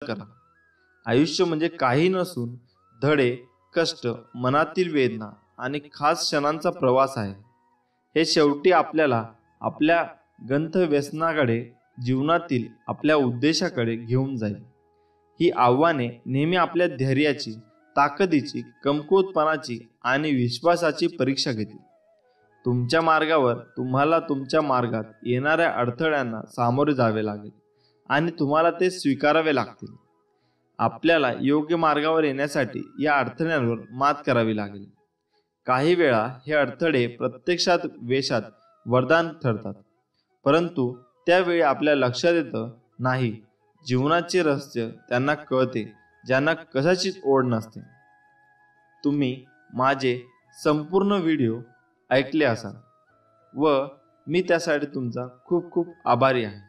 करा. आयुष्य म्हणजे काही नसून धडे, कष्ट, मनातील वेदना आणि खास क्षणांचा प्रवास आहे. हे शेवटी आपल्याला आपल्या गंतव्यस्थानाकडे, जीवनातील आपल्या उद्देशाकडे घेऊन जाईल. ही आव्हाने नेहमी आपल्या धैर्याची, ताकदीची, कमकुवतपणाची आणि विश्वासाची परीक्षा घेतील. तुमच्या मार्गावर तुम्हाला तुमच्या मार्गात येणाऱ्या अडथळ्यांना सामोरे जावे लागेल आणि तुम्हाला ते स्वीकारावे लागतील. आपल्याला योग्य मार्गावर येण्यासाठी या अडथळ्यांवर मात करावी लागेल. काही वेळा हे अडथळे प्रत्यक्षात वेशात वरदान ठरतात, परंतु त्यावेळी आपल्या लक्षात येतं नाही, जीवनाचे रहस्य त्यांना कळते ज्यांना कशाचीच ओढ नसते. तुम्ही माझे संपूर्ण व्हिडिओ ऐकले असाल व मी त्यासाठी तुमचा खूप खूप आभारी आहे.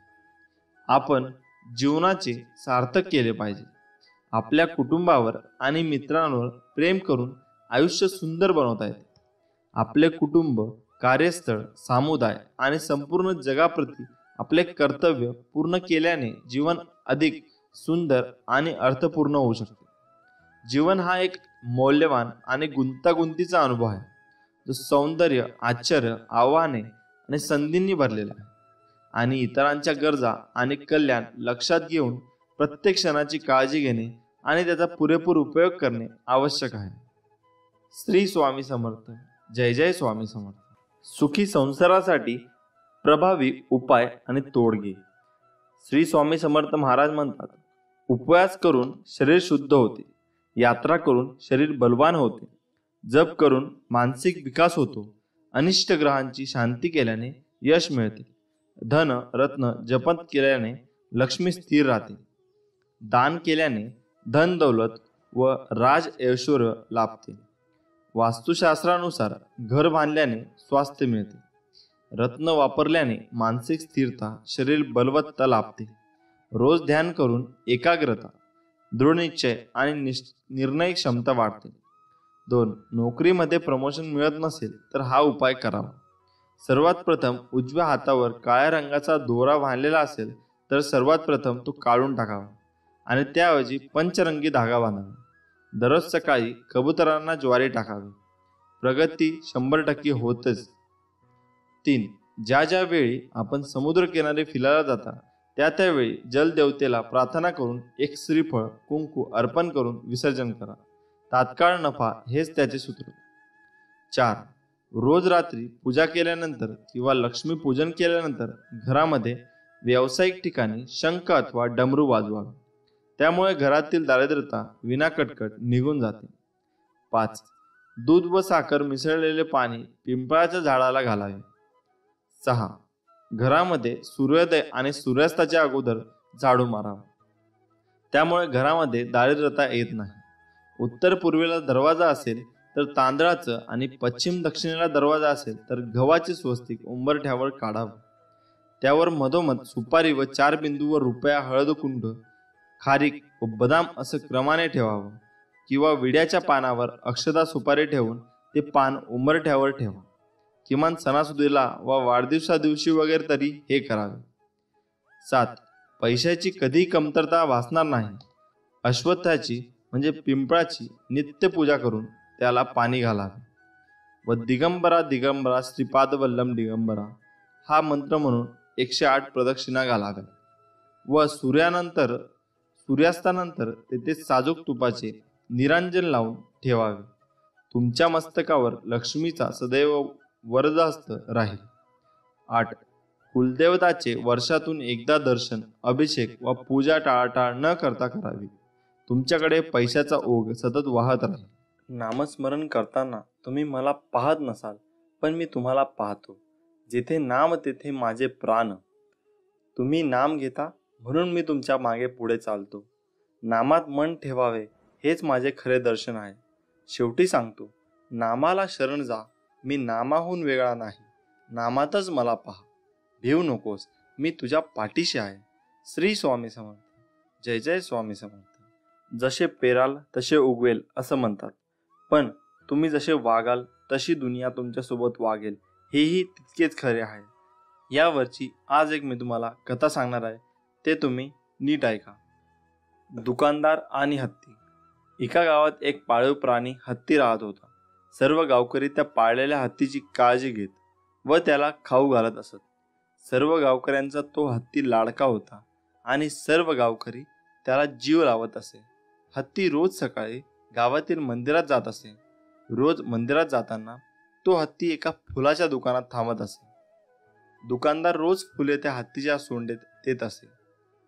आपण जीवनाचे सार्थक केले पाहिजे. आपल्या कुटुंबावर आणि मित्रांवर प्रेम करून आयुष्य सुंदर बनवता येते. आपले कुटुंब, कार्यस्थळ, समुदाय आणि संपूर्ण जगाप्रती आपले कर्तव्य पूर्ण केल्याने जीवन अधिक सुंदर आणि अर्थपूर्ण होऊ शकते. जीवन हा एक मौल्यवान आणि गुंतागुंतीचा अनुभव आहे, जो सौंदर्य, आश्चर्य, आव्हाने आणि संधींनी भरलेला आहे. आणि इतरांच्या गरजा आणि कल्याण लक्षात घेऊन प्रत्येक क्षणाची काळजी घेणे आणि त्याचा पुरेपूर उपयोग करणे आवश्यक आहे. श्री स्वामी समर्थ. जय जय स्वामी समर्थ. सुखी संसारासाठी प्रभावी उपाय आणि तोडगे. श्री स्वामी समर्थ महाराज म्हणतात, उपवास करून शरीर शुद्ध होते, यात्रा करून शरीर बलवान होते, जप करून मानसिक विकास होतो, अनिष्ट ग्रहांची शांती केल्याने यश मिळते, धन रत्न जपत केल्याने लक्ष्मी स्थिर राहते, दान केल्याने धन दौलत व राज ऐश्वर्य लाभते, वास्तुशास्त्रानुसार घर बांधल्याने स्वास्थ्य मिळते, रत्न वापरल्याने मानसिक स्थिरता, शरीर बलवत्ता लाभते, रोज ध्यान करून एकाग्रता, दृढनिश्चय आणि निर्णय क्षमता वाढते. 2. नोकरीमध्ये प्रमोशन मिळत नसेल तर हा उपाय करावा. सर्वात प्रथम उजव्या हातावर काळ्या रंगाचा दोरा बांधलेला असेल तर सर्वात प्रथम तो काढून टाकावा आणि त्याऐवजी पंचरंगी धागा बांधावा. दररोज सकाळी कबुतरांना ज्वारी टाकावी. प्रगती 100% होतच. 3. ज्या ज्या वेळी आपण समुद्रकिनारी फिरायला जाता त्यावेळी जलदेवतेला प्रार्थना करून एक श्रीफळ, कुंकू अर्पण करून विसर्जन करा. तात्काळ नफा हेच त्याचे सूत्र. 4. रोज रात्री पूजा केल्यानंतर किंवा लक्ष्मी पूजन केल्यानंतर घरामध्ये व्यावसायिक ठिकाणी शंख अथवा डमरू वाजवावे. त्यामुळे घरातील दारिद्र्यता विना कटकट निघून जाते. 5. दूध व साखर मिसळलेले पाणी पिंपळाच्या झाडाला घालावे. 6. घरामध्ये सूर्योदय आणि सूर्यास्ताच्या अगोदर झाडू मारावा. त्यामुळे घरामध्ये दारिद्र्यता येत नाही. उत्तर पूर्वेला दरवाजा असेल तर तांदळाचं आणि पश्चिम दक्षिणेला दरवाजा असेल तर गव्हाचे स्वस्तिक उंबरठ्यावर काढावं. त्यावर मधोमध सुपारी व 4 बिंदूवर रुपया, हळद, कुंड, खारीक व बदाम असं क्रमाने ठेवावं किंवा विड्याच्या पानावर अक्षता सुपारी ठेवून ते पान उंबरठ्यावर ठेवा. किमान सणासुदीला व वाढदिवसा दिवशी वगैरे तरी हे करावे. 7. पैशाची कधीही कमतरता भासणार नाही. अश्वत्थाची म्हणजे पिंपळाची नित्य पूजा करून त्याला पाणी घालावे व दिगंबरा दिगंबरा श्रीपाद वल्लम दिगंबरा हा मंत्र म्हणून 108 प्रदक्षिणा घालाव्या व सूर्यास्तानंतर तेथे साजूक तुपाचे निरांजन लावून ठेवावे. तुमच्या मस्तकावर लक्ष्मीचा सदैव वरदहस्त राहील. 8. कुलदेवताचे वर्षातून एकदा दर्शन, अभिषेक व पूजा टाळाटाळ न करता करावी. तुमच्याकडे पैशाचा ओघ सतत वाहत राहील. नामस्मरण करताना तुम्ही मला पाहत नसाल, पण मी तुम्हाला पाहतो. जिथे नाम तेथे माझे प्राण. तुम्ही नाम घेता म्हणून मी तुमच्या मागे पुढे चालतो. नामात मन ठेवावे हेच माझे खरे दर्शन आहे. शेवटी सांगतो, नामाला शरण जा. मी नामाहून वेगळा नाही. नामातच मला पहा. भिवू नकोस, मी तुझ्या पाठीशी आहे. श्री स्वामी समर्थ. जय जय स्वामी समर्थ. जसे पेराल तसे उगवेल असं म्हणतात, पण तुम्ही जसे वागाल तशी दुनिया तुमच्यासोबत वागेल हेही तितकेच खरे आहे. यावरची आज एक मी तुम्हाला कथा सांगणार आहे, ते तुम्ही नीट ऐका. दुकानदार आणि हत्ती. एका गावात एक पाळीव प्राणी हत्ती राहत होता. सर्व गावकरी त्या पाळलेल्या हत्तीची काळजी घेत व त्याला खाऊ घालत असत. सर्व गावकऱ्यांचा तो हत्ती लाडका होता आणि सर्व गावकरी त्याला जीव लावत असे. हत्ती रोज सकाळी गावातील मंदिरात जात असे. रोज मंदिरात जाताना तो हत्ती एका फुलाच्या दुकानात थांबत असे. दुकानदार रोज फुले त्या हत्तीच्या सोंडेत देत असे.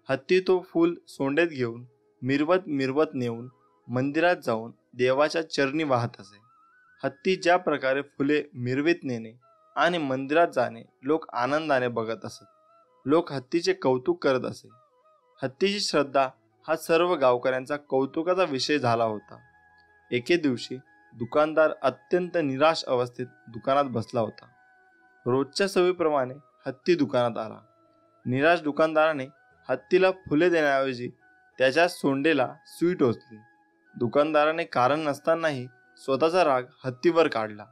हत्ती तो फूल सोंडेत घेऊन मिरवत मिरवत नेऊन मंदिरात जाऊन देवाच्या चरणी वाहत असे. हत्ती ज्या प्रकारे फुले मिरवीत नेणे आणि मंदिरात जाणे लोक आनंदाने बघत असत. लोक हत्तीचे कौतुक करत असे. हत्तीची श्रद्धा हा सर्व गावकऱ्यांचा कौतुकाचा विषय झाला होता. एके दिवशी दुकानदार अत्यंत निराश अवस्थेत दुकानात बसला होता. रोजच्या सवयीप्रमाणे हत्ती दुकानात आला. निराश दुकानदाराने हत्तीला फुले देण्याऐवजी त्याच्या सोंडेला सुई टोचली. दुकानदाराने कारण नसतानाही स्वतःचा राग हत्तीवर काढला.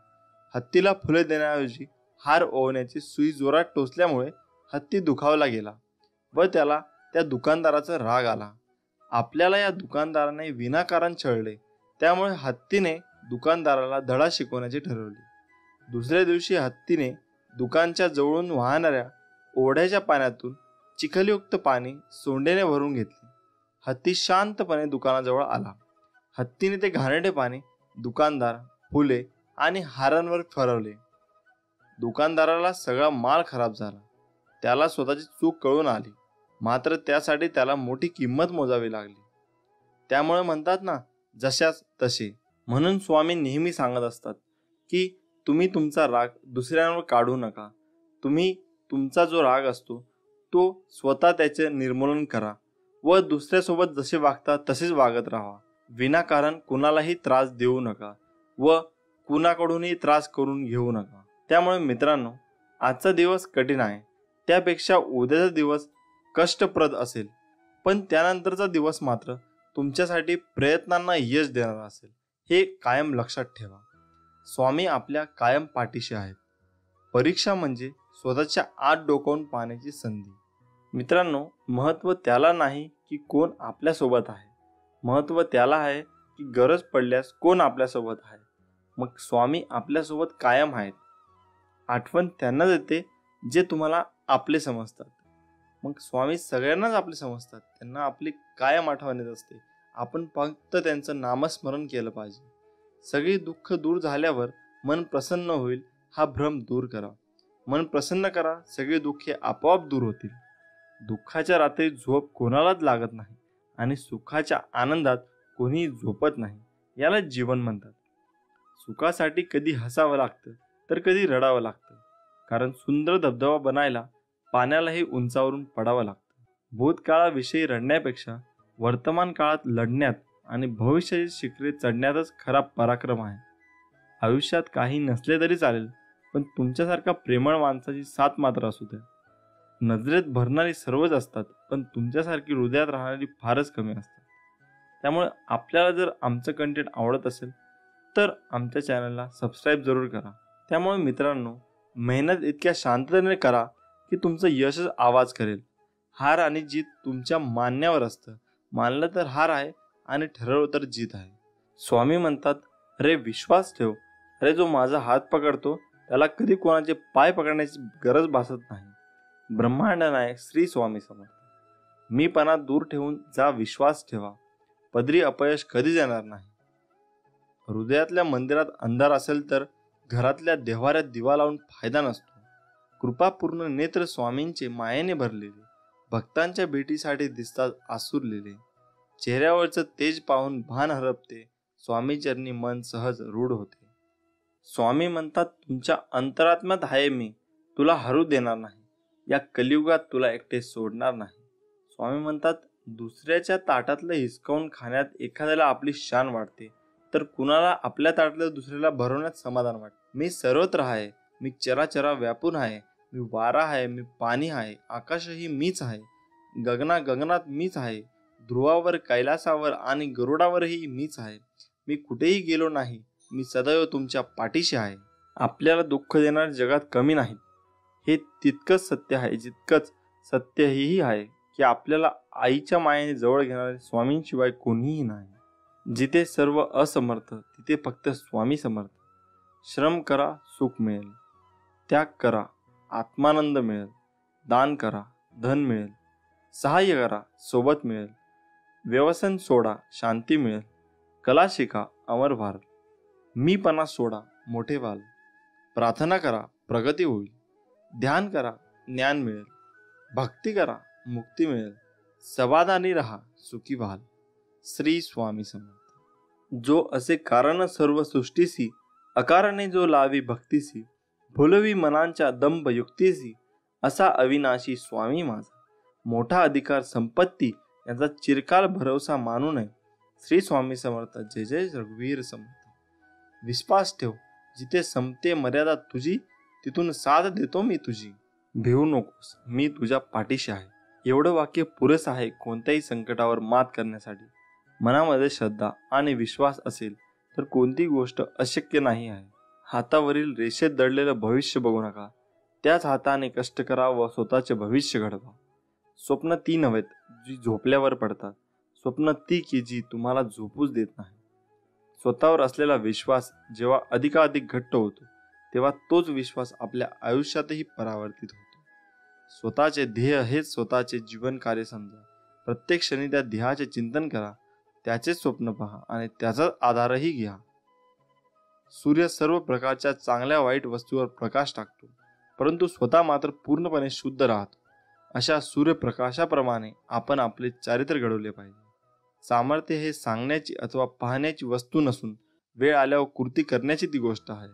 हत्तीला फुले देण्याऐवजी हार ओवण्याची सुई जोरात टोचल्यामुळे हत्ती दुखावला गेला व त्याला त्या दुकानदाराचा राग आला. आपल्याला या दुकानदाराने विनाकारण छळले, त्यामुळे हत्तीने दुकानदाराला धडा शिकवण्याचे ठरवले. दुसऱ्या दिवशी हत्तीने दुकानच्या जवळून वाहणाऱ्या ओढ्याच्या पाण्यातून चिखलयुक्त पाणी सोंडेने भरून घेतले. हत्ती शांतपणे दुकानाजवळ आला. हत्तीने ते घाणेरडे पाणी दुकानदार, फुले आणि हारांवर फिरवले. दुकानदाराला सगळा माल खराब झाला. त्याला स्वतःची चूक कळून आली, मात्र त्यासाठी त्याला मोठी किंमत मोजावी लागली. त्यामुळे म्हणतात ना, जशास तसे. म्हणून स्वामी नेहमी सांगत असतात की तुम्ही तुमचा राग दुसऱ्यांवर काढू नका. तुम्ही तुमचा जो राग असतो तो स्वतः त्याचे निर्मूलन करा व दुसऱ्यासोबत जसे वागता तसेच वागत राहा. विनाकारण कुणालाही त्रास देऊ नका व कुणाकडूनही त्रास करून घेऊ नका. त्यामुळे मित्रांनो, आजचा दिवस कठीण आहे, त्यापेक्षा उद्याचा दिवस कष्टप्रद असेल, पण त्यानंतरचा दिवस मात्र तुमच्यासाठी प्रयत्नांना यश देणारा असेल, हे कायम लक्षात ठेवा. स्वामी आपल्या कायम पाठीशी आहेत. परीक्षा म्हणजे स्वतःच्या आत डोकावून पाहण्याची संधी. मित्रांनो, महत्त्व त्याला नाही की कोण आपल्यासोबत आहे, महत्त्व त्याला आहे की गरज पडल्यास कोण आपल्यासोबत आहे. मग स्वामी आपल्यासोबत कायम आहेत. आठवण त्यांनाच येते जे तुम्हाला आपले समजतात. मग स्वामी सगळ्यांनाच आपले समजतात, त्यांना आपली कायम आठवण येत असते. आपण फक्त त्यांचं नामस्मरण केलं पाहिजे. सगळी दुःख दूर झाल्यावर मन प्रसन्न होईल हा भ्रम दूर करा. मन प्रसन्न करा, सगळे दुःखे आपोआप दूर होतील. दुःखाच्या रात्री झोप कोणालाच लागत नाही आणि सुखाच्या आनंदात कोणीही झोपत नाही. याला जीवन म्हणतात. सुखासाठी कधी हसावं लागतं तर कधी रडावं लागतं, कारण सुंदर धबधबा बनायला पाण्यालाही उंचावरून पडावं लागतं. भूतकाळाविषयी रडण्यापेक्षा वर्तमान काळात लढण्यात आणि भविष्याची शिखरे चढण्यातच खरा पराक्रम आहे. आयुष्यात काही नसले तरी चालेल, पण तुमच्यासारखा प्रेमळ माणसाची साथ मात्र असू द्या. नजरेत भरणारी सर्वच असतात, पण तुमच्यासारखी हृदयात राहणारी फारच कमी असतात. त्यामुळे आपल्याला जर आमचं कंटेंट आवडत असेल तर आमच्या चॅनलला सबस्क्राईब जरूर करा. त्यामुळे मित्रांनो, मेहनत इतक्या शांततेने करा की तुमचं यशच आवाज करेल. हार आणि जीत तुमच्या मानण्यावर असतं. मानलं तर हार आहे आणि ठरवलं तर जीत आहे. स्वामी म्हणतात, अरे विश्वास ठेव, अरे जो माझा हात पकडतो त्याला कधी कोणाचे पाय पकडण्याची गरज भासत नाही. ब्रह्मांड नायक श्री स्वामी समर्थ. मीपणा दूर ठेवून जा विश्वास ठेवा, पदरी अपयश कधीच येणार नाही. हृदयातल्या मंदिरात अंधार असेल तर घरातल्या देव्हाऱ्यात दिवा लावून फायदा नसतो. कृपापूर्ण नेत्र स्वामींचे मायेने भरलेले, भक्तांच्या भेटीसाठी दिसतात आसुरलेले. चेहऱ्यावरचं तेज पाहून भान हरपते, स्वामी चरणी मन सहज रूढ होते. स्वामी म्हणतात, तुमच्या अंतरात्म्यात आहे मी, तुला हरू देणार नाही, या कलियुगात तुला एकटे सोडणार नाही. स्वामी म्हणतात, दुसऱ्याच्या ताटातलं हिसकावून खाण्यात एखाद्याला आपली शान वाटते, तर कुणाला आपल्या ताटातलं दुसऱ्याला भरवण्यात समाधान वाटते. मी सर्वत्र आहे, मी चराचरा व्यापून आहे, मी वारा आहे, मी पाणी आहे, आकाशही मीच आहे, गगनात मीच आहे, ध्रुवावर, कैलासावर आणि गरुडावरही मीच आहे. मी कुठेही गेलो नाही, मी सदैव तुमच्या पाठीशी आहे. आपल्याला दुःख देणारे जगात कमी नाहीत, हे तितकंच सत्य आहे जितकंच सत्य हेही आहे की की आपल्याला आईच्या मायेने जवळ घेणारे स्वामींशिवाय कोणीही नाही. जिथे सर्व असमर्थ तिथे फक्त स्वामी समर्थ. श्रम करा सुख मिळेल, त्याग करा आत्मानंद मिळेल, दान करा धन मिळेल, सहाय्य करा सोबत मिळेल, व्यसन सोडा शांती मिळेल, कला शिका अमर व्हाल, मीपणा सोडा मोठे व्हाल, प्रार्थना करा प्रगती होईल, ध्यान करा ज्ञान मिळेल, भक्ती करा मुक्ती मिळेल, समाधानी राहा सुखी व्हाल. श्री स्वामी समर्थ. जो असे कारण सर्व सृष्टीसी, अकारणे जो लावी भक्तीसी, भुलवी मनांच्या दंभ युक्तीसी, असा अविनाशी स्वामी माझा. मोठा अधिकार संपत्ती यांचा चिरकाल भरवसा मानू नये. श्री स्वामी समर्थ. जय जय रघुवीर समर्थ. विश्वास ठेव जिथे संपते मर्यादा तुझी, तिथून साथ देतो मी तुझी. भिवू नकोस मी तुझ्या पाठीशी आहे. एवढं वाक्य पुरेसं आहे कोणत्याही संकटावर मात करण्यासाठी. मनामध्ये श्रद्धा आणि विश्वास असेल तर कोणती गोष्ट अशक्य नाही आहे. हातावरील रेषेत दडलेलं भविष्य बघू नका, त्याच हाताने कष्ट करा व स्वतःचे भविष्य घडवा. स्वप्न ती नव्हेत जी झोपल्यावर पडतात, स्वप्न ती की जी तुम्हाला झोपूच देत नाही. स्वतःवर असलेला विश्वास जेव्हा अधिकाधिक घट्ट होतो तेव्हा तोच विश्वास आपल्या आयुष्यातही परावर्तित होतो. स्वतःचे ध्येय हेच स्वतःचे जीवन कार्य समजा. प्रत्येक क्षणी त्या ध्येयाचे चिंतन करा, त्याचे स्वप्न पहा आणि त्याचा आधारही घ्या. सूर्य सर्व प्रकारच्या चांगल्या वाईट वस्तूवर प्रकाश टाकतो, परंतु स्वतः मात्र पूर्णपणे शुद्ध राहतो. अशा सूर्यप्रकाशाप्रमाणे आपण आपले चारित्र्य घडवले पाहिजे. सामर्थ्य हे सांगण्याची अथवा पाहण्याची वस्तू नसून वेळ आल्यावर कृती करण्याची ती गोष्ट आहे.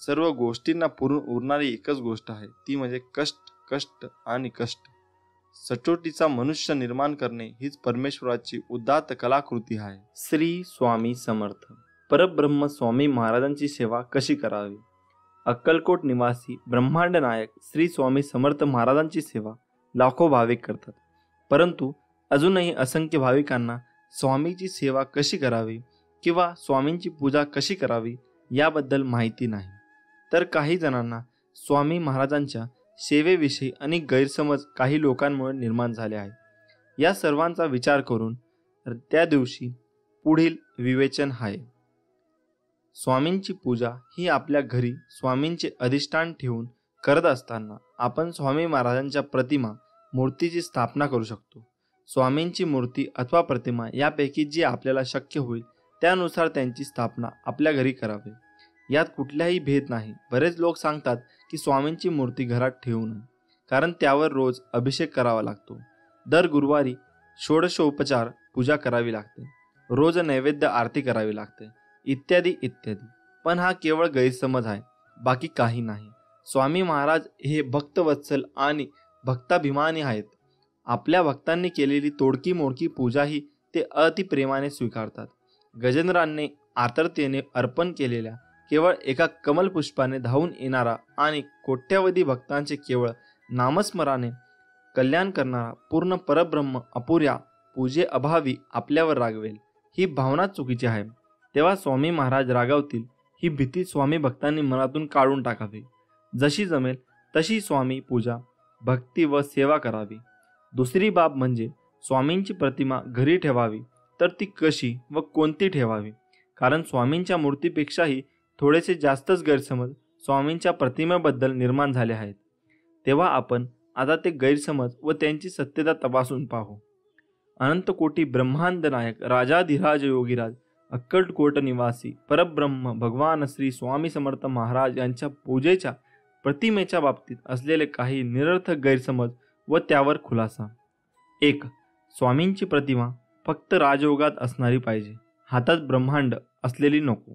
सर्व गोष्टींना पुरून उरणारी एकच गोष्ट आहे, ती म्हणजे कष्ट कष्ट आणि कष्ट. सचोटीचा मनुष्य निर्माण करणे हीच परमेश्वराची उदात्त कलाकृती आहे. श्री स्वामी समर्थ. परब्रह्म स्वामी महाराजांची सेवा कशी करावी? अक्कलकोट निवासी ब्रह्मांड नायक श्री स्वामी समर्थ महाराजांची सेवा लाखो भाविक करतात, परंतु अजूनही असंख्य भाविकांना स्वामीची सेवा कशी करावी किंवा स्वामींची पूजा कशी करावी याबद्दल माहिती नाही. तर काही जणांना स्वामी महाराजांच्या सेवेविषयी अनेक गैरसमज काही लोकांमुळे निर्माण झाले आहे. या सर्वांचा विचार करून त्या दिवशी पुढील विवेचन आहे. स्वामींची पूजा ही आपल्या घरी स्वामींचे अधिष्ठान ठेवून करत असताना आपण स्वामी महाराजांच्या प्रतिमा मूर्तीची स्थापना करू शकतो. स्वामींची मूर्ती अथवा प्रतिमा यापैकी जी आपल्याला शक्य होईल त्यानुसार त्यांची स्थापना आपल्या घरी करावी. यात कुठलाही भेद नाही. बरेच लोक सांगतात की स्वामींची मूर्ती घरात ठेवू नये, कारण त्यावर रोज अभिषेक करावा लागतो. दर गुरुवारी षोडशोपचार पूजा करावी लागते, रोज नैवेद्य आरती करावी लागते, इत्यादी इत्यादी. पण हा केवळ गैरसमज आहे, बाकी काही नाही. स्वामी महाराज हे भक्तवत्सल आणि भक्ताभिमानी आहेत. आपल्या भक्तांनी केलेली तोडकी मोडकी पूजाही ते अतिप्रेमाने स्वीकारतात. गजेंद्रांनी आर्ततेने अर्पण केलेल्या केवळ एका कमलपुष्पाने धावून येणारा आणि कोट्यावधी भक्तांचे केवळ नामस्मराने कल्याण करणारा पूर्ण परब्रह्म अपुऱ्या पूजेअभावी आपल्यावर रागवेल, ही भावना चुकीची आहे. तेव्हा स्वामी महाराज रागावतील ही भीती स्वामी भक्तांनी मनातून काढून टाकावी. जशी जमेल तशी स्वामी पूजा भक्ती व सेवा करावी. दुसरी बाब म्हणजे स्वामींची प्रतिमा घरी ठेवावी, तर ती कशी व कोणती ठेवावी? कारण स्वामींच्या मूर्तीपेक्षाही थोडेसे जास्तच गैरसमज स्वामींच्या प्रतिमेबद्दल निर्माण झाले आहेत. तेव्हा आपण आता ते गैरसमज व त्यांची सत्यता तपासून पाहू. अनंतकोटी ब्रह्मांड नायक राजाधिराज योगीराज अक्कलकोट निवासी परब्रह्म भगवान श्री स्वामी समर्थ महाराज यांच्या पूजेच्या प्रतिमेच्या बाबतीत असलेले काही निरर्थक गैरसमज व त्यावर खुलासा. 1. स्वामींची प्रतिमा फक्त राजयोगात असणारी पाहिजे, हातात ब्रह्मांड असलेली नको.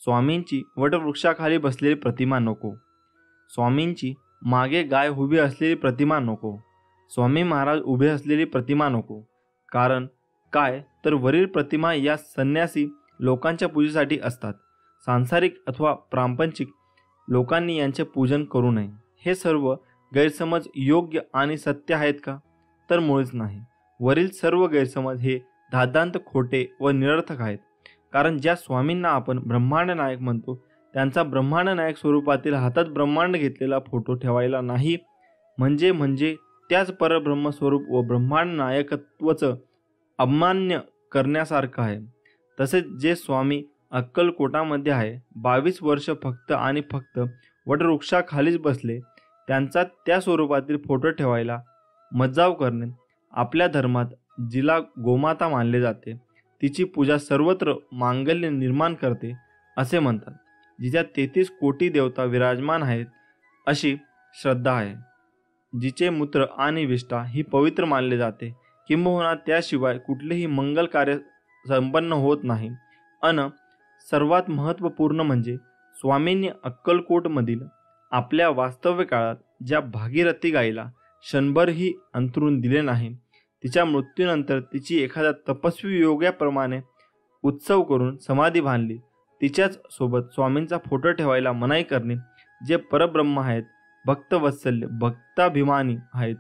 स्वामींची वटवृक्षाखाली बसलेली प्रतिमा नको. स्वामींची मागे गाय उभी असलेली प्रतिमा नको. स्वामी महाराज उभे असलेली प्रतिमा नको. कारण काय तर वरील प्रतिमा या संन्यासी लोकांच्या पूजेसाठी असतात. सांसारिक अथवा प्रापंचिक लोकांनी यांचे पूजन करू नये. हे सर्व गैरसमज योग्य आणि सत्य आहेत का? तर मुळीच नाही. वरील सर्व गैरसमज हे धादांत खोटे व निरर्थक आहेत. कारण ज्या स्वामींना आपण ब्रह्मांड नायक म्हणतो त्यांचा ब्रह्मांड नायक स्वरूपातील हातात ब्रह्मांड घेतलेला फोटो ठेवायला नाही, म्हणजे त्याच परब्रह्मस्वरूप व ब्रह्मांड नायकत्वाचं अमान्य करण्यासारखं आहे. तसेच जे स्वामी अक्कलकोटामध्ये आहे 22 वर्ष फक्त आणि फक्त वटवृक्षाखालीच बसले, त्यांचा त्या स्वरूपातील फोटो ठेवायला मज्जाव करणे. आपल्या धर्मात जिला गोमाता मानले जाते तिची पूजा सर्वत्र मांगल्य निर्माण करते असे म्हणतात. जिच्या 33 कोटी देवता विराजमान आहेत अशी श्रद्धा आहे. जिचे मूत्र आणि विष्ठा ही पवित्र मानले जाते, किंबहुना त्याशिवाय कुठलेही मंगल कार्य संपन्न होत नाही. सर्वात महत्त्वपूर्ण म्हणजे स्वामींनी अक्कलकोटमधील आपल्या वास्तव्य काळात ज्या भागीरथी गाईला क्षणभरही अंथरूण दिले नाही, तिच्या मृत्यूनंतर तिची एखाद्या तपस्वी योग्याप्रमाणे उत्सव करून समाधी बांधली, तिच्याच सोबत स्वामींचा फोटो ठेवायला मनाई करणे. जे परब्रह्म आहेत, भक्तवत्सल्य, भक्ताभिमानी आहेत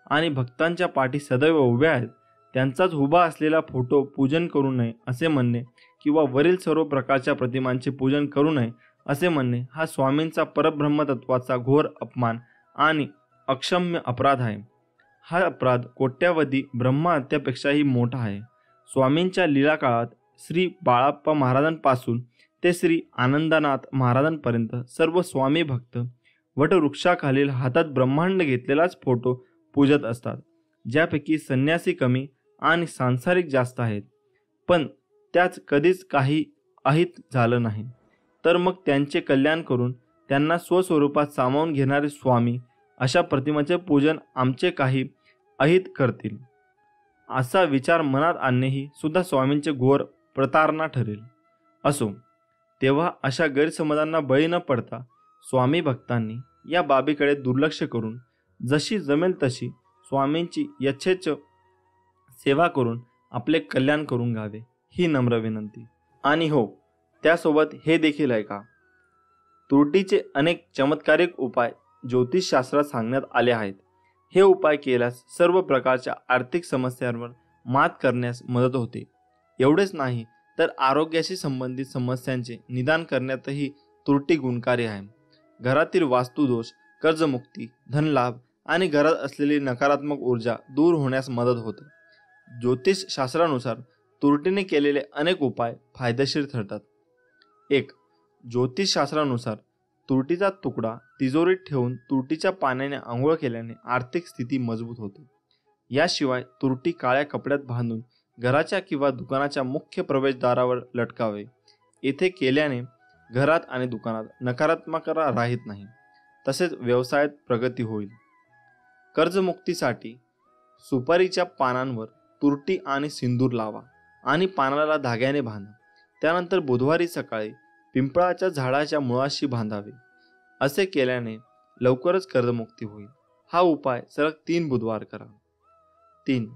आणि भक्तांच्या पाठी सदैव उभे आहेत, त्यांचाच उभा असलेला फोटो पूजन करू नये असे म्हणणे किंवा वरील सर्व प्रकारच्या प्रतिमांचे पूजन करू नये असे म्हणणे हा स्वामींचा परब्रह्मतत्वाचा घोर अपमान आणि अक्षम्य अपराध आहे. हा अपराध कोट्यावधी ब्रह्महत्यापेक्षाही मोठा आहे. स्वामींच्या लीला काळात श्री बाळाप्पा महाराजांपासून ते श्री आनंदनाथ महाराजांपर्यंत सर्व स्वामी भक्त वटवृक्षाखालील हातात ब्रह्मांड घेतलेलाच फोटो पूजत असतात, ज्यापैकी संन्यासी कमी आणि सांसारिक जास्त आहेत. पण त्याच कधीच काही अहित झालं नाही. तर मग त्यांचे कल्याण करून त्यांना स्वस्वरूपात सामावून घेणारे स्वामी अशा प्रतिमेचे पूजन आमचे काही अहित करतील असा विचार मनात आणणेही सुद्धा स्वामींचे घोर प्रतारणा ठरेल. असो, तेव्हा अशा गैरसमजांना बळी न पडता स्वामी भक्तांनी या बाबीकडे दुर्लक्ष करून जशी जमेल तशी स्वामींची यथेच्छ सेवा करून आपले कल्याण करून घ्यावे ही नम्र विनंती. आणि हो, त्यासोबत हे देखील आहे का, त्रुटीचे अनेक चमत्कारिक उपाय ज्योतिषशास्त्रात सांगण्यात आले आहेत. हे उपाय केल्यास सर्व प्रकारच्या आर्थिक समस्यांवर मात करण्यास मदत होते. एवढेच नाही तर आरोग्याशी संबंधित समस्यांचे निदान करण्यातही त्रुटी गुणकारी आहे. घरातील वास्तुदोष, कर्जमुक्ती, धनलाभ आणि घरात असलेली नकारात्मक ऊर्जा दूर होण्यास मदत होते. ज्योतिषशास्त्रानुसार त्रुटीने केलेले अनेक उपाय फायदेशीर ठरतात. 1. ज्योतिषशास्त्रानुसार तुरटीचा तुकडा तिजोरीत ठेवून तुरटीच्या पाण्याने आंघोळ केल्याने आर्थिक स्थिती मजबूत होते. याशिवाय तुरटी काळ्या कपड्यात बांधून घराच्या किंवा दुकानाच्या मुख्य प्रवेशद्वारावर लटकावे. येथे केल्याने घरात आणि दुकानात नकारात्मकता राहत नाही, तसेच व्यवसायात प्रगती होईल. कर्जमुक्तीसाठी सुपारीच्या पानांवर तुरटी आणि सिंदूर लावा आणि पानाला धाग्याने बांधा. त्यानंतर बुधवारी सकाळी पिंपळाच्या झाडाच्या मुळाशी बांधावे. असे केल्याने लवकरच कर्जमुक्ती होईल. हा उपाय सलग 3 बुधवार करा. 3.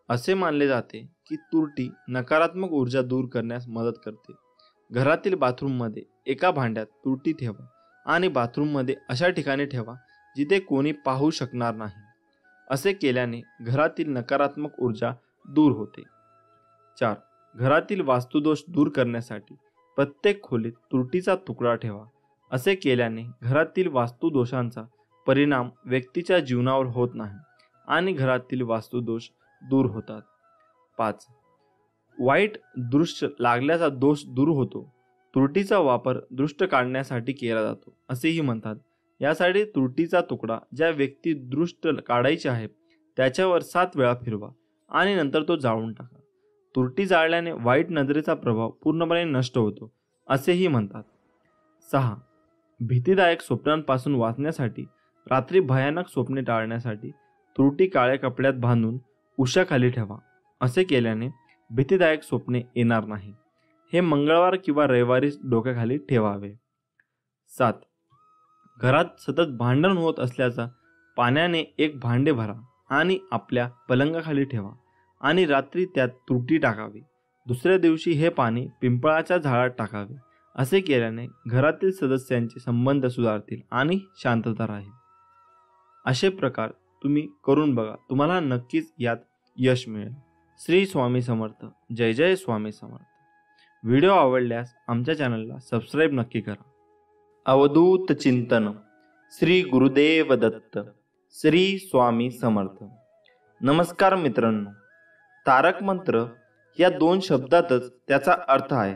असे मानले जाते की तुरटी नकारात्मक ऊर्जा दूर करण्यास मदत करते. घरातील बाथरूममध्ये एका भांड्यात तुरटी ठेवा आणि बाथरूममध्ये अशा ठिकाणी ठेवा जिथे कोणी पाहू शकणार नाही. असे केल्याने घरातील नकारात्मक ऊर्जा दूर होते. 4. घरातील वास्तुदोष दूर करण्यासाठी प्रत्येक खोलीत तुरटीचा तुकडा ठेवा. असे केल्याने घरातील वास्तुदोषांचा परिणाम व्यक्तीच्या जीवनावर होत नाही आणि घरातील वास्तुदोष दूर होतात. 5. वाईट दृष्ट लागल्याचा दोष दूर होतो. तुरटीचा वापर दृष्ट काढण्यासाठी केला जातो असेही म्हणतात. यासाठी तुरटीचा तुकडा ज्या व्यक्ती दृष्ट काढायचे आहे त्याच्यावर 7 वेळा फिरवा आणि नंतर तो जाळून टाका. तुरटी जाळल्याने वाईट नजरेचा प्रभाव पूर्णपणे नष्ट होतो असेही म्हणतात. 6. भीतीदायक स्वप्नांपासून वाचण्यासाठी रात्री भयानक स्वप्ने टाळण्यासाठी तुरटी काळ्या कपड्यात बांधून उशाखाली ठेवा. असे केल्याने भीतीदायक स्वप्ने येणार नाही. हे मंगळवार किंवा रविवारी डोक्याखाली ठेवावे. 7. घरात सतत भांडण होत असल्याचा पाण्याने एक भांडे भरा आणि आपल्या पलंगाखाली ठेवा आणि रात्री त्यात तुरटी टाकावी. दुसऱ्या दिवशी हे पाणी पिंपळाच्या झाडात टाकावे. असे केल्याने घरातील सदस्यांचे संबंध सुधारतील आणि शांतता राहील. असे प्रकार तुम्ही करून बघा, तुम्हाला नक्कीच यात यश मिळेल. श्री स्वामी समर्थ. जय जय स्वामी समर्थ. व्हिडिओ आवडल्यास आमच्या चॅनलला सबस्क्राईब नक्की करा. अवधूत चिंतन. श्री गुरुदेव दत्त. श्री स्वामी समर्थ. नमस्कार मित्रांनो. तारक मंत्र या दोन शब्दातच त्याचा अर्थ आहे.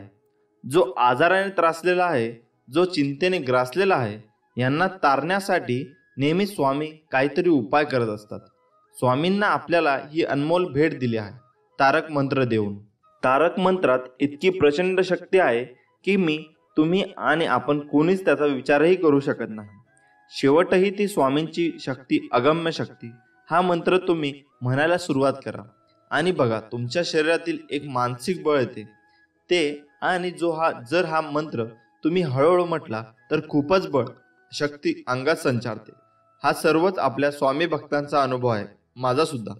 जो आजाराने त्रासलेला आहे, जो चिंतेने ग्रासलेला आहे, यांना तारण्यासाठी नेहमी स्वामी काहीतरी उपाय करत असतात. स्वामींना आपल्याला ही अनमोल भेट दिली आहे तारक मंत्र देऊन. तारक मंत्रात इतकी प्रचंड शक्ती आहे की तुम्ही आणि आपण कोणीच त्याचा विचारही करू शकत नाही. शेवटही ती स्वामींची शक्ती, अगम्य शक्ती. हा मंत्र तुम्ही म्हणायला सुरुवात करा आणि बघा तुमच्या शरीरातील एक मानसिक बळ येते ते. आणि जर हा मंत्र तुम्ही हळूहळू म्हटला तर खूपच बळ, शक्ती अंगात संचारते. हा सर्वच आपल्या स्वामी भक्तांचा अनुभव आहे, माझा सुद्धा.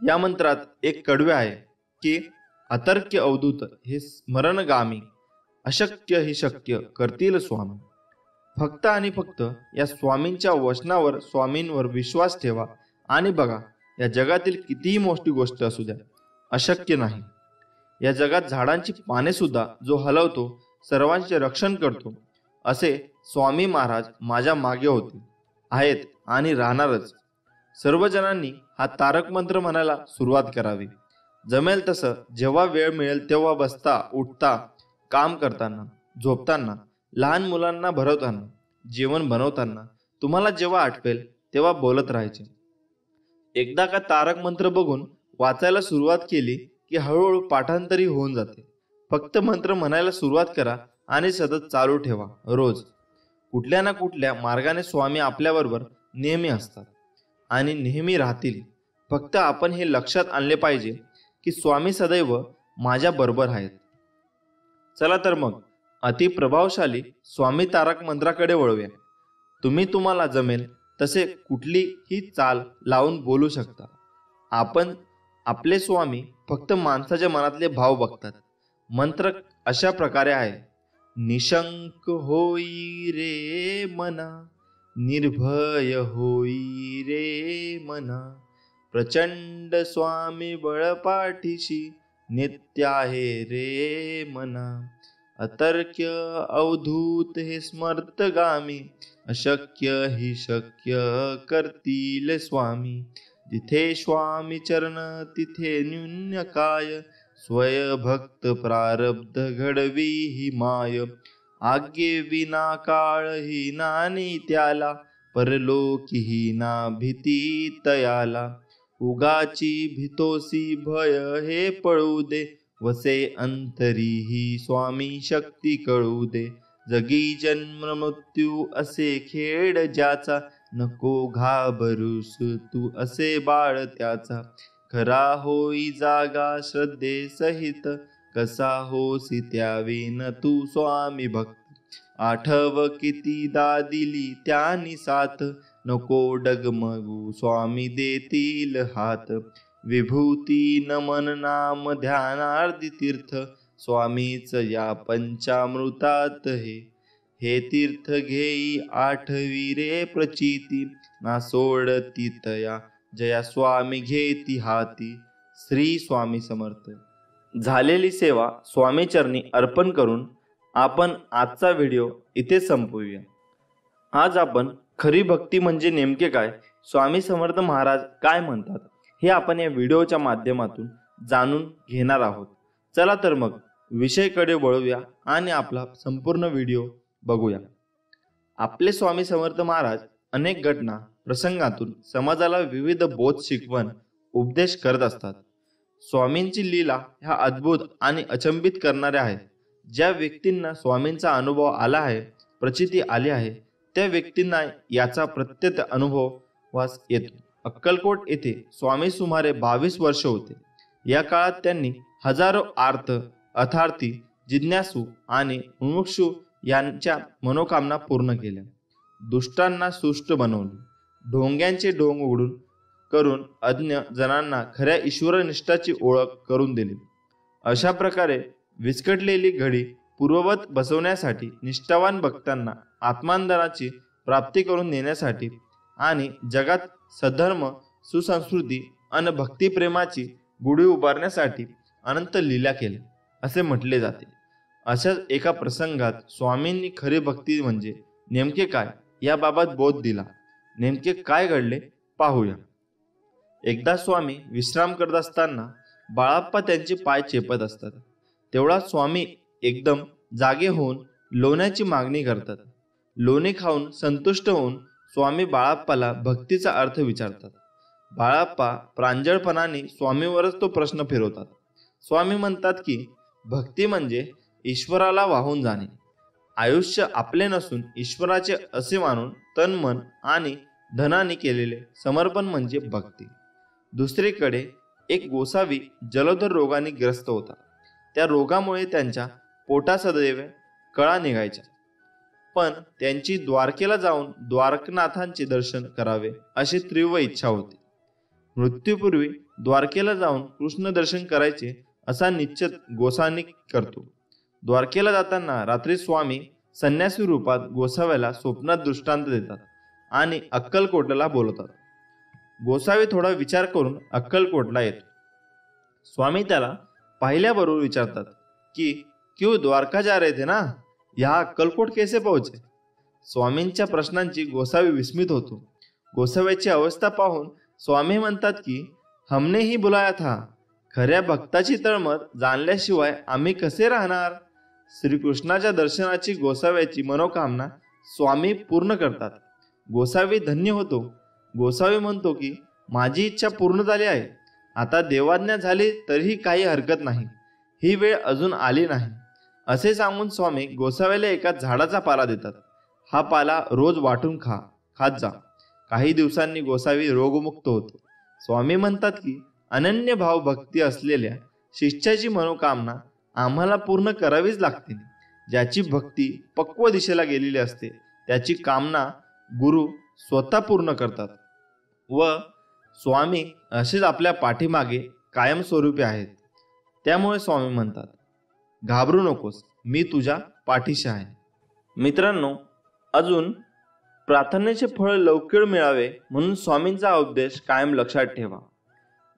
या मंत्रात एक कडवे आहे की अतर्क्य अवधूत हे स्मरणगामी, अशक्य ही शक्य करतील स्वामी. फक्त आणि फक्त या स्वामींच्या वचनावर, स्वामींवर विश्वास ठेवा आणि बघा, या जगातील कितीही मोठी गोष्ट असू द्या, अशक्य नाही. या जगात झाडांची पाने सुद्धा जो हलवतो, सर्वांचे रक्षण करतो, असे स्वामी महाराज माझ्या मागे होते, आहेत आणि राहणारच. सर्वजणांनी हा तारक मंत्र म्हणायला सुरुवात करावी. जमेल तसं जेव्हा वेळ मिळेल तेव्हा बसता, उठता, काम करताना, झोपताना, लहान मुलांना भरवताना, जेवण बनवताना, तुम्हाला जेव्हा आठवेल तेव्हा बोलत राहायचे. एकदा का तारक मंत्र बघून वाचायला सुरुवात केली की हळूहळू पाठांतरी होऊन जाते. फक्त मंत्र म्हणायला सुरुवात करा आणि सतत चालू ठेवा. रोज कुठल्या ना कुठल्या मार्गाने स्वामी आपल्याबरोबर नेहमी असतात आणि नेहमी राहतील. फक्त आपण हे लक्षात आणले पाहिजे की स्वामी सदैव माझ्या बरोबर आहेत. चला तर मग अतिप्रभावशाली स्वामी तारक मंत्राकडे वळूया. तुम्हाला जमेल तसे कुठलीही चाल लावून बोलू शकता. आपले स्वामी फक्त माणसाच्या मनातले भाव बघतात. मंत्र अशा प्रकारे आहे. निशंक होई रे मना, निर्भय होई रे मना, प्रचंड स्वामी बळपाठीशी, नित्य आहे रे मना. अतर्क्य अवधूत हे स्मर्तगामी, अशक्य ही शक्य करतील स्वामी. जिथे स्वामी चरण तिथे न्यून्य काय, स्वय भक्त प्रारब्ध घडवी ही माय. आज्ञे विना काळ ही नानी त्याला, परलोकी ही ना भीती तयाला. उगाची भीतोसी भय हे पळू दे, वसे अंतरी ही स्वामी शक्ती कळू दे. जगी जन्म मृत्यू असे खेळ ज्याचा, नको घाबरूस तू असे बाळ त्याचा. खरा होई जागा श्रद्धे सहित, कसा होसी त्याविन तू स्वामी भक्त. आठव कितीदा दिली त्यानी साथ, नको डगमगू स्वामी देतील हात. विभूती नमन नाम ध्यानार्धी तीर्थ, स्वामीच या पंचामृतात हे तीर्थ घेई आठवी रे प्रचिती. ना सोडती तया जया स्वामी घेती हाती. श्री स्वामी समर्थ. झालेली सेवा स्वामी चरणी अर्पण करून आपण आजचा व्हिडिओ इथे संपवूया. आज आपण खरी भक्ती म्हणजे नेमके काय, स्वामी समर्थ महाराज काय म्हणतात, हे आपण या व्हिडिओच्या माध्यमातून जाणून घेणार आहोत. चला तर मग विषयाकडे वळूया आणि आपला संपूर्ण व्हिडिओ बघूया. आपले स्वामी समर्थ महाराज अनेक घटना, प्रसंगातून समाजाला विविध बोध, शिकवण, उपदेश करत असतात. स्वामींची लीला ह्या अद्भुत आणि अचंबित करणाऱ्या आहेत. ज्या व्यक्तींना स्वामींचा अनुभव आला आहे, प्रचिती आली आहे, त्या व्यक्तींना याचा प्रत्यक्ष अनुभवास येतो. अक्कलकोट येथे स्वामी सुमारे 22 वर्ष होते. या काळात त्यांनी हजारो आर्त, अर्थार्थी, जिज्ञासू आणि मुमुक्षू यांच्या मनोकामना पूर्ण केल्या. दुष्टांना सुष्ट बनवले. ढोंग्यांचे ढोंग उघडून करून अज्ञ जनांना खऱ्या ईश्वरनिष्ठाची ओळख करून दिली. अशा प्रकारे विस्कटलेली घडी पूर्ववत बसवण्यासाठी, निष्ठावान भक्तांना आत्मानंदाची प्राप्ती करून देण्यासाठी आणि जगात सधर्म, सुसंस्कृती आणि भक्तिप्रेमाची गुढी उभारण्यासाठी अनंत लीला केल्या असे म्हटले जाते. अशाच एका प्रसंगात स्वामींनी खरी भक्ती म्हणजे नेमके काय याबाबत बोध दिला. नेमके काय घडले पाहूया. एकदा स्वामी विश्राम करत असताना बाळाप्पा त्यांचे पाय चेपत असतात. तेवढा स्वामी एकदम जागे होऊन लोण्याची मागणी करतात. लोणी खाऊन संतुष्ट होऊन स्वामी बाळाप्पाला भक्तीचा अर्थ विचारतात. बाळाप्पा प्रांजळपणाने स्वामीवरच तो प्रश्न फिरवतात. स्वामी म्हणतात की भक्ती म्हणजे ईश्वराला वाहून जाणे. आयुष्य आपले नसून ईश्वराचे असे मानून तन मन आणि धनाने केलेले समर्पण म्हणजे भक्ती. दुसरीकडे एक गोसावी जलोदर रोगाने ग्रस्त होता. त्या रोगामुळे त्यांच्या पोटा सदैव कळा निघायच्या. पण त्यांची द्वारकेला जाऊन द्वारकनाथांचे दर्शन करावे अशी तीव्र इच्छा होती. मृत्यूपूर्वी द्वारकेला जाऊन कृष्ण दर्शन करायचे असा निश्चय गोसावी करतो. द्वारकेला जाताना रात्री स्वामी संन्यासी रूपात गोसाव्याला स्वप्नात दृष्टांत देतात आणि अक्कलकोटला बोलवतात. गोसावी थोडा विचार करून अक्कलकोटला येतो. स्वामी त्याला पाहिल्याबरोबर विचारतात की क्यों द्वारका जा रहे थे ना, यहाँ अक्कलकोट कैसे पहुंचे. स्वामींच्या प्रश्नांची गोसावी विस्मित होतो. गोसाव्याची अवस्था पाहून स्वामी म्हणतात की हमने ही बुलाया था. खऱ्या भक्ताची तळमळ जाणल्याशिवाय आम्ही कसे राहणार. श्रीकृष्णाच्या दर्शनाची गोसाव्याची मनोकामना स्वामी पूर्ण करतात. गोसावी धन्य होतो. गोसावी म्हणतो की माझी इच्छा पूर्ण झाली आहे. आता देवाज्ञा झाली तरीही काही हरकत नाही. ही वेळ अजून आली नाही असे सांगून स्वामी गोसाव्याला एका झाडाचा पाला देतात. हा पाला रोज वाटून खात जा. काही दिवसांनी गोसावी रोगमुक्त होतो. स्वामी म्हणतात की अनन्य भाव भक्ती असलेल्या शिष्याची मनोकामना आम्हाला पूर्ण करावीच लागते. ज्याची भक्ती पक्व दिशेला गेलेली असते त्याची कामना गुरु स्वतः पूर्ण करतात व स्वामी असेच आपल्या पाठीमागे कायमस्वरूपी आहेत. त्यामुळे स्वामी म्हणतात घाबरू नकोस, मी तुझ्या पाठीशी आहे. मित्रांनो, अजून प्रार्थनेचे फळ लवकर मिळावे म्हणून स्वामींचा उपदेश कायम लक्षात ठेवा.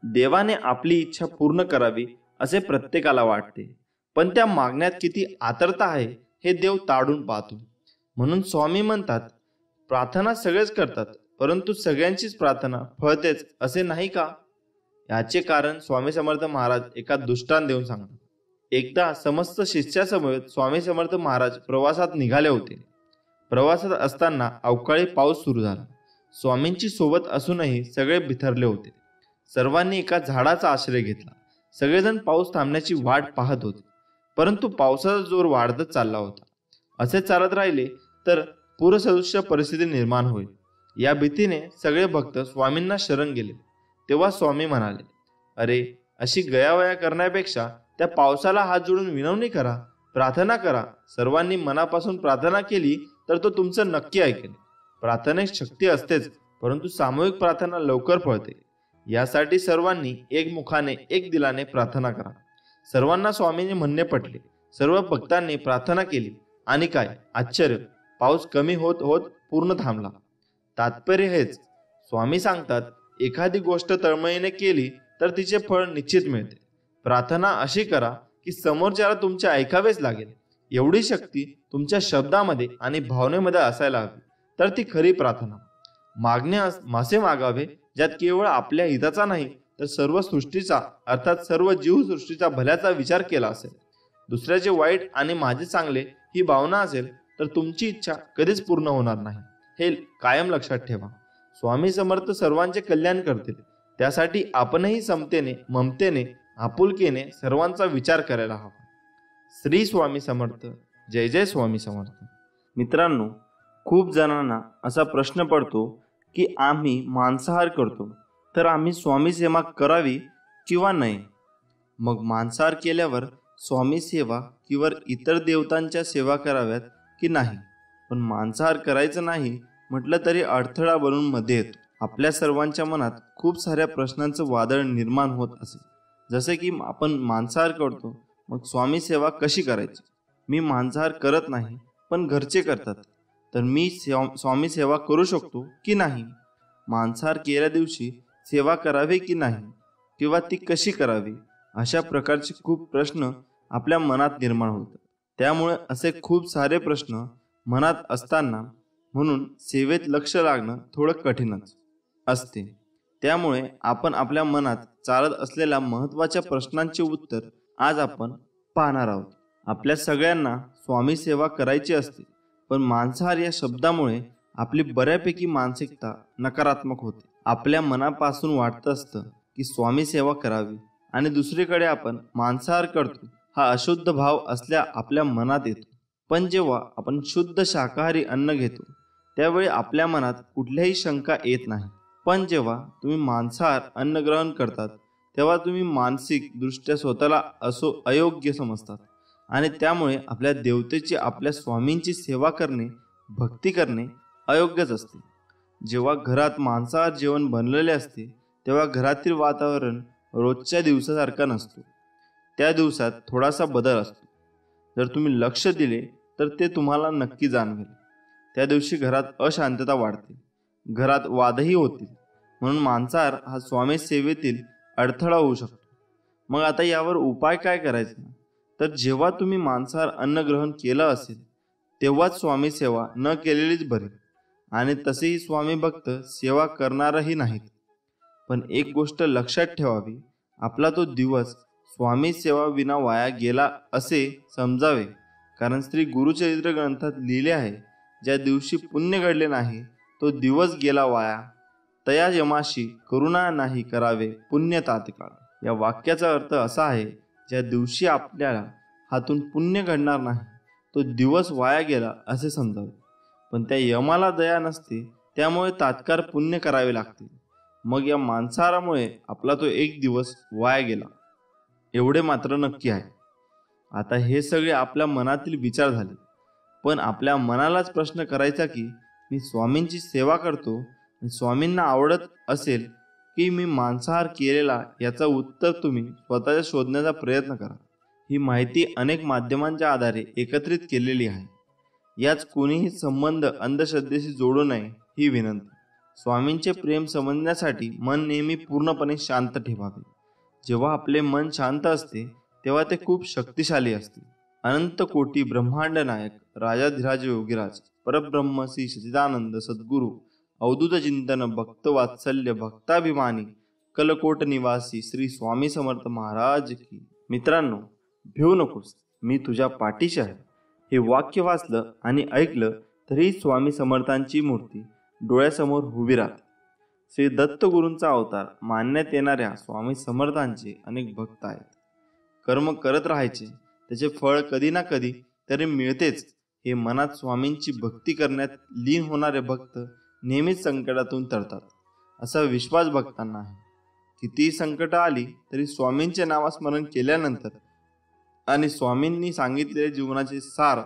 देवाने आपली इच्छा पूर्ण करावी असे प्रत्येकाला वाटते, पण त्या मागण्यात किती आतरता आहे हे देव ताडून पाहतो. म्हणून स्वामी म्हणतात प्रार्थना सगळेच करतात, परंतु सगळ्यांचीच प्रार्थना फळतेच असे नाही का. याचे कारण स्वामी समर्थ महाराज एका दृष्टांत देऊन सांगतात. एकदा समस्त शिष्यासमवेत स्वामी समर्थ महाराज प्रवासात निघाले होते. प्रवासात असताना अवकाळी पाऊस सुरू झाला. स्वामींची सोबत असूनही सगळे बिथरले होते. सर्वांनी एका झाडाचा आश्रय घेतला. सगळेजण पाऊस थांबण्याची वाट पाहत होते, परंतु पावसाचा जोर वाढतच चालला होता. असे चालत राहिले तर पूरसदृश परिस्थिती निर्माण होईल या भीतीने सगळे भक्त स्वामींना शरण गेले. तेव्हा स्वामी म्हणाले, अरे, अशी गयावया करण्यापेक्षा त्या पावसाला हात जोडून विनवणी करा, प्रार्थना करा. सर्वांनी मनापासून प्रार्थना केली तर तो तुमचं नक्की ऐकेल. प्रार्थनेत शक्ती असतेच, परंतु सामूहिक प्रार्थना लवकर फळते. यासाठी सर्वांनी एकमुखाने एक दिलाने प्रार्थना करा. सर्वांना स्वामींचे म्हणणे पटले. सर्व भक्तांनी प्रार्थना केली आणि काय आश्चर्य, पाऊस कमी होत होत पूर्ण थांबला. तात्पर्य हेच, स्वामी सांगतात एखादी गोष्ट तळमळीने केली तर तिचे फळ निश्चित मिळते. प्रार्थना अशी करा की समोरच्याला तुमचे ऐकावेच लागेल. एवढी शक्ती तुमच्या शब्दामध्ये आणि भावनेमध्ये असायला हवी, तर ती खरी प्रार्थना. मागण्यास मासे मागावे ज्यात केवळ आपल्या हिताचा नाही तर सर्व सृष्टीचा अर्थात सर्व जीवसृष्टीचा भल्याचा विचार केला असेल. दुसऱ्याचे वाईट आणि माझे चांगले ही भावना असेल तर तुमची इच्छा कधीच पूर्ण होणार नाही. हे कायम लक्षात ठेवा. स्वामी समर्थ सर्वांचे कल्याण करतील. त्यासाठी आपणही समतेने, ममतेने, आपुलकीने सर्वांचा विचार करायला हवा. श्री स्वामी समर्थ. जय जय स्वामी समर्थ. मित्रांनो, खूप जणांना असा प्रश्न पडतो की आम्ही मांसाहार करतो तर आम्ही स्वामी सेवा करावी किंवा नाही. मग मांसाहार केल्यावर स्वामी सेवा किंवा इतर देवतांच्या सेवा कराव्यात की नाही. पण मांसाहार करायचं नाही म्हटलं तरी अडथळा बनून मध्ये येतो. आपल्या सर्वांच्या मनात खूप साऱ्या प्रश्नांचं वादळ निर्माण होत असेल. जसे की आपण मांसाहार करतो, मग स्वामी सेवा कशी करायची. मी मांसाहार करत नाही पण घरचे करतात, तर मी स्वामी सेवा करू शकतो की नाही. मांसाहार केल्या दिवशी सेवा करावी की नाही किंवा ती कशी करावी, अशा प्रकारचे खूप प्रश्न आपल्या मनात निर्माण होतात. त्यामुळे असे खूप सारे प्रश्न मनात असताना म्हणून सेवेत लक्ष लागणं थोडं कठीणच असते. त्यामुळे आपण आपल्या मनात चालत असलेल्या महत्त्वाच्या प्रश्नांचे उत्तर आज आपण पाहणार आहोत. आपल्या सगळ्यांना स्वामी सेवा करायची असते, पण मांसाहार या शब्दामुळे आपली बऱ्यापैकी मानसिकता नकारात्मक होते. आपल्या मनापासून वाटत असतं की स्वामी सेवा करावी आणि दुसरीकडे आपण मांसाहार करतो हा अशुद्ध भाव असल्या आपल्या मनात येतो. पण जेव्हा आपण शुद्ध शाकाहारी अन्न घेतो त्यावेळी आपल्या मनात कुठल्याही शंका येत नाही. पण जेव्हा तुम्ही मांसाहार अन्न ग्रहण करतात तेव्हा तुम्ही मानसिक दृष्ट्या स्वतःला अयोग्य समजतात आणि त्यामुळे आपल्या देवतेची, आपल्या स्वामींची सेवा करणे, भक्ती करणे अयोग्यच असते. जेव्हा घरात मांसाहार जेवण बनलेले असते तेव्हा घरातील वातावरण रोजच्या दिवसासारखं नसतो. त्या दिवसात थोडासा बदल असतो. जर तुम्ही लक्ष दिले तर ते तुम्हाला नक्की जाणवेल. त्या दिवशी घरात अशांतता वाढते, घरात वादही होतील. म्हणून मांसाहार हा स्वामी सेवेतील अडथळा होऊ शकतो. मग आता यावर उपाय काय करायचा? तर जेव्हा तुम्ही मांसाहार अन्न ग्रहण केलं असेल तेव्हाच स्वामी सेवा न केलेलीच बरी. आणि तसेही स्वामी भक्त सेवा करणारही नाहीत. पण एक गोष्ट लक्षात ठेवावी, आपला तो दिवस स्वामी सेवा विना वाया गेला असे समजावे. कारण श्री गुरुचरित्र ग्रंथात लिहिले आहे, ज्या दिवशी पुण्य घडले नाही तो दिवस गेला वाया, तया यमाशी करुणा नाही करावे पुण्य तात्काळ. या वाक्याचा अर्थ असा आहे, ज्या दिवशी आपल्याला हातून पुण्य घडणार नाही तो दिवस वाया गेला असे समजावे. पण त्या यमाला दया नसते, त्यामुळे तात्काळ पुण्य करावे लागते. मग या मांसाहारामुळे आपला तो एक दिवस वाया गेला एवढे मात्र नक्की आहे. आता हे सगळे आपल्या मनातील विचार झाले. पण आपल्या मनालाच प्रश्न करायचा की मी स्वामींची सेवा करतो आणि स्वामींना आवडत असेल की मी मांसाहार केलेला, याचं उत्तर तुम्ही स्वतःच्या शोधण्याचा प्रयत्न करा. ही माहिती अनेक माध्यमांच्या आधारे एकत्रित केलेली आहे. याच कोणीही संबंध अंधश्रद्धेशी जोडू नये ही विनंती. स्वामींचे प्रेम समजण्यासाठी मन नेहमी पूर्णपणे शांत ठेवावे. जेव्हा आपले मन शांत असते तेव्हा ते खूप शक्तिशाली असते. अनंत कोटी ब्रह्मांड नायक राजाधिराज योगीराज परब्रह्म श्री सच्चिदानंद सद्गुरु अवधूत चिंतन भक्त वात्सल्य भक्ताभिमानी कलकोट निवासी श्री स्वामी समर्थ महाराज की. मित्रांनो, भिवू नकोस, मी तुझ्या पाठीशी आहे. हे वाक्य वाचलं आणि ऐकलं तरी स्वामी समर्थांची मूर्ती डोळ्यासमोर उभी राहते. श्री दत्तगुरूंचा अवतार मानण्यात येणाऱ्या स्वामी समर्थांचे अनेक भक्त आहेत. कर्म करत राहायचे, त्याचे फळ कधी ना कधी तरी मिळतेच हे मनात स्वामींची भक्ती करण्यात लीन होणारे भक्त नेहमीच संकटातून तरतात असा विश्वास भक्तांना आहे. कितीही संकट आली तरी स्वामींचे नामस्मरण केल्यानंतर आणि स्वामींनी सांगितलेले जीवनाचे सार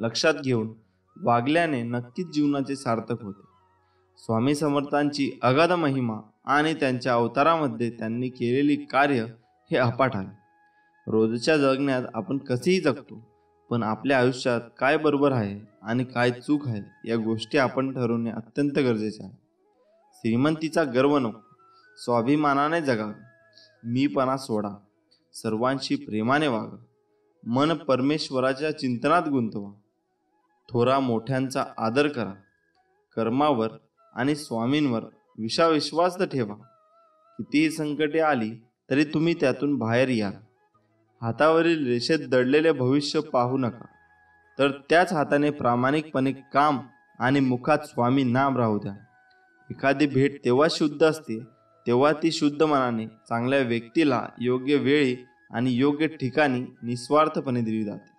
लक्षात घेऊन वागल्याने नक्कीच जीवनाचे सार्थक होते. स्वामी समर्थांची अगाध महिमा आणि त्यांच्या अवतारामध्ये त्यांनी केलेली कार्य हे अफाट आहे. रोजच्या जगण्यात आपण कसेही जगतो, पण आपल्या आयुष्यात काय बरोबर आहे आणि काय चूक आहे या गोष्टी आपण ठरवणे अत्यंत गरजेचे आहे. श्रीमंतीचा गर्व नको, स्वाभिमानाने जगावे, मीपणा सोडा, सर्वांशी प्रेमाने वागा, मन परमेश्वराच्या चिंतनात गुंतवा, थोरा मोठ्यांचा आदर करा, कर्मावर आणि स्वामींवर विश्वास ठेवा. कितीही संकटे आली तरी तुम्ही त्यातून बाहेर याल. हातावरील रेषेत दडलेले भविष्य पाहू नका, तर त्याच हाताने प्रामाणिकपणे काम आणि मुखात स्वामी नाम राहू द्या. एखादी भेट तेव्हा शुद्ध असते तेव्हा ती शुद्ध मनाने चांगल्या व्यक्तीला योग्य वेळी आणि योग्य ठिकाणी निस्वार्थपणे दिली जाते.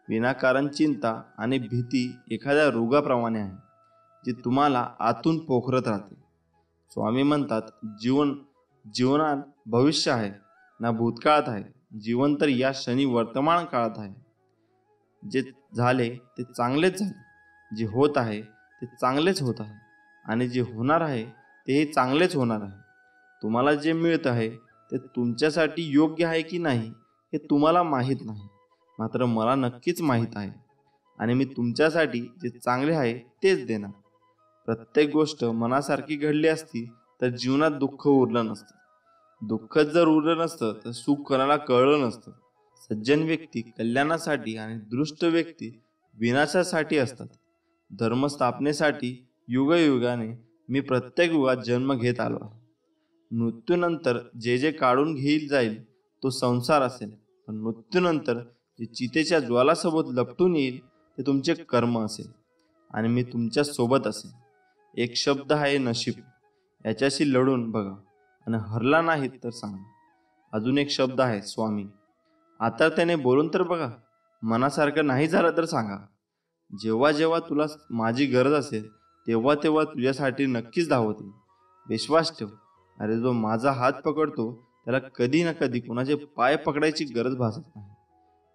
विनाकारण चिंता आणि भीती एखाद्या रोगाप्रमाणे आहे, जी तुम्हाला आतून पोखरत राहते. स्वामी म्हणतात, जीवनात भविष्य आहे ना भूतकाळात आहे, जीवन तर या क्षणी वर्तमान काळात आहे. जे झाले ते चांगलेच झाले, जे होत आहे ते चांगलेच होत आहे आणि जे होणार आहे तेही चांगलेच होणार आहे. तुम्हाला जे मिळत आहे ते तुमच्यासाठी योग्य आहे की नाही हे तुम्हाला माहीत नाही, मात्र मला नक्कीच माहीत आहे आणि मी तुमच्यासाठी जे चांगले आहे तेच देणार. प्रत्येक गोष्ट मनासारखी घडली असती तर जीवनात दुःख उरलं नसतं. दुःखच जर उरलं नसतं तर सुख कोणाला कळलं नसतं. सज्जन व्यक्ती कल्याणासाठी आणि दुष्ट व्यक्ती विनाशासाठी असतात. धर्मस्थापनेसाठी युगयुगाने मी प्रत्येक युगात जन्म घेत आलो आहे. मृत्यूनंतर जे जे काढून घेईल जाईल तो संसार असेल, पण मृत्यूनंतर जे चितेच्या ज्वालासोबत लपटून येईल ते तुमचे कर्म असेल आणि मी तुमच्या सोबत असेल. एक शब्द आहे नशीब, याच्याशी लढून बघा आणि हरला नाही तर सांगा. अजून एक शब्द आहे स्वामी, आता त्याने बोलून तर बघा. मनासारखं नाही झालं तर सांगा. जेव्हा जेव्हा तुला माझी गरज असेल तेव्हा तेव्हा तुझ्यासाठी नक्कीच धावत येईल. विश्वास ठेव. अरे जो माझा हात पकडतो त्याला कधी ना कधी कुणाचे पाय पकडायची गरज भासत नाही.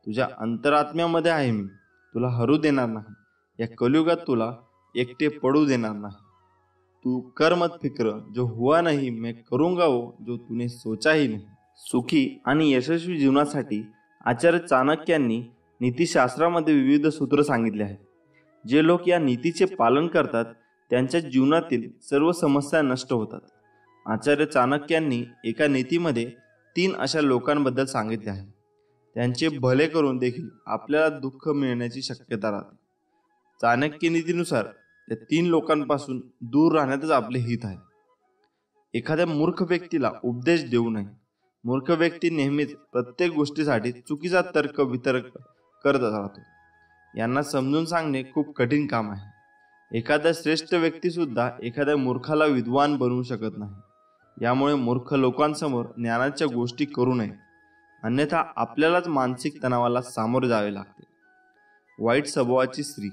तुझ्या अंतरात्म्यामध्ये आहे मी, तुला हरू देणार नाही. या कलियुगात तुला एकटे पडू देणार नाही. तू कर मत फिक्र, जो हुआ नहीं मैं करूंगा वो जो तूने सोचा ही नहीं. सुखी आणि यशस्वी जीवनासाठी आचार्य चाणक्यांनी नीतिशास्त्रामध्ये विविध सूत्र सांगितले आहेत. जे लोक या नीतीचे पालन करतात त्यांच्या जीवनातील सर्व समस्या नष्ट होतात. आचार्य चाणक्यांनी एका नीतीमध्ये 3 अशा लोकांबद्दल सांगितले आहे. त्यांचे भले करून देखील आपल्याला दुःख मिळण्याची शक्यता राहते. चाणक्य नीतीनुसार त्या 3 लोकांपासून दूर राहण्यातच आपले हित आहे. एखाद्या मूर्ख व्यक्तीला उपदेश देऊ नये. मूर्ख व्यक्ती नेहमीच प्रत्येक गोष्टीसाठी चुकीचा तर्क वितर्क करत राहतो. यांना समजून सांगणे खूप कठीण काम आहे. एखादा श्रेष्ठ व्यक्ती सुद्धा एखाद्या मूर्खाला विद्वान बनवू शकत नाही. यामुळे मूर्ख लोकांसमोर ज्ञानाच्या गोष्टी करू नये, अन्यथा आपल्यालाच मानसिक तणावाला सामोरे जावे लागते. वाईट स्वभावाची स्त्री.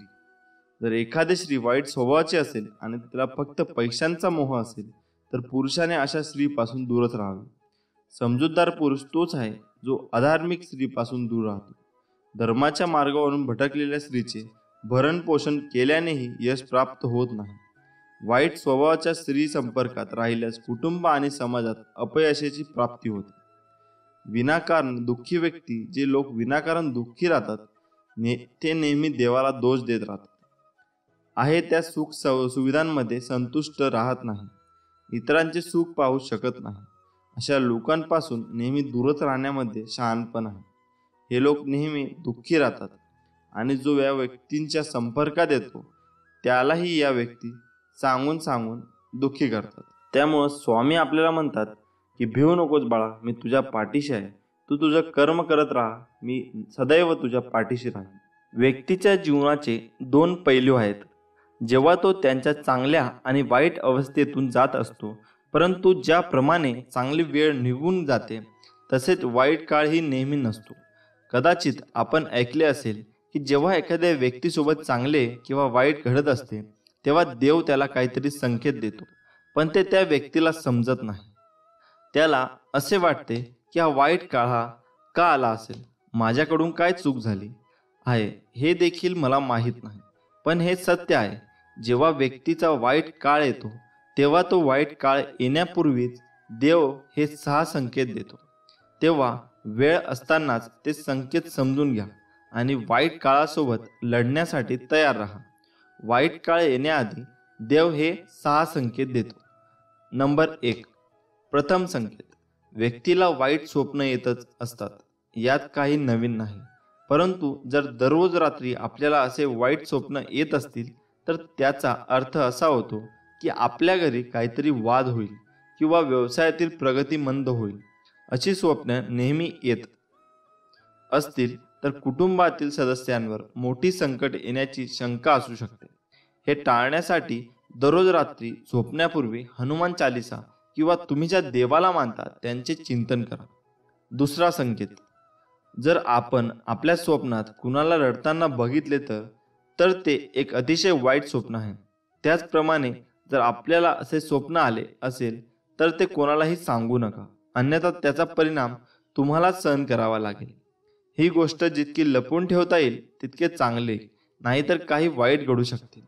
जर एखादी स्त्री वाईट स्वभावाची असेल आणि तिला फक्त पैशांचा मोह असेल तर पुरुषाने अशा स्त्रीपासून दूरच राहावे. समजूतदार पुरुष तोच आहे जो अधार्मिक स्त्रीपासून दूर राहतो. धर्माच्या मार्गावरून भटकलेल्या स्त्रीचे भरण पोषण केल्यानेही यश प्राप्त होत नाही. वाईट स्वभावाच्या स्त्री संपर्कात राहिल्यास कुटुंब आणि समाजात अपयशाची प्राप्ती होते. विनाकारण दुःखी व्यक्ती, जे लोक विनाकारण दुःखी राहतात ते नेहमी देवाला दोष देत राहतात. आहे त्या सुख सुविधांमध्ये संतुष्ट राहत नाही, इतरांचे सुख पाहू शकत नाही. अशा लोकांपासून नेहमी दूरच राहण्यामध्ये शहाणपण आहे. हे लोक नेहमी दुःखी राहतात आणि जो या व्यक्तींच्या संपर्कात येतो त्यालाही या व्यक्ती सांगून सांगून दुःखी करतात. त्यामुळं स्वामी आपल्याला म्हणतात की भिवू नकोस बाळा, मी तुझ्या पाठीशी आहे. तू तुझं कर्म करत राहा, मी सदैव तुझ्या पाठीशी राहीन. व्यक्तीच्या जीवनाचे 2 पैलू आहेत. जेव्हा तो त्यांच्या चांगल्या आणि वाईट अवस्थेतून जात असतो, परंतु ज्याप्रमाणे चांगली वेळ निघून जाते तसेच वाईट काळही नेहमी नसतो. कदाचित आपण ऐकले असेल की जेव्हा एखाद्या व्यक्तीसोबत चांगले किंवा वाईट घडत असते तेव्हा देव त्याला काहीतरी संकेत देतो, पण ते त्या व्यक्तीला समजत नाही. त्याला असे वाटते की हा वाईट काळ हा का आला असेल, माझ्याकडून काय चूक झाली आहे हे देखील मला माहीत नाही. पण हे सत्य आहे, जेव्हा व्यक्तीचा वाईट काळ येतो तेव्हा तो वाईट काळ येण्यापूर्वीच देव हे 6 संकेत देतो. तेव्हा वेळ असतानाच ते संकेत समजून घ्या आणि वाईट काळासोबत लढण्यासाठी तयार राहा. वाईट काळ येण्याआधी देव हे 6 संकेत देतो. नंबर 1. प्रथम संकेत. व्यक्तीला वाईट स्वप्न येतच असतात, यात काही नवीन नाही. परंतु जर दररोज रात्री आपल्याला असे वाईट स्वप्न येत असतील तर त्याचा अर्थ असा होतो की आपल्या घरी काहीतरी वाद होईल किंवा व्यवसायातील प्रगती मंद होईल. अशी स्वप्न नेहमी येत असतील तर कुटुंबातील सदस्यांवर मोठी संकट येण्याची शंका असू शकते. हे टाळण्यासाठी दररोज रात्री झोपण्यापूर्वी हनुमान चालीसा किंवा तुम्ही ज्या देवाला मानता त्यांचे चिंतन करा. दुसरा संकेत. जर आपण आपल्या स्वप्नात कुणाला रडताना बघितले तर ते एक अतिशय वाईट स्वप्न आहे. त्याचप्रमाणे जर आपल्याला असे स्वप्न आले असेल तर ते कोणालाही सांगू नका, अन्यथा त्याचा परिणाम तुम्हाला सहन करावा लागेल. ही गोष्ट जितकी लपवून ठेवता येईल तितके चांगले, नाहीतर काही वाईट घडू शकते.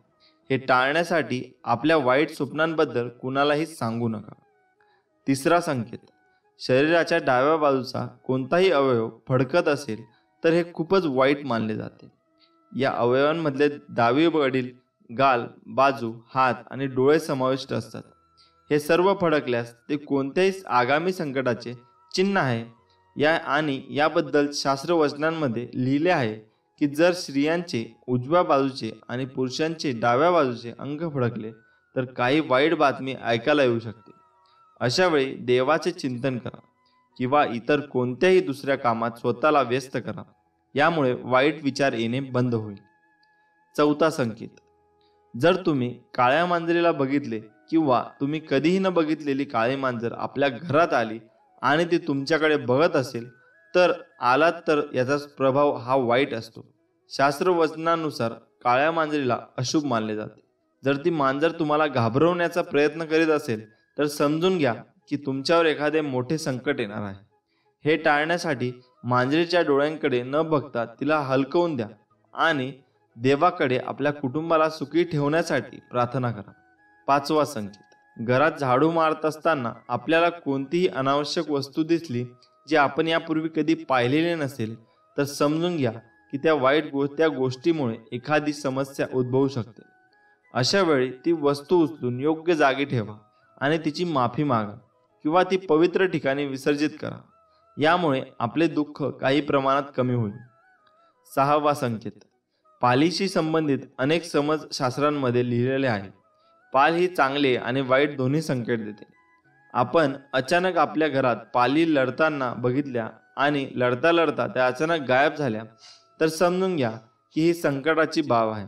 हे टाळण्यासाठी आपल्या वाईट स्वप्नांबद्दल कुणालाही सांगू नका. तिसरा संकेत. शरीराच्या डाव्या बाजूचा कोणताही अवयव फडकत असेल तर हे खूपच वाईट मानले जाते. या अवयवांमधले डावीकडील गाल, बाजू, हात आणि डोळे समाविष्ट असतात. हे सर्व फडकल्यास ते कोणत्याही आगामी संकटाचे चिन्ह आहे. याबद्दल शास्त्रवचनांमध्ये लिहिले आहे की जर स्त्रियांचे उजव्या बाजूचे आणि पुरुषांचे डाव्या बाजूचे अंग फडकले तर काही वाईट बातमी ऐकायला येऊ शकते. अशा वेळी देवाचे चिंतन करा किंवा इतर कोणत्याही दुसऱ्या कामात स्वतःला व्यस्त करा. यामुळे वाईट विचार येणे बंद होईल. चौथा संकेत, जर तुम्ही काळ्या मांजरीला बघितले किंवा तुम्ही कधीही न बघितलेली काळी मांजर आपल्या घरात आली आणि ती तुमच्याकडे बघत असेल तर आलात तर याचा प्रभाव हा वाईट असतो. शास्त्रवचनानुसार काळ्या मांजरीला अशुभ मानले जाते. जर ती मांजर तुम्हाला घाबरवण्याचा प्रयत्न करीत असेल तर समजून घ्या की तुमच्यावर एखादे मोठे संकट येणार आहे. हे टाळण्यासाठी मांजरीच्या डोळ्यांकडे न बघता तिला हलकवून द्या आणि देवाकडे आपल्या कुटुंबाला सुखी ठेवण्यासाठी प्रार्थना करा. पाचवा संकेत, घरात झाडू मारत असताना आपल्याला कोणतीही अनावश्यक वस्तू दिसली जी आपण यापूर्वी कधी पाहिलेली नसेल तर समजून घ्या की त्या गोष्टीमुळे एखादी समस्या उद्भवू शकते. अशा वेळी ती वस्तू उचलून योग्य जागी ठेवा आणि तिची माफी मागा किंवा ती पवित्र ठिकाणी विसर्जित करा. यामुळे आपले दुःख काही प्रमाणात कमी होईल. सहावा संकेत, पालीशी संबंधित अनेक समज शास्त्रांमध्ये लिहिलेले आहे. पाल ही चांगले आणि वाईट दोन्ही संकेत देते. आपण अचानक आपल्या घरात पाली लढताना बघितल्या आणि लढता लढता त्या अचानक गायब झाल्या तर समजून घ्या की ही संकटाची बाब आहे.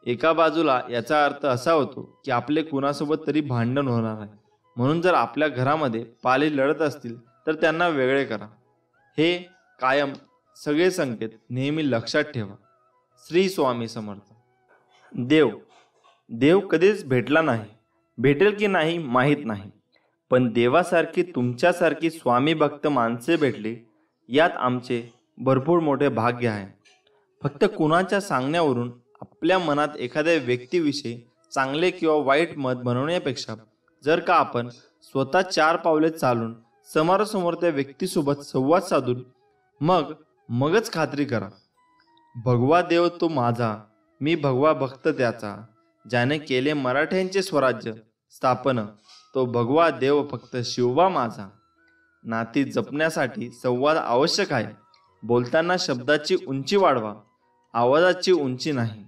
एका बाजूला याचा अर्थ असा होतो की आपले कुणासोबत तरी भांडण होणार आहे. म्हणून जर आपल्या घरामध्ये पाली लढत असतील तर त्यांना वेगळे करा. हे कायम सगळे संकेत नेहमी लक्षात ठेवा. श्री स्वामी समर्थ. देव कधीच भेटला नाही, भेटेल की नाही माहीत नाही, पण देवासारखी तुमच्यासारखी स्वामी भक्त माणसे भेटली यात आमचे भरपूर मोठे भाग्य आहे. फक्त कुणाच्या सांगण्यावरून आपल्या मनात एखाद्या व्यक्तीविषयी चांगले किंवा वाईट मत बनवण्यापेक्षा जर का आपण स्वतः 4 पावले चालून समोरासमोर त्या व्यक्तीसोबत संवाद साधून मगच खात्री करा. भगवा देव तो माझा, मी भगवा भक्त त्याचा, ज्याने केले मराठ्यांचे स्वराज्य स्थापन, तो भगवा देव फक्त शिवबा माझा. नाती जपण्यासाठी संवाद आवश्यक आहे. बोलताना शब्दाची उंची वाढवा, आवाजाची उंची नाही.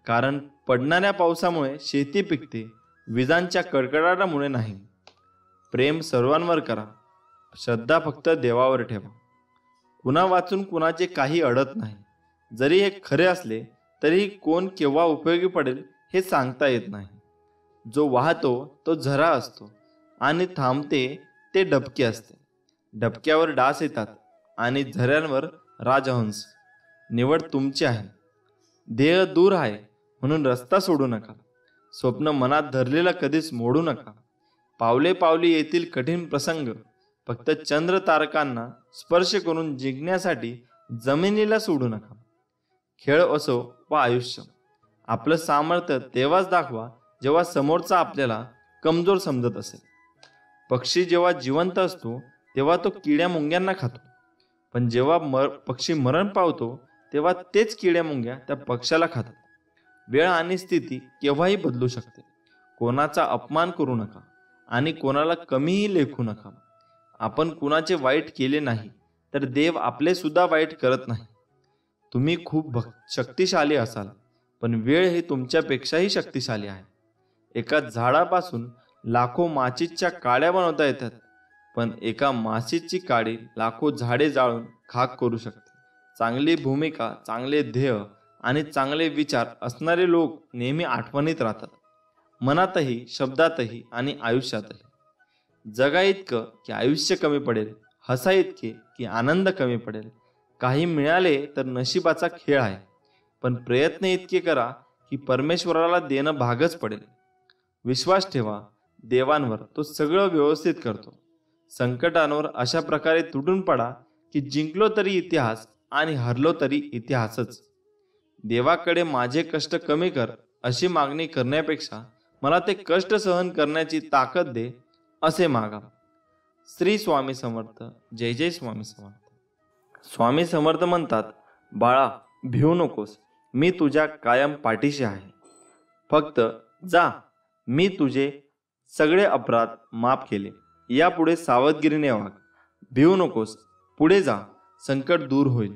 कारण पडणाऱ्या पावसामुळे शेती पिकते, विजांच्या कडकडाटामुळे नाही. प्रेम सर्वांवर करा, श्रद्धा फक्त देवावर ठेवा. कुणा वाचून कुणाचे काही अडत नाही. जरी हे खरे असले तरी कोण केव्हा उपयोगी पडेल हे सांगता येत नाही. जो वाहतो तो झरा असतो आणि थांबते ते डबके असते. डबक्यावर डास येतात आणि झऱ्यांवर राजहंस. निवड तुमची आहे. ध्येय दूर आहे म्हणून रस्ता सोडू नका. स्वप्न मनात धरलेलं कधीच मोडू नका. पावले पावली येतील कठीण प्रसंग. फक्त चंद्र तारकांना स्पर्श करून जिंकण्यासाठी जमिनीला सोडू नका. खेळ असो वा आयुष्य, आपलं सामर्थ्य तेव्हाच दाखवा जेव्हा समोरचा आपल्याला कमजोर समजत असेल. पक्षी जेव्हा जिवंत असतो तेव्हा तो किड्या मुंग्यांना खातो, पण जेव्हा पक्षी मरण पावतो तेव्हा तेच किड्या मुंग्या त्या पक्षाला खातात. वेळ आणि स्थिती केव्हाही बदलू शकते. कोणाचा अपमान करू नका आणि कोणाला कमीही लेखू नका. आपण कुणाचे वाईट केले नाही तर देव आपले सुद्धा वाईट करत नाही. तुम्ही खूप शक्तिशाली असाल, पण वेळ ही तुमच्यापेक्षाही शक्तिशाली आहे. एका झाडापासून लाखो माचीच्या काड्या बनवता येतात, पण एका माचीची काडी लाखो झाडे जाळून खाक करू शकते. चांगली भूमिका, चांगले ध्येय आणि चांगले विचार असणारे लोक नेहमी आठवणीत राहतात, मनातही, शब्दातही आणि आयुष्यातही. जगा इतकं की आयुष्य कमी पडेल, हसा इतके की आनंद कमी पडेल. काही मिळाले तर नशिबाचा खेळ आहे, पण प्रयत्न इतके करा की परमेश्वराला देणं भागच पडेल. विश्वास ठेवा देवांवर, तो सगळं व्यवस्थित करतो. संकटांवर अशा प्रकारे तुटून पडा की जिंकलो तरी इतिहास आणि हरलो तरी इतिहासच. देवाकडे माझे कष्ट कमी कर अशी मागणी करण्यापेक्षा मला ते कष्ट सहन करण्याची ताकद दे असे मागा. श्री स्वामी समर्थ. जय जय स्वामी समर्थ. स्वामी समर्थ म्हणतात, बाळा भिवू नकोस, मी तुझ्या कायम पाठीशी आहे. फक्त जा, मी तुझे सगळे अपराध माफ केले. यापुढे सावधगिरीने वाग. भिवू नकोस, पुढे जा, संकट दूर होईल.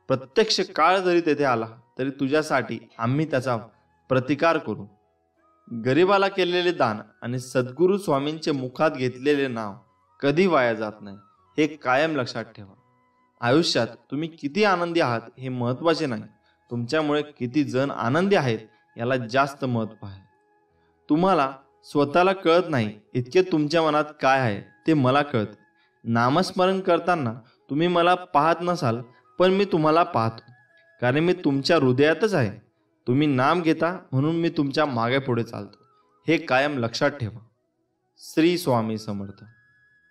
प्रत्यक्ष काळ जरी तेथे आला तरी तुझ्यासाठी आम्ही त्याचा प्रतिकार करू. गरिबाला केलेले दान आणि सद्गुरू स्वामींचे मुखात घेतलेले नाव कधी वाया जात नाही, हे कायम लक्षात ठेवा. आयुष्यात तुम्ही किती आनंदी आहात हे महत्त्वाचे नाही, तुमच्यामुळे किती जण आनंदी आहेत याला जास्त महत्त्व आहे. तुम्हाला स्वतःला कळत नाही इतके तुमच्या मनात काय आहे ते मला कळते. नामस्मरण करताना तुम्ही मला पाहत नसाल, पण मी तुम्हाला पाहतो, कारण मी तुमच्या हृदयातच आहे. तुम्ही नाम घेता म्हणून मी तुमच्या मागे पुढे चालतो, हे कायम लक्षात ठेवा. श्री स्वामी समर्थ.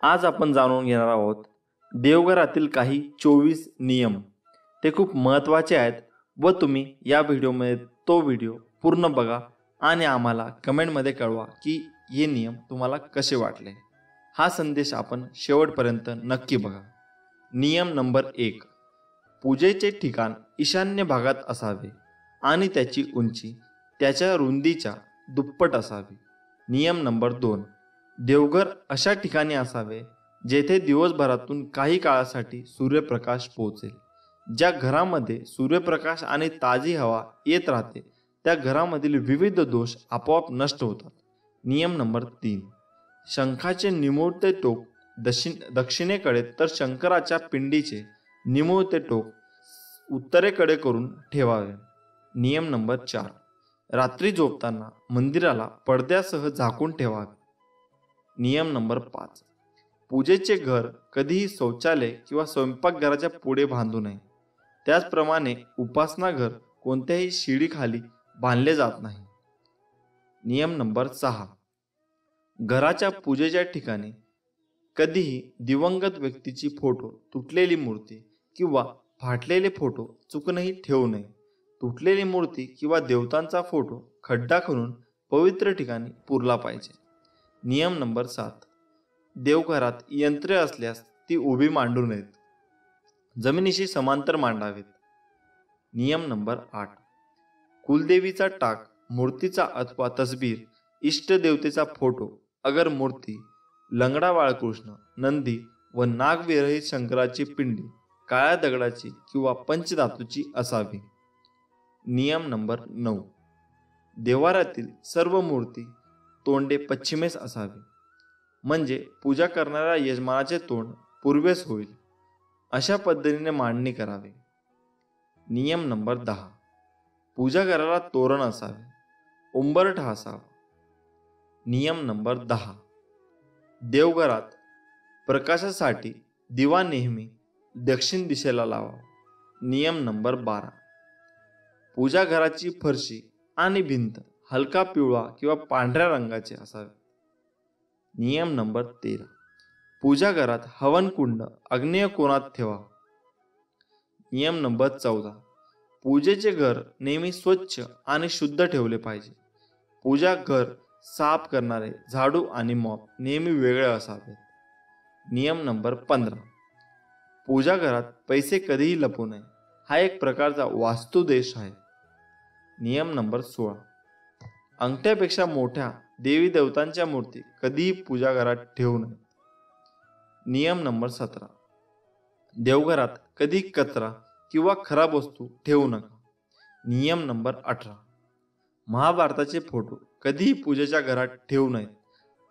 आज आपण जाणून घेणार आहोत देवघरातील काही 24 नियम. ते खूप महत्त्वाचे आहेत व तुम्ही या व्हिडिओमध्ये तो व्हिडिओ पूर्ण बघा आणि आम्हाला कमेंटमध्ये कळवा की हे नियम तुम्हाला कसे वाटले. हा संदेश आपण शेवटपर्यंत नक्की बघा. नियम नंबर 1. पूजेचे ठिकाण ईशान्य भागात असावे आणि त्याची उंची त्याच्या रुंदीच्या दुप्पट असावी. नियम नंबर 2. देवघर अशा ठिकाणी असावे जेथे दिवसभरातून काही काळासाठी सूर्यप्रकाश पोहोचेल. ज्या घरामध्ये सूर्यप्रकाश आणि ताजी हवा येत राहते त्या घरामधील विविध दोष आपोआप नष्ट होतात. नियम नंबर 3. शंखाचे निमुळते टोक दक्षिणेकडे तर शंकराच्या पिंडीचे निमुळते टोक उत्तरेकडे करून ठेवावे. नियम नंबर 4. रात्री झोपताना मंदिराला पडद्यासह झाकून ठेवावे. नियम नंबर 5. पूजेचे घर कधीही शौचालय किंवा स्वयंपाकघराच्या पुढे बांधू नये. त्याचप्रमाणे उपासना घर कोणत्याही शिडीखाली बांधले जात नाही. नियम नंबर 6. घराच्या पूजेच्या ठिकाणी कधीही दिवंगत व्यक्तीची फोटो, तुटलेली मूर्ती किंवा फाटलेले फोटो चुकूनही ठेवू नये. तुटलेली मूर्ती किंवा देवतांचा फोटो खड्डा खणून पवित्र ठिकाणी पुरला पाहिजे. नियम नंबर 7. देवघरात यंत्रे असल्यास ती उभी मांडू नयेत, जमिनीशी समांतर मांडावेत. नियम नंबर 8. कुलदेवीचा टाक, मूर्तीचा अथवा तसबीर, इष्टदेवतेचा फोटो, अगर मूर्ती, लंगडा बाळकृष्ण, नंदी व नागविरहित शंकराची पिंडी काळ्या दगडाची किंवा पंचधातूची असावी. नियम नंबर 9. देवाऱ्यातील सर्व मूर्ती तोंडे पश्चिमेस असावी, म्हणजे पूजा करणाऱ्या यजमानाचे तोंड पूर्वेस होईल. अशा पद्धतीने मांडणी करावी. नियम नंबर 10. पूजा घराला तोरण असावे, उंबरठा असावा. नियम नंबर 10. देवघरात प्रकाशासाठी दिवा नेहमी दक्षिण दिशेला लावा. नियम नंबर 12. पूजा घराची फरशी आणि भिंत हलका पिवळा किंवा पांढऱ्या रंगाचे असावे. नियम नंबर 13. पूजा घरात हवनकुंड आग्नेय कोनात ठेवा. नियम नंबर 14. पूजेचे घर नेहमी स्वच्छ आणि शुद्ध ठेवले पाहिजे. पूजा घर साफ करणारे झाडू आणि मॉप नेहमी वेगळे असावेत. नियम नंबर 15. पूजा घरात पैसे कधीही लपवू नये, हा एक प्रकारचा वास्तुदोष आहे. नियम नंबर 16. अंगठ्यापेक्षा मोठ्या देवी देवतांच्या मूर्ती कधीही पूजा घरात ठेवू नये. नियम नंबर 17. देवघरात कधी कचरा किंवा खराब वस्तू ठेवू नका. नियम नंबर 18. महाभारताचे फोटो कधीही पूजेच्या घरात ठेवू नयेत.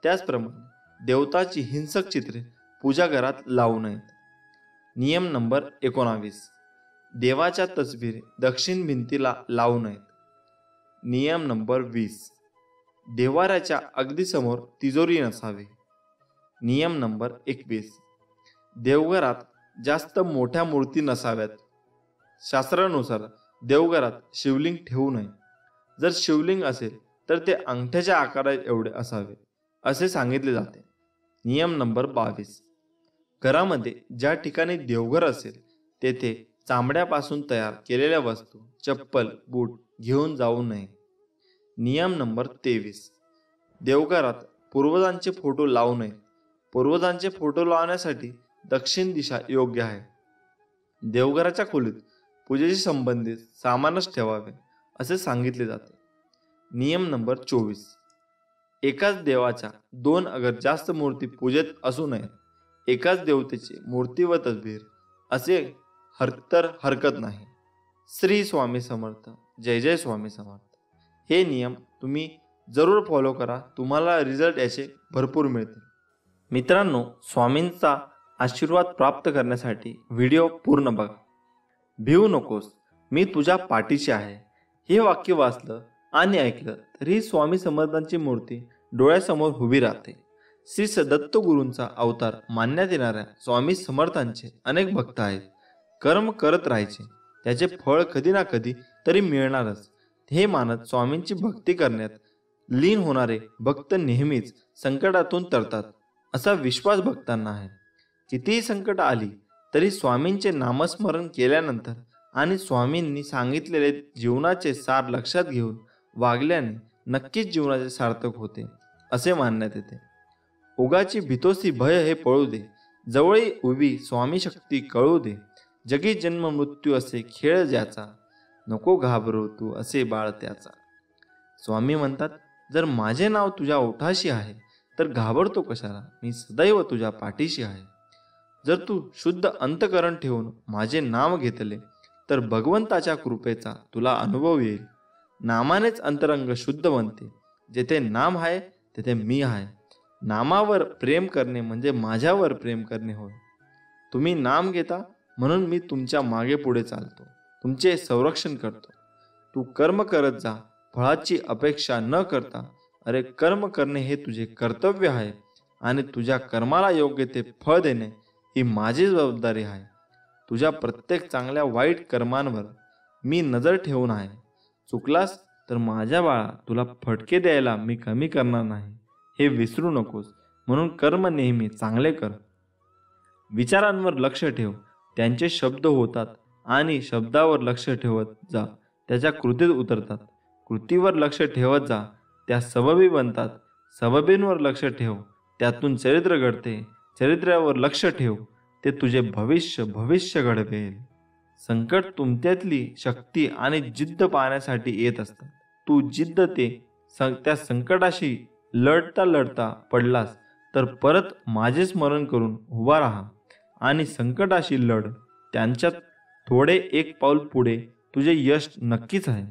त्याचप्रमाणे देवताची हिंसक चित्रे पूजा घरात लावू नयेत. नियम नंबर 19. देवाच्या तसबिरी दक्षिण भिंतीला लावू नयेत. नियम नंबर 20. देवाऱ्याच्या अगदी समोर तिजोरी नसावी. नियम नंबर 21. देवघरात जास्त मोठ्या मूर्ती नसाव्यात. शास्त्रानुसार देवघरात शिवलिंग ठेवू नये. जर शिवलिंग असेल तर ते अंगठ्याच्या आकारात एवढे असावे असे सांगितले जाते. नियम नंबर 22. घरामध्ये ज्या ठिकाणी देवघर असेल तेथे चामड्यापासून तयार केलेल्या वस्तू, चप्पल, बूट घेऊन जाऊ नये. नियम नंबर 23. देवघरात पूर्वजांचे फोटो लावू नये. पूर्वजांचे फोटो लावण्यासाठी दक्षिण दिशा योग्य आहे. देवघराच्या खोलीत पूजेशी संबंधित सामानच ठेवावे असे सांगितले जाते. नियम नंबर 24. एकाच देवाच्या 2 अगर जास्त मूर्ती पूजेत असू नयेत. एकाच देवतेची मूर्ती व तसबीर असे तर हरकत नाही. श्री स्वामी समर्थ. जय जय स्वामी समर्थ. हे नियम तुम्ही जरूर फॉलो करा. तुम्हाला रिझल्ट याचे भरपूर मिळतील. मित्रांनो, स्वामींचा आशीर्वाद प्राप्त करण्यासाठी व्हिडिओ पूर्ण बघा. भिवू नकोस, मी तुझ्या पाठीशी आहे. हे वाक्य वाचलं आणि ऐकलं तरी स्वामी समर्थांची मूर्ती डोळ्यासमोर उभी राहते. श्री दत्तगुरूंचा अवतार मानण्यात येणाऱ्या स्वामी समर्थांचे अनेक भक्त आहेत. कर्म करत राहायचे, त्याचे फळ कधी ना कधी तरी मिळणारच हे मानत स्वामींची भक्ती करण्यात लीन होणारे भक्त नेहमीच संकटातून तरतात असा विश्वास भक्तांना आहे. कितीही संकट आली तरी स्वामींचे नामस्मरण केल्यानंतर आणि स्वामींनी सांगितलेले जीवनाचे सार लक्षात घेऊन वागल्याने नक्कीच जीवनाचे सार्थक होते असे मानण्यात येते. उगाची भीतोसी भय हे पळू दे, जवळी उभी स्वामी शक्ती कळू दे. जगी जन्म मृत्यू असे खेळ ज्याचा, नको घाबरू तू असे बाळ त्याचा. स्वामी म्हणतात, जर माझे नाव तुझ्या ओठाशी आहे तर घाबरतो कशाला, मी सदैव तुझ्या पाठीशी आहे. जर तू शुद्ध अंतकरण ठेवून माझे नाम घेतले तर भगवंताच्या कृपेचा तुला अनुभव येईल. नामानेच अंतरंग शुद्ध बनते. जेथे नाम आहे तेथे मी आहे. नामावर प्रेम करणे म्हणजे माझ्यावर प्रेम करणे होय. तुम्ही नाम घेता म्हणून मी तुमच्या मागे पुढे चालतो, तुमचे संरक्षण करतो. तू कर्म करत जा, फळाची अपेक्षा न करता. अरे, कर्म करणे हे तुझे कर्तव्य आहे आणि तुझ्या कर्माला योग्य ते फळ देणे ही माझी जबाबदारी आहे. तुझ्या प्रत्येक चांगल्या वाईट कर्मांवर मी नजर ठेवून आहे. चुकलास तर माझ्या बाळा, तुला फटके द्यायला मी कमी करणार नाही हे विसरू नकोस. म्हणून कर्म नेहमी चांगले कर. विचारांवर लक्ष ठेव, त्यांचे शब्द होतात आणि शब्दावर लक्ष ठेवत जा, त्याच्या कृतीत उतरतात. कृतीवर लक्ष ठेवत जा, त्या सबबी बनतात. सबबींवर लक्ष ठेव, त्यातून चरित्र घडते. चरित्रावर लक्ष ठेव, ते तुझे भविष्य घडवेल. संकट तुमच्यातली शक्ती आणि जिद्द पाहण्यासाठी येत असतात. तू जिद्द त्या संकटाशी लढता पडलास तर परत माझे स्मरण करून उभा राहा आणि संकटाशी लढ. त्यांच्यात थोडे एक पाऊल पुढे तुझे यश नक्कीच आहे.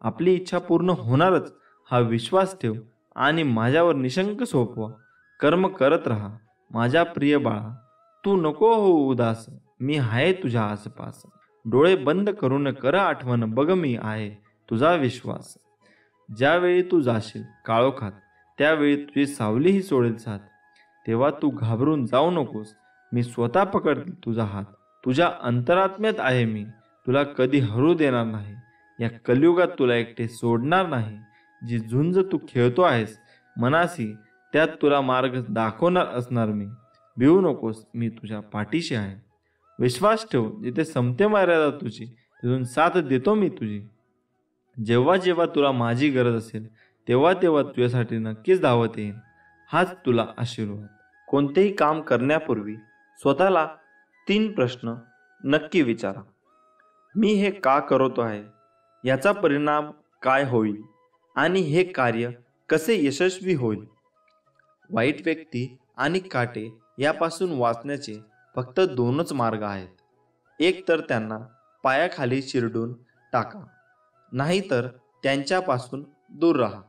आपली इच्छा पूर्ण होणारच हा विश्वास ठेव आणि माझ्यावर निशंक सोपवा. कर्म करत राहा. माझ्या प्रिय बाळा, तू नको हो उदास, मी आहे तुझ्या आसपास. डोळे बंद करून कर आठवण, बघ मी आहे तुझा विश्वास. ज्यावेळी तू जाशील काळोखात त्यावेळी तुझी सावलीही सोडेल साथ. तेव्हा तू घाबरून जाऊ नकोस, मी स्वतः पकडतील तुझा हात. तुझ्या अंतरात्म्यात आहे मी, तुला कधी हरू देणार नाही. या कलियुगात तुला एकटे सोडणार नाही. जी झुंज तू खेळतो आहेस मनासी, त्यात तुला मार्ग दाखवणार असणार मी. भिवू नकोस, मी तुझ्या पाठीशी आहे. विश्वास ठेव, जिथे संपते मर्यादा तुझी तिथून साथ देतो मी तुझी. जेव्हा जेव्हा तुला माझी गरज असेल तेव्हा तेव्हा तुझ्यासाठी नक्कीच धावत येईन. हाच तुला आशीर्वाद. कोणतेही काम करण्यापूर्वी स्वतःला 3 प्रश्न नक्की विचारा. मी हे का करतो आहे, याचा परिणाम काय होईल आणि हे कार्य कसे यशस्वी होईल. वाईट व्यक्ती आणि काटे यापासून वाचण्याचे फक्त 2च मार्ग आहेत. एक तर त्यांना पायाखाली चिरडून टाका, नाहीतर त्यांच्यापासून दूर राहा.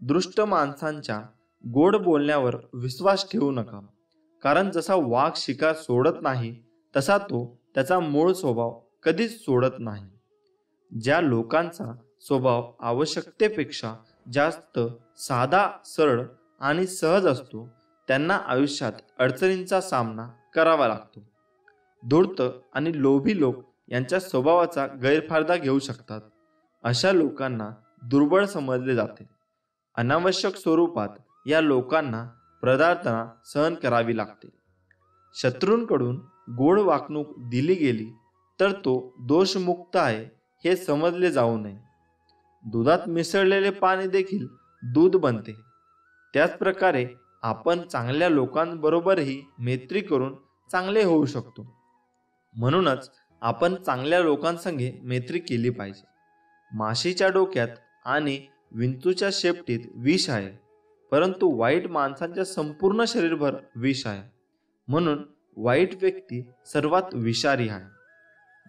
दृष्ट माणसांच्या गोड बोलण्यावर विश्वास ठेवू नका, कारण जसा वाघ शिकार सोडत नाही तसा तो त्याचा मूळ स्वभाव कधीच सोडत नाही. ज्या लोकांचा स्वभाव आवश्यकतेपेक्षा जास्त साधा, सरळ आणि सहज असतो त्यांना आयुष्यात अडचणींचा सामना करावा लागतो. धूर्त आणि लोभी लोक यांच्या स्वभावाचा गैरफायदा घेऊ शकतात. अशा लोकांना दुर्बळ समजले जाते. अनावश्यक स्वरूपात या लोकांना प्रताडना सहन करावी लागते. शत्रूंकडून गोड वागणूक दिली गेली तर तो दोषमुक्त आहे हे समजले जाऊ नये. दुधात मिसळलेले पाणी देखील दूध बनते. त्याच प्रकारे आपण चांगल्या लोकांबरोबरही मैत्री करून चांगले होऊ शकतो. म्हणूनच आपण चांगल्या लोकांसंगे मैत्री केली पाहिजे. माशीच्या डोक्यात आणि विंचूच्या शेपटीत विष आहे, परंतु वाईट माणसांच्या संपूर्ण शरीरभर विष आहे. म्हणून वाईट व्यक्ती सर्वात विषारी आहे.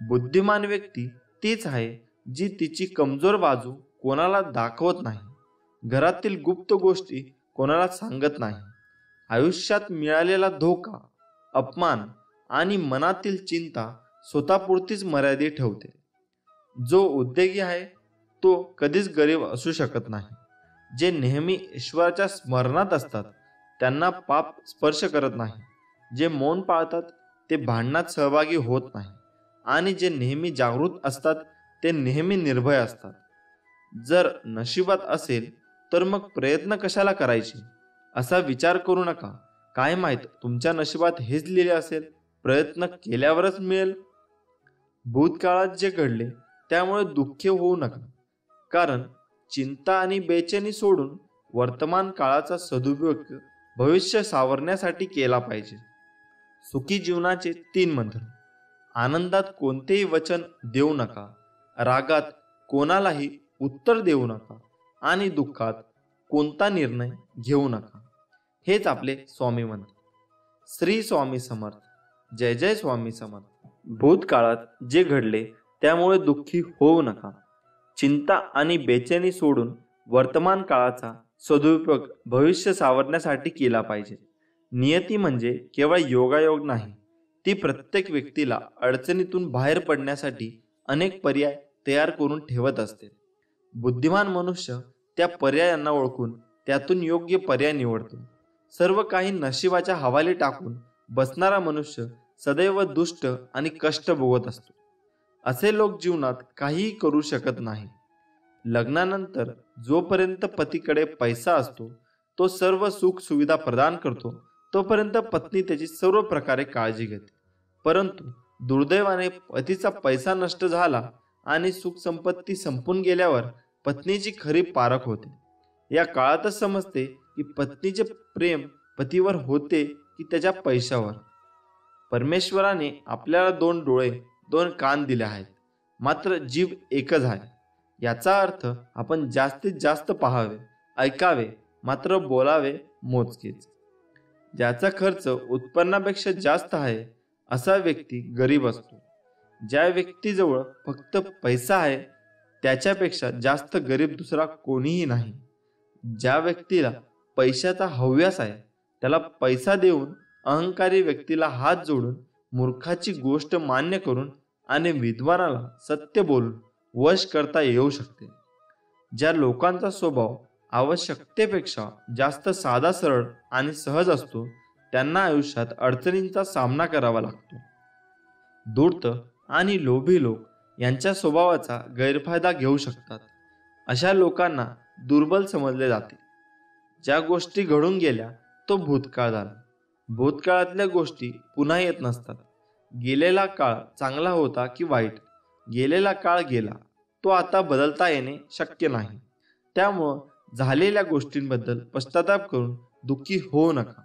बुद्धिमान व्यक्ती तीच आहे जी तिची कमजोर बाजू कोणाला दाखवत नाही, घरातील गुप्त गोष्टी कोणाला सांगत नाही, आयुष्यात मिळालेला धोका, अपमान आणि मनातील चिंता स्वतःपुरतीच मर्यादित ठेवते. जो उद्योगी आहे तो कधीच गरीब असू शकत नाही. जे नेहमी ईश्वराच्या स्मरणात असतात त्यांना पाप स्पर्श करत नाही. जे मौन पाळतात ते भांडणात सहभागी होत नाही आणि जे नेहमी जागृत असतात ते नेहमी निर्भय असतात. जर नशिबात असेल तर मग प्रयत्न कशाला करायचे असा विचार करू नका. काय माहित तुमच्या नशिबात हेच लिहिले असेल, प्रयत्न केल्यावरच मिळेल. भूतकाळात जे घडले त्यामुळे दुःखी होऊ नका, कारण चिंता आणि बेचैनी सोडून वर्तमान काळाचा सदुपयोग भविष्य सावरण्यासाठी केला पाहिजे. सुखी जीवनाचे 3 मंत्र. आनंदात कोणतेही वचन देऊ नका, रागात कोणालाही उत्तर देऊ नका आणि दुःखात कोणता निर्णय घेऊ नका. हेच आपले स्वामी मंत्र. श्री स्वामी समर्थ. जय जय स्वामी समर्थ. भूतकाळात जे घडले त्यामुळे दुःखी होऊ नका. चिंता आणि बेचैनी सोडून वर्तमान काळाचा सदुपयोग भविष्य सावरण्यासाठी केला पाहिजे. नियती म्हणजे केवळ योगायोग नाही, ती प्रत्येक व्यक्तीला अडचणीतून बाहेर पडण्यासाठी अनेक पर्याय तयार करून ठेवत असते. बुद्धिमान मनुष्य त्या पर्यायांना ओळखून त्यातून योग्य पर्याय निवडतो. सर्व काही नशिबाच्या हवाली टाकून बसणारा मनुष्य सदैव दुष्ट आणि कष्ट भोगत असतो. असे लोक जीवनात काहीही करू शकत नाही. लग्नानंतर जोपर्यंत पतीकडे पैसा असतो, तो सर्व सुख सुविधा प्रदान करतो, तोपर्यंत पत्नी त्याची सर्व प्रकारे काळजी घेते. परंतु दुर्दैवाने पतीचा पैसा नष्ट झाला आणि सुख संपत्ती संपून गेल्यावर पत्नीची खरी पारख होते. या काळातच समजते की पत्नीचे प्रेम पतीवर होते की त्याच्या पैशावर. परमेश्वराने आपल्याला 2 डोळे 2 कान दिले आहेत, मात्र जीव एकच आहे. याचा अर्थ आपण जास्तीत जास्त पाहावे, ऐकावे, मात्र बोलावे मोजकेच. ज्याचा खर्च उत्पन्नापेक्षा जास्त आहे असा व्यक्ती गरीब असतो. ज्या व्यक्तीजवळ फक्त पैसा आहे त्याच्यापेक्षा जास्त गरीब दुसरा कोणीही नाही. ज्या व्यक्तीला पैशाचा हव्यास आहे त्याला पैसा देऊन अहंकारी व्यक्तीला हात जोडून मूर्खाची गोष्ट मान्य करून आणि विद्वानाला सत्य बोलून वश करता येऊ शकते. ज्या लोकांचा स्वभाव आवश्यकतेपेक्षा जास्त साधा सरळ आणि सहज असतो त्यांना आयुष्यात अडचणींचा सामना करावा लागतो. धूर्त आणि लोभी लोक यांच्या स्वभावाचा गैरफायदा घेऊ शकतात. अशा लोकांना दुर्बल समजले जाते. ज्या गोष्टी घडून गेल्या तो भूतकाळ झाला. भूतकाळातल्या गोष्टी पुन्हा येत नसतात. गेलेला काळ चांगला होता की वाईट, गेलेला काळ गेला, तो आता बदलता येणे शक्य नाही. त्यामुळं झालेल्या गोष्टींबद्दल पश्चाताप करून दुःखी होऊ नका.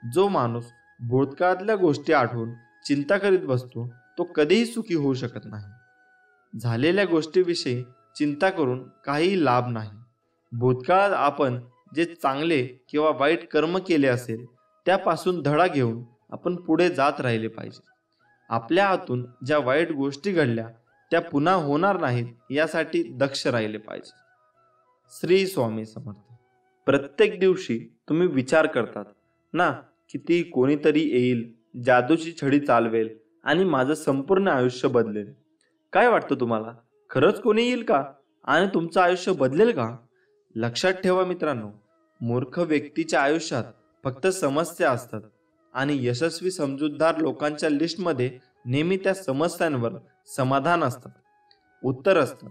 जो माणूस भूतकाळातल्या गोष्टी आठवून चिंता करीत बसतो तो कधीही सुखी होऊ शकत नाही. झालेल्या गोष्टीविषयी चिंता करून काही लाभ नाही. भूतकाळात आपण जे चांगले किंवा वाईट कर्म केले असेल त्यापासून धडा घेऊन आपण पुढे जात राहिले पाहिजे. आपल्या हातून ज्या वाईट गोष्टी घडल्या त्या पुन्हा होणार नाहीत यासाठी दक्ष राहिले पाहिजे. श्री स्वामी समर्थ. प्रत्येक दिवशी तुम्ही विचार करतात ना, किती कोणीतरी येईल, जादूची छडी चालवेल आणि माझं संपूर्ण आयुष्य बदलेल. काय वाटतं तुम्हाला, खरंच कोणी येईल का आणि तुमचं आयुष्य बदलेल का? लक्षात ठेवा मित्रांनो, मूर्ख व्यक्तीच्या आयुष्यात फक्त समस्या असतात आणि यशस्वी समजूतदार लोकांच्या लिस्टमध्ये नेहमी त्या समस्यांवर समाधान असतात, उत्तर असतात.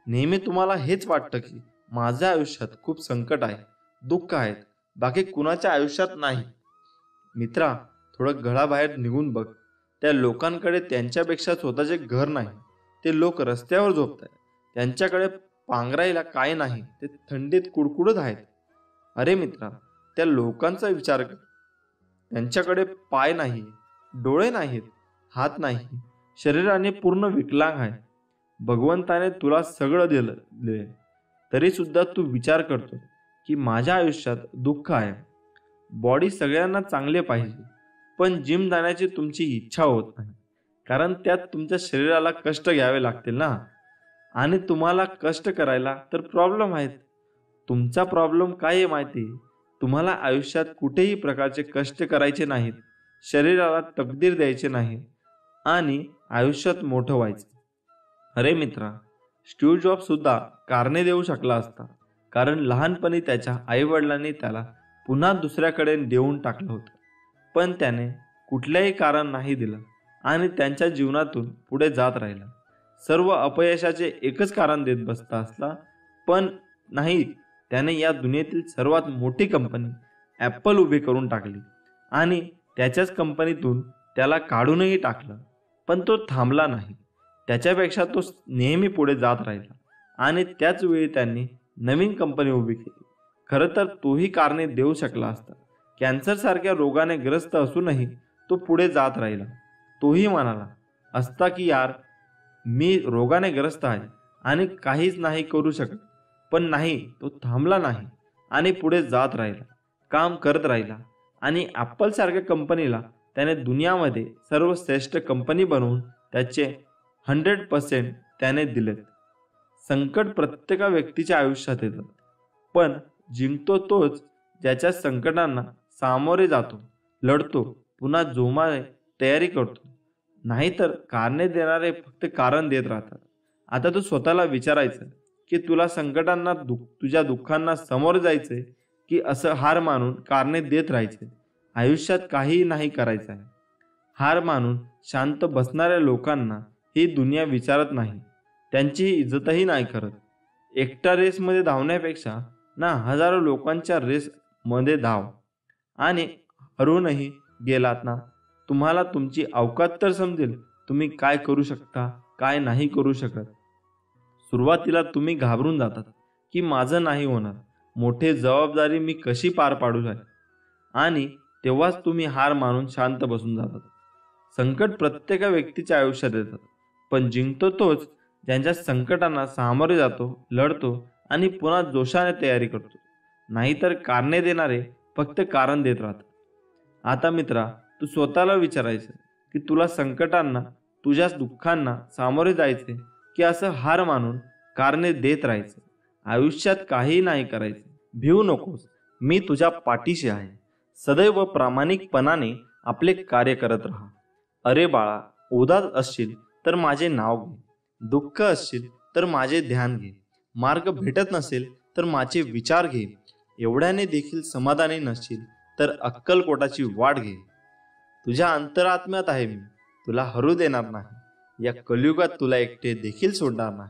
नेहमी तुम्हाला हेच वाटतं की माझ्या आयुष्यात खूप संकट आहे, दुःख आहेत, बाकी कुणाच्या आयुष्यात नाही. मित्रा, थोडं घराबाहेर निघून बघ. त्या लोकांकडे त्यांच्यापेक्षा स्वतःचे घर नाही, ते लोक रस्त्यावर झोपत आहेत. त्यांच्याकडे पांघरायला काय नाही, ते थंडीत कुडकुडत आहेत. अरे मित्रा, त्या लोकांचा विचार कर. त्यांच्याकडे पाय नाही, डोळे नाहीत, हात नाही, शरीराने पूर्ण विकलांग आहे. भगवंताने तुला सगळं दिले तरी सुद्धा तू विचार करतो की माझ्या आयुष्यात दुःख आहे. बॉडी सगळ्यांना चांगले पाहिजे, पण जिम जाण्याची तुमची इच्छा होत नाही. कारण त्यात तुमच्या शरीराला कष्ट घ्यावे लागतील ना, आणि तुम्हाला कष्ट करायला तर प्रॉब्लेम आहेत. तुमचा प्रॉब्लेम काय आहे माहिती? तुम्हाला आयुष्यात कुठेही प्रकारचे कष्ट करायचे नाहीत, शरीराला तकदीर द्यायचे नाही आणि आयुष्यात मोठं व्हायचं. अरे मित्रा, स्टीव्ह जॉब सुद्धा कारणे देऊ शकला असता, कारण लहानपणी त्याच्या आईवडिलांनी त्याला पुन्हा दुसऱ्याकडे देऊन टाकलं होतं. पण त्याने कुठल्याही कारण नाही दिलं आणि त्यांच्या जीवनातून पुढे जात राहिला. सर्व अपयशाचे एकच कारण देत बसता असला, पण नाही, त्याने या दुनियेतील सर्वात मोठी कंपनी ॲपल उभी करून टाकली आणि त्याच्याच कंपनीतून त्याला काढूनही टाकलं. पण तो थांबला नाही. त्याच्यापेक्षा तो नेहमी पुढे जात राहिला आणि त्याच वेळी त्यांनी नवीन कंपनी उभी केली. खरं तर तोही कारणे देऊ शकला असता. कॅन्सरसारख्या रोगाने ग्रस्त असूनही तो पुढे जात राहिला. तोही म्हणाला असता की यार, मी रोगाने ग्रस्त आहे आणि काहीच नाही करू शकत. पण नाही, तो थांबला नाही आणि पुढे जात राहिला, काम करत राहिला आणि ॲपलसारख्या कंपनीला त्याने दुनियामध्ये सर्वश्रेष्ठ कंपनी बनवून त्याचे 100% त्याने दिलेत. संकट प्रत्येक व्यक्तीच्या आयुष्यात येतात, पण जिंकतो तोच ज्याच्या संकटांना सामोरे जातो, लढतो, पुन्हा जोमाने तयारी करतो. नाहीतर कारणे देणारे फक्त कारण देत राहतात. आता तू स्वतःला विचारायचं की तुला संकटांना तुझ्या दुःखांना सामोरे जायचंय की असं हार मानून कारणे देत राहायचे. आयुष्यात काहीही नाही करायचं आहे. हार मानून शांत बसणाऱ्या लोकांना ही दुनिया विचारत नाही, त्यांची इज्जतही नाही करत. एकटा रेसमध्ये धावण्यापेक्षा ना हजारो लोकांच्या रेसमध्ये धाव आणि हरूनही गेलात ना, तुम्हाला तुमची अवकात तर समजेल, तुम्ही काय करू शकता, काय नाही करू शकत. सुरुवातीला तुम्ही घाबरून जातात की माझं नाही होणार, मोठी जबाबदारी मी कशी पार पाडू शकतो, आणि तेव्हाच तुम्ही हार मानून शांत बसून जातात. संकट प्रत्येक व्यक्तीच्या आयुष्यात येतात, पण जिंकतो तोच ज्यांच्या संकटांना सामोरे जातो, लढतो आणि पुन्हा जोशाने तयारी करतो. नाहीतर कारणे देणारे फक्त कारण देत राहतात. आता मित्रा, तू स्वतःला विचारायचं की तुला संकटांना, तुझ्या दुःखांना सामोरे जायचे की असं हार मानून कारणे देत राहायचं. आयुष्यात काही नाही करायचं. भिवू नकोस, मी तुझ्या पाठीशी आहे. सदैव प्रामाणिकपणाने आपले कार्य करत राहा. अरे बाळा, उदास असशील तर माझे नाव घे, दुःख असशील तर माझे ध्यान घे, मार्ग भेटत नसेल तर माझे विचार घे, एवढ्याने देखील समाधानी नसशील तर अक्कलकोटाची वाट घे. तुझ्या अंतरात्म्यात आहे मी, तुला हरू देणार नाही. या कलियुगात तुला एकटे देखील सोडणार नाही.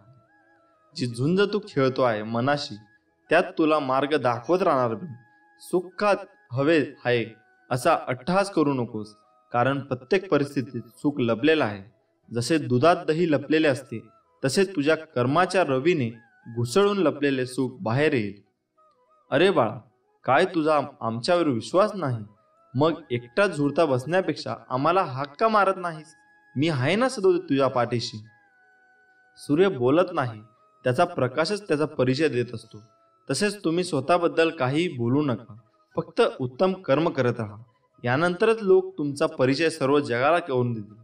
जी झुंज तू खेळतो आहे मनाशी, त्यात तुला मार्ग दाखवत राहणार मी. सुखात हवे आहे असा अट्टहास करू नकोस, कारण प्रत्येक परिस्थितीत सुख लपलेलं आहे. जसे दुधात दही लपलेले असते, तसे तुझ्या कर्माच्या रवीने घुसळून लपलेले सुख बाहेर येईल. अरे बाळा, काय तुझा आमच्यावर विश्वास नाही? मग एकटा झुरता बसण्यापेक्षा आम्हाला हाक का मारत नाहीस? मी आहे ना सदैव तुझ्या पाठीशी. सूर्य बोलत नाही, त्याचा प्रकाशच त्याचा परिचय देत असतो. तसेच तुम्ही स्वतःबद्दल काही बोलू नका, फक्त उत्तम कर्म करत राहा. यानंतरच लोक तुमचा परिचय सर्व जगाला करून देतील.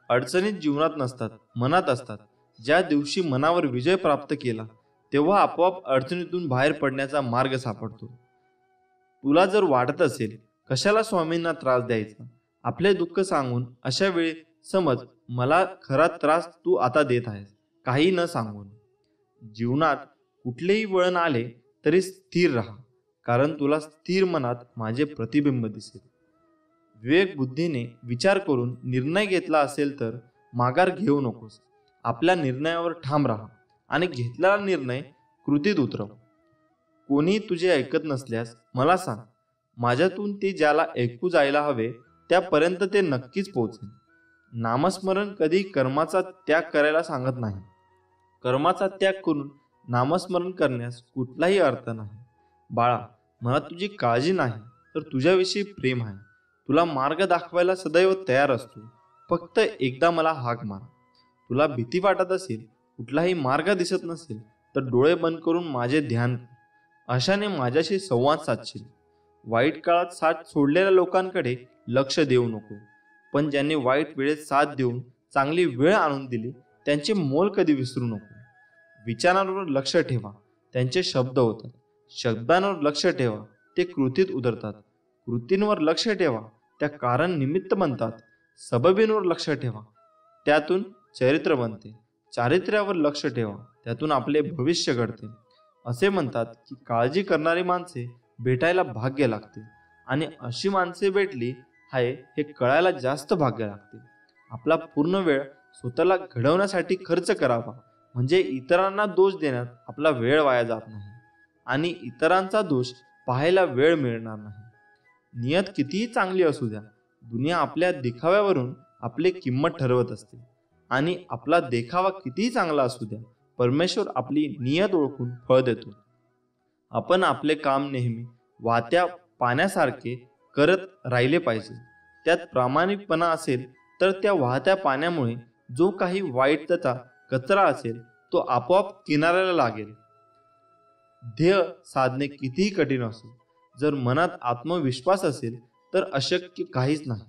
अडचणीत जीवनात नसतात, मनात असतात. ज्या दिवशी मनावर विजय प्राप्त केला, तेव्हा आपोआप अडचणीतून बाहेर पडण्याचा मार्ग सापडतो. तुला जर वाटत असेल कशाला स्वामींना त्रास द्यायचा, आपले दुःख सांगून, अशा वेळी समज मला खरा त्रास तू आता देत आहेस, काही न सांगून. जीवनात कुठलेही वळण आले तरी स्थिर राहा, कारण तुला स्थिर मनात माझे प्रतिबिंब दिसेल. विवेक बुद्धीने विचार करून निर्णय घेतला असेल तर माघार घेऊ नकोस. आपल्या निर्णयावर ठाम राहा आणि घेतलेला निर्णय कृतीत उतरव. कोणी तुझे ऐकत नसल्यास मला सांग, माझ्यातून ते ज्याला ऐकू जायला हवे त्यापर्यंत ते नक्कीच पोहोचेल. नामस्मरण कधी कर्माचा त्याग करायला सांगत नाही. कर्माचा त्याग करून नामस्मरण करण्यास कुठलाही अर्थ नाही. बाळा, मला तुझी काळजी नाही तर तुझ्याविषयी प्रेम आहे. तुला मार्ग दाखवायला सदैव तयार असतो. फक्त एकदा मला हाक मार. तुला भीती वाटत असेल, कुठलाही मार्ग दिसत नसेल तर डोळे बंद करून माझे ध्यान कर. अशाने माझ्याशी संवाद साधशील. वाईट काळात साथ सोडलेल्या लोकांकडे लक्ष देऊ नको, पण ज्यांनी वाईट वेळेत साथ देऊन चांगली वेळ आणून दिली त्यांचे मोल कधी विसरू नको. विचारांवर लक्ष ठेवा, त्यांचे शब्द होतात. शब्दांवर लक्ष ठेवा, ते कृतीत उतरतात. कृतींवर लक्ष ठेवा, त्या कारण निमित्त बनतात. सबबींवर लक्ष ठेवा, त्यातून चरित्र बनते. चारित्र्यावर लक्ष ठेवा, त्यातून आपले भविष्य घडते. असे म्हणतात की काळजी करणारी माणसे भेटायला भाग्य लागते आणि अशी माणसे भेटली आहे हे कळायला जास्त भाग्य लागते. आपला पूर्ण वेळ स्वतःला घडवण्यासाठी खर्च करावा, म्हणजे इतरांना दोष देण्यात आपला वेळ वाया जात नाही आणि इतरांचा दोष पाहायला वेळ मिळणार नाही. नियत कितीही चांगली असू द्या, दुनिया आपल्या देखाव्यावरून आपली किंमत ठरवत असते. आणि आपला देखावा कितीही चांगला असू द्या, परमेश्वर आपली नियत ओळखून फळ देतो. आपण आपले काम नेहमी वाहत्या पाण्यासारखे करत राहिले पाहिजे. त्यात प्रामाणिकपणा असेल तर त्या वाहत्या पाण्यामुळे जो काही वाईटचा कचरा असेल तो आपोआप किनाऱ्याला लागेल. ध्येय साधणे कितीही कठीण असो, जर मनात आत्मविश्वास असेल तर अशक्य काहीच नाही.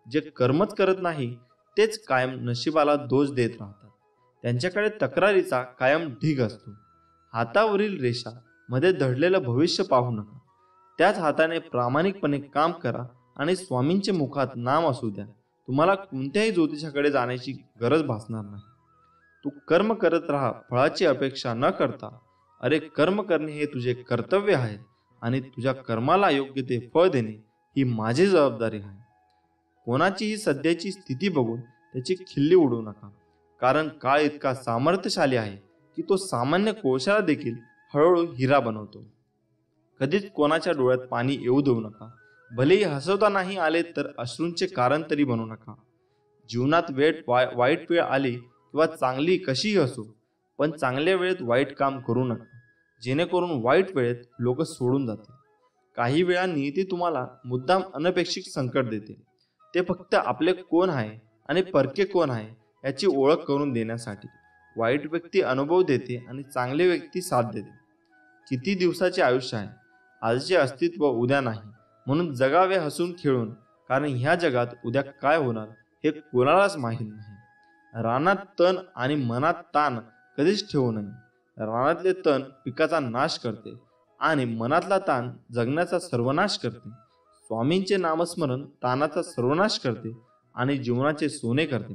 जे कर्मच करत नाही तेच कायम नशिबाला दोष देत राहतात. त्यांच्याकडे तक्रारीचा कायम ढीग असतो. हातावरील रेषा मध्ये दडलेलं भविष्य पाहू नका. त्याच हाताने प्रामाणिकपणे काम करा आणि स्वामींचे मुखात नाम असू द्या. तुम्हाला कोणत्याही ज्योतिषाकडे जाण्याची गरज भासणार नाही. तू कर्म करत राहा, फळाची अपेक्षा न करता. अरे, कर्म करणे हे तुझे कर्तव्य आहे आणि तुझ्या कर्माला योग्य ते फळ देणे ही माझी जबाबदारी आहे. कोणाचीही सध्याची स्थिती बघून त्याची खिल्ली उडवू नका, कारण काळ इतका सामर्थ्यशाली आहे की तो सामान्य कोळशाला देखील हळूहळू हिरा बनवतो. कधीच कोणाच्या डोळ्यात पाणी येऊ देऊ नका. भलेही हसवता नाही आले तर अश्रूंचे कारण तरी बनवू नका. जीवनात वाईट वेळ आली किंवा चांगली कशीही असो, पण चांगल्या वेळेत वाईट काम करू नका, जेणेकरून वाईट वेळेत लोक सोडून जातील. काही वेळा नियती तुम्हाला मुद्दाम अनपेक्षित संकट देते, ते फक्त आपले कोण आहे आणि परके कोण आहे याची ओळख करून देण्यासाठी. वाईट व्यक्ती अनुभव देते आणि चांगली व्यक्ती साथ देते. किती दिवसाचे आयुष्य आहे, आजचे अस्तित्व उद्या नाही, म्हणून जगावे हसून खेळून, कारण ह्या जगात उद्या काय होणार हे कोणालाच माहीत नाही. रानात तण आणि मनात ताण कधीच ठेवू नये. रानातले तण पिकाचा नाश करते आणि मनातला ताण जगण्याचा सर्वनाश करते. स्वामींचे नामस्मरण ताणाचा सर्वनाश करते आणि जीवनाचे सोने करते.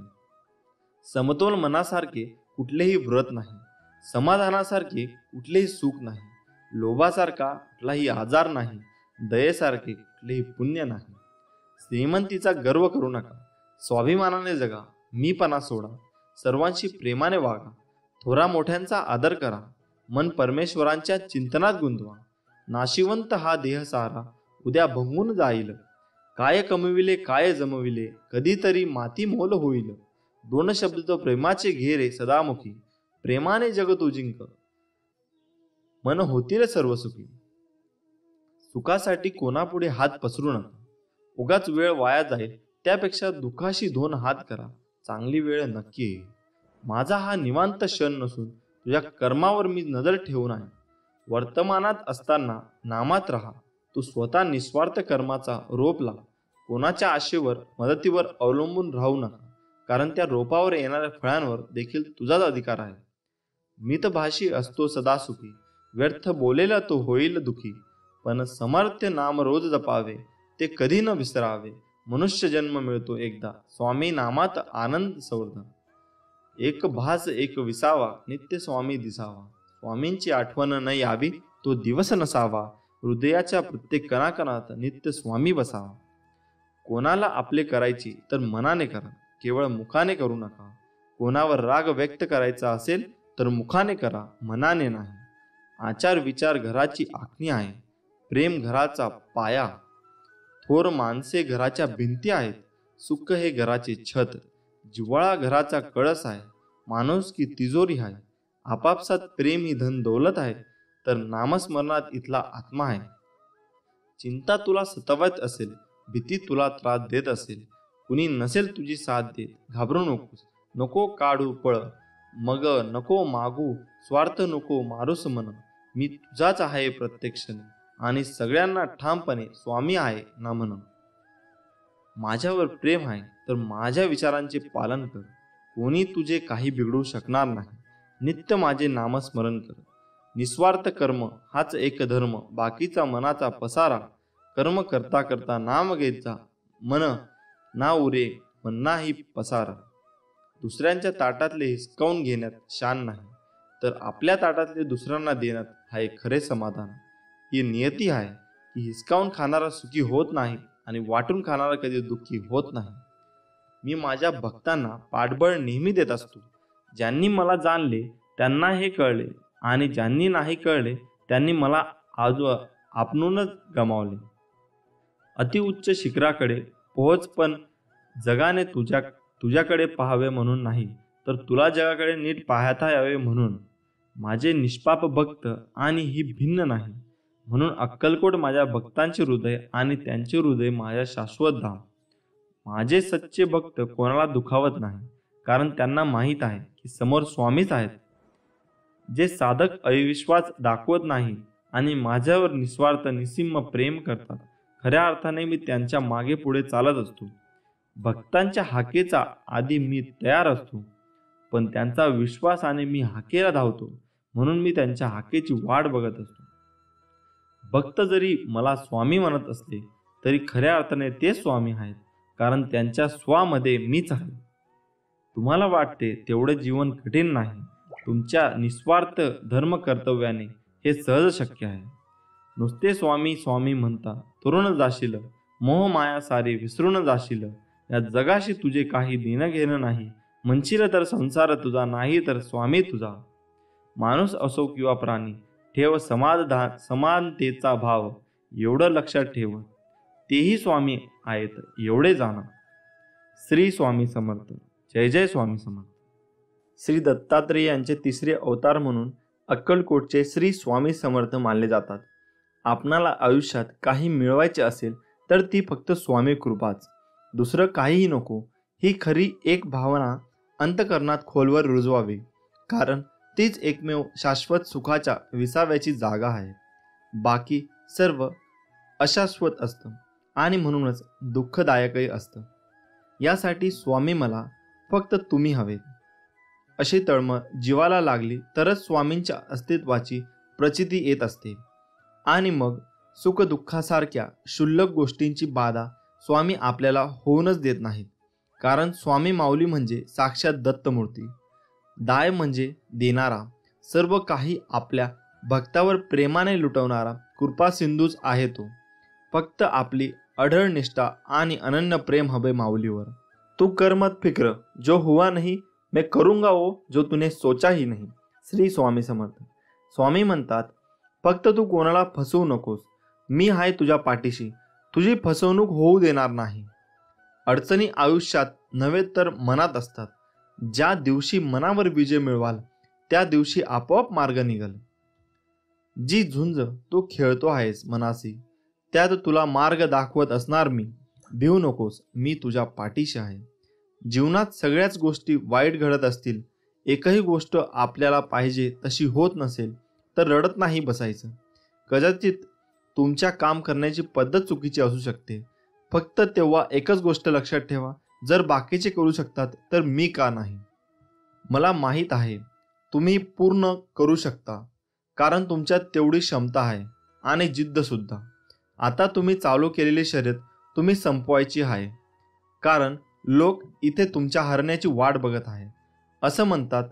समतोल मनासारखे कुठलेही व्रत नाही, समाधानासारखे कुठलेही सुख नाही, लोभासारखा कुठलाही आजार नाही, दयेसारखे कुठलेही पुण्य नाही. श्रीमंतीचा गर्व करू नका, स्वाभिमानाने जगा, मीपणा सोडा, सर्वांशी प्रेमाने वागा, थोरा मोठ्यांचा आदर करा, मन परमेश्वरांच्या चिंतनात गुंतवा. नाशिवंत हा देह सारा उद्या भंगून जाईल. काय कमविले काय जमविले, कधीतरी माती मोल होईल. दोन शब्द प्रेमाचे घेरे सदामुखी, प्रेमाने जग तू जिंक, मन होतील सर्व सुखी. सुखासाठी कोणापुढे हात पसरू नका. उगाच वेळ वाया जाईल, त्यापेक्षा दुःखाशी दोन हात करा, चांगली वेळ नक्की येईल. माझा हा निवांत क्षण नसून तुझ्या कर्मावर मी नजर ठेवून आहे. वर्तमानात असताना नामात राहा. तू स्वतः निस्वार्थ कर्माचा रोप लाव. कोणाच्या आशेवर मदतीवर अवलंबून राहू नका, कारण त्या रोपावर येणाऱ्या फळांवर देखील तुझाच अधिकार आहे. मितभाषी असतो सदा सुखी, व्यर्थ बोलेला तो होईल दुखी. पण समर्थ्य नाम रोज जपावे, ते कधी न विसरावे. मनुष्य जन्म मिळतो एकदा, स्वामी नामात आनंद संवर्धन. एक भास एक विसावा, नित्य स्वामी दिसावा. स्वामींची आठवण न यावी, तो दिवस नसावा. हृदयाच्या प्रत्येक कणाकणात नित्य स्वामी बसावा. कोणाला आपले करायची तर मनाने करा, केवळ मुखाने करू नका. कोणावर राग व्यक्त करायचा असेल तर मुखाने करा, मनाने नाही. आचार विचार घराची आखणी आहे, प्रेम घराचा पाया. थोर माणसे घराच्या भिंती आहेत, सुख हे घराचे छत. जिव्हाळा घराचा कळस आहे, माणूस की तिजोरी आहे. आपापसात प्रेम ही धन दौलत आहे, तर नामस्मरणात इथला आत्मा आहे. चिंता तुला सतावत असेल, भीती तुला त्रास देत असेल, कुणी नसेल तुझी साथ देत, घाबरू नकोस. नको काढू पळ, मग नको मागू स्वार्थ, नको मारूस मन. मी तुझाच आहे प्रत्यक्षाने आणि सगळ्यांना ठामपणे स्वामी आहे ना म्हण. माझ्यावर प्रेम आहे तर माझ्या विचारांचे पालन कर. कोणी तुझे काही बिघडू शकणार नाही. नित्य माझे नामस्मरण कर. निस्वार्थ कर्म हाच एक धर्म, बाकीचा मनाचा पसारा. कर्म करता करता नाम घेत जा, मन ना उरे मन्नाही पसारा. दुसऱ्यांच्या ताटातले हिसकावून घेण्यात शान नाही, तर आपल्या ताटातले दुसऱ्यांना देण्यात हा एक खरे समाधान. ही नियती आहे की हिसकावून खाणारा सुखी होत नाही आणि वाटून खाणारा कधी दुःखी होत नाही. मी माझ्या भक्तांना पाठबळ नेहमी देत असतो. ज्यांनी मला जाणले त्यांना हे कळले, आणि ज्यांनी नाही कळले त्यांनी मला आज आपणूनच गमावले. अतिउच्च शिखराकडे पोहोच, पण जगाने तुझ्याकडे पाहावे म्हणून नाही, तर तुला जगाकडे नीट पाहता यावे म्हणून. माझे निष्पाप भक्त आणि ही भिन्न नाही, म्हणून अक्कलकोट माझ्या भक्तांचे हृदय आणि त्यांचे हृदय माझ्या शाश्वत धाम. माझे सच्चे भक्त कोणाला दुखावत नाही, कारण त्यांना माहीत आहे की समोर स्वामीच आहेत. जे साधक अविश्वास दाखवत नाही आणि माझ्यावर निस्वार्थ निस्सीम प्रेम करतात, खऱ्या अर्थाने मी त्यांच्या मागे पुढे चालत असतो. भक्तांच्या हाकेचा आधी मी तयार असतो, पण त्यांचा विश्वासाने मी हाकेला धावतो, म्हणून मी त्यांच्या हाकेची वाट बघत असतो. भक्त जरी मला स्वामी म्हणत असले तरी खऱ्या अर्थाने ते स्वामी आहेत, कारण त्यांच्या स्वामध्ये मीच आहे. तुम्हाला वाटते तेवढे जीवन कठीण नाही. तुमच्या निस्वार्थ धर्म कर्तव्याने हे सहज शक्य आहे. नुसते स्वामी स्वामी म्हणता तरुण जाशील, मोह माया सारे विसरून जाशील. या जगाशी तुझे काही देणं घेणं नाही, म्हणशील तर संसार तुझा, नाही तर स्वामी तुझा. माणूस असो किंवा प्राणी, ठेव समानतेचा भाव. एवढं लक्षात ठेव, तेही स्वामी आहेत एवढे जाणा. श्री स्वामी समर्थ. जय जय स्वामी समर्थ. श्री दत्तात्रेय यांचे तिसरे अवतार म्हणून अक्कलकोटचे श्री स्वामी समर्थ मानले जातात. आपणाला आयुष्यात काही मिळवायचे असेल तर ती फक्त स्वामी कृपाच, दुसरं काहीही नको. ही खरी एक भावना अंतःकरणात खोलवर रुजवावी, कारण तीच एकमेव शाश्वत सुखाच्या विसाव्याची जागा आहे. बाकी सर्व अशाश्वत असतं आणि म्हणूनच दुःखदायकही असतं. यासाठी स्वामी मला फक्त तुम्ही हवेत अशी तळमळ जीवाला लागली तरच स्वामींच्या अस्तित्वाची प्रचिती येत असते. आणि मग सुखदुःखासारख्या क्षुल्लक गोष्टींची बाधा स्वामी आपल्याला होऊनच देत नाहीत, कारण स्वामी माऊली म्हणजे साक्षात दत्तमूर्ती. दाय म्हणजे देणारा, सर्व काही आपल्या भक्तावर प्रेमाने लुटवणारा कृपा सिंधूच आहे तो. फक्त आपली अढळ निष्ठा आणि अनन्य प्रेम हवे माऊलीवर. तू कर मत फिक्र, जो हुआ नहीं मैं करूंगा वो जो तूने सोचा ही नहीं. श्री स्वामी समर्थ. स्वामी म्हणतात, फक्त तू कोणाला फसवू नकोस, मी आहे तुझ्या पाठीशी, तुझी फसवणूक होऊ देणार नाही. अडचणी आयुष्यात नव्हे तर मनात असतात. ज्या दिवशी मनावर विजय मिळवाल त्या दिवशी आपोआप मार्ग निघल. जी झुंज तू खेळतो आहेस मनाशी, त्यात तुला मार्ग दाखवत असणार मी. भिवू नकोस, मी तुझ्या पाठीशी आहे. जीवनात सगळ्याच गोष्टी वाईट घडत असतील, एकही गोष्ट आपल्याला पाहिजे तशी होत नसेल तर रडत नाही बसायचं. कदाचित तुमच्या काम करण्याची पद्धत चुकीची असू शकते, फक्त तेव्हा एकच गोष्ट लक्षात ठेवा, जर बाकीचे करू शकतात तर मी का नाही. मला माहीत आहे तुम्ही पूर्ण करू शकता, कारण तुमच्यात तेवढी क्षमता आहे आणि जिद्द सुद्धा. आता तुम्ही चालू केलेली शर्यत तुम्ही संपवायची आहे, कारण लोक इथे तुमच्या हरण्याची वाट बघत आहे. असं म्हणतात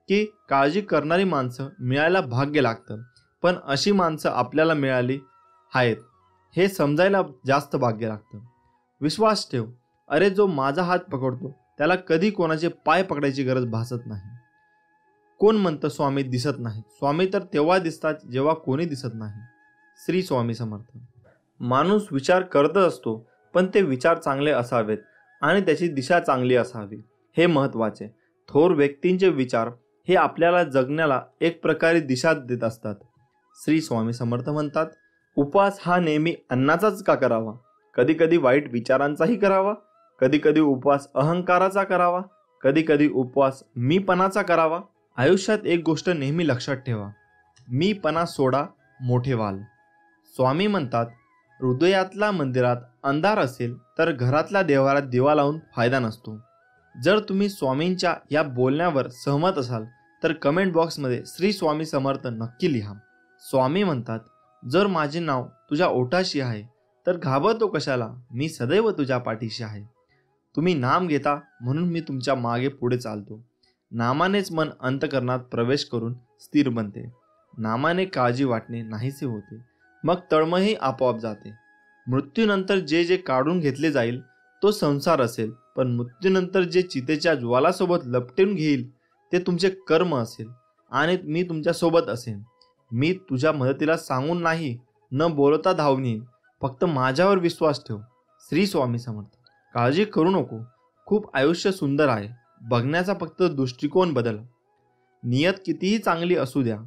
की काळजी करणारी माणसं मिळायला भाग्य लागतं, पण अशी माणसं आपल्याला मिळाली आहेत हे समजायला जास्त भाग्य लागतं. विश्वास ठेव, अरे जो माझा हात पकडतो त्याला कधी कोणाचे पाय पकडायची गरज भासत नाही. कोण म्हणतं स्वामी दिसत नाही? स्वामी तर तेव्हा दिसतात जेव्हा कोणी दिसत नाही. श्री स्वामी समर्थ. माणूस विचार करतच असतो, पण ते विचार चांगले असावेत आणि त्याची दिशा चांगली असावी, हे महत्त्वाचे. थोर व्यक्तींचे विचार हे आपल्याला जगण्याला एक प्रकारे दिशा देत असतात. श्री स्वामी समर्थ म्हणतात, उपवास हा नेहमी अन्नाचाच का करावा? कधी कधी वाईट विचारांचाही करावा, कधी कधी उपवास अहंकाराचा करावा, कधी कधी उपवास मीपणाचा करावा. आयुष्यात एक गोष्ट नेहमी लक्षात ठेवा, मीपणा सोडा, मोठे व्हाल. स्वामी म्हणतात, हृदयातल्या मंदिरात अंधार असेल तर घरातल्या देवारात दिवा लावून फायदा नसतो. जर तुम्ही स्वामींच्या या बोलण्यावर सहमत असाल तर कमेंट बॉक्समध्ये श्री स्वामी समर्थ नक्की लिहा. स्वामी म्हणतात, जर माझे नाव तुझ्या ओठाशी आहे तर घाबरतो कशाला, मी सदैव तुझ्या पाठीशी आहे. तुम्ही नाम घेता म्हणून मी तुमच्या मागे पुढे चालतो. नामानेच मन अंतःकरणात प्रवेश करून स्थिर बनते. नामाने काळजी वाटणे नाहीसे होते, मग तळमळही आपोआप जाते. मृत्यूनंतर जे जे काढून घेतले जाईल तो संसार असेल, पण मृत्यूनंतर जे चितेच्या ज्वालासोबत लपटून घेईल ते तुमचे कर्म असेल आणि मी तुमच्या सोबत असेन. मी तुझ्या मदतीला सांगून नाही, न बोलता धावून येईन. फक्त माझ्यावर विश्वास ठेव. श्री स्वामी समर्थ. काळजी करू नको, खूप आयुष्य सुंदर आहे. बघण्याचा फक्त दृष्टिकोन बदल. नियत कितीही चांगली असू द्या,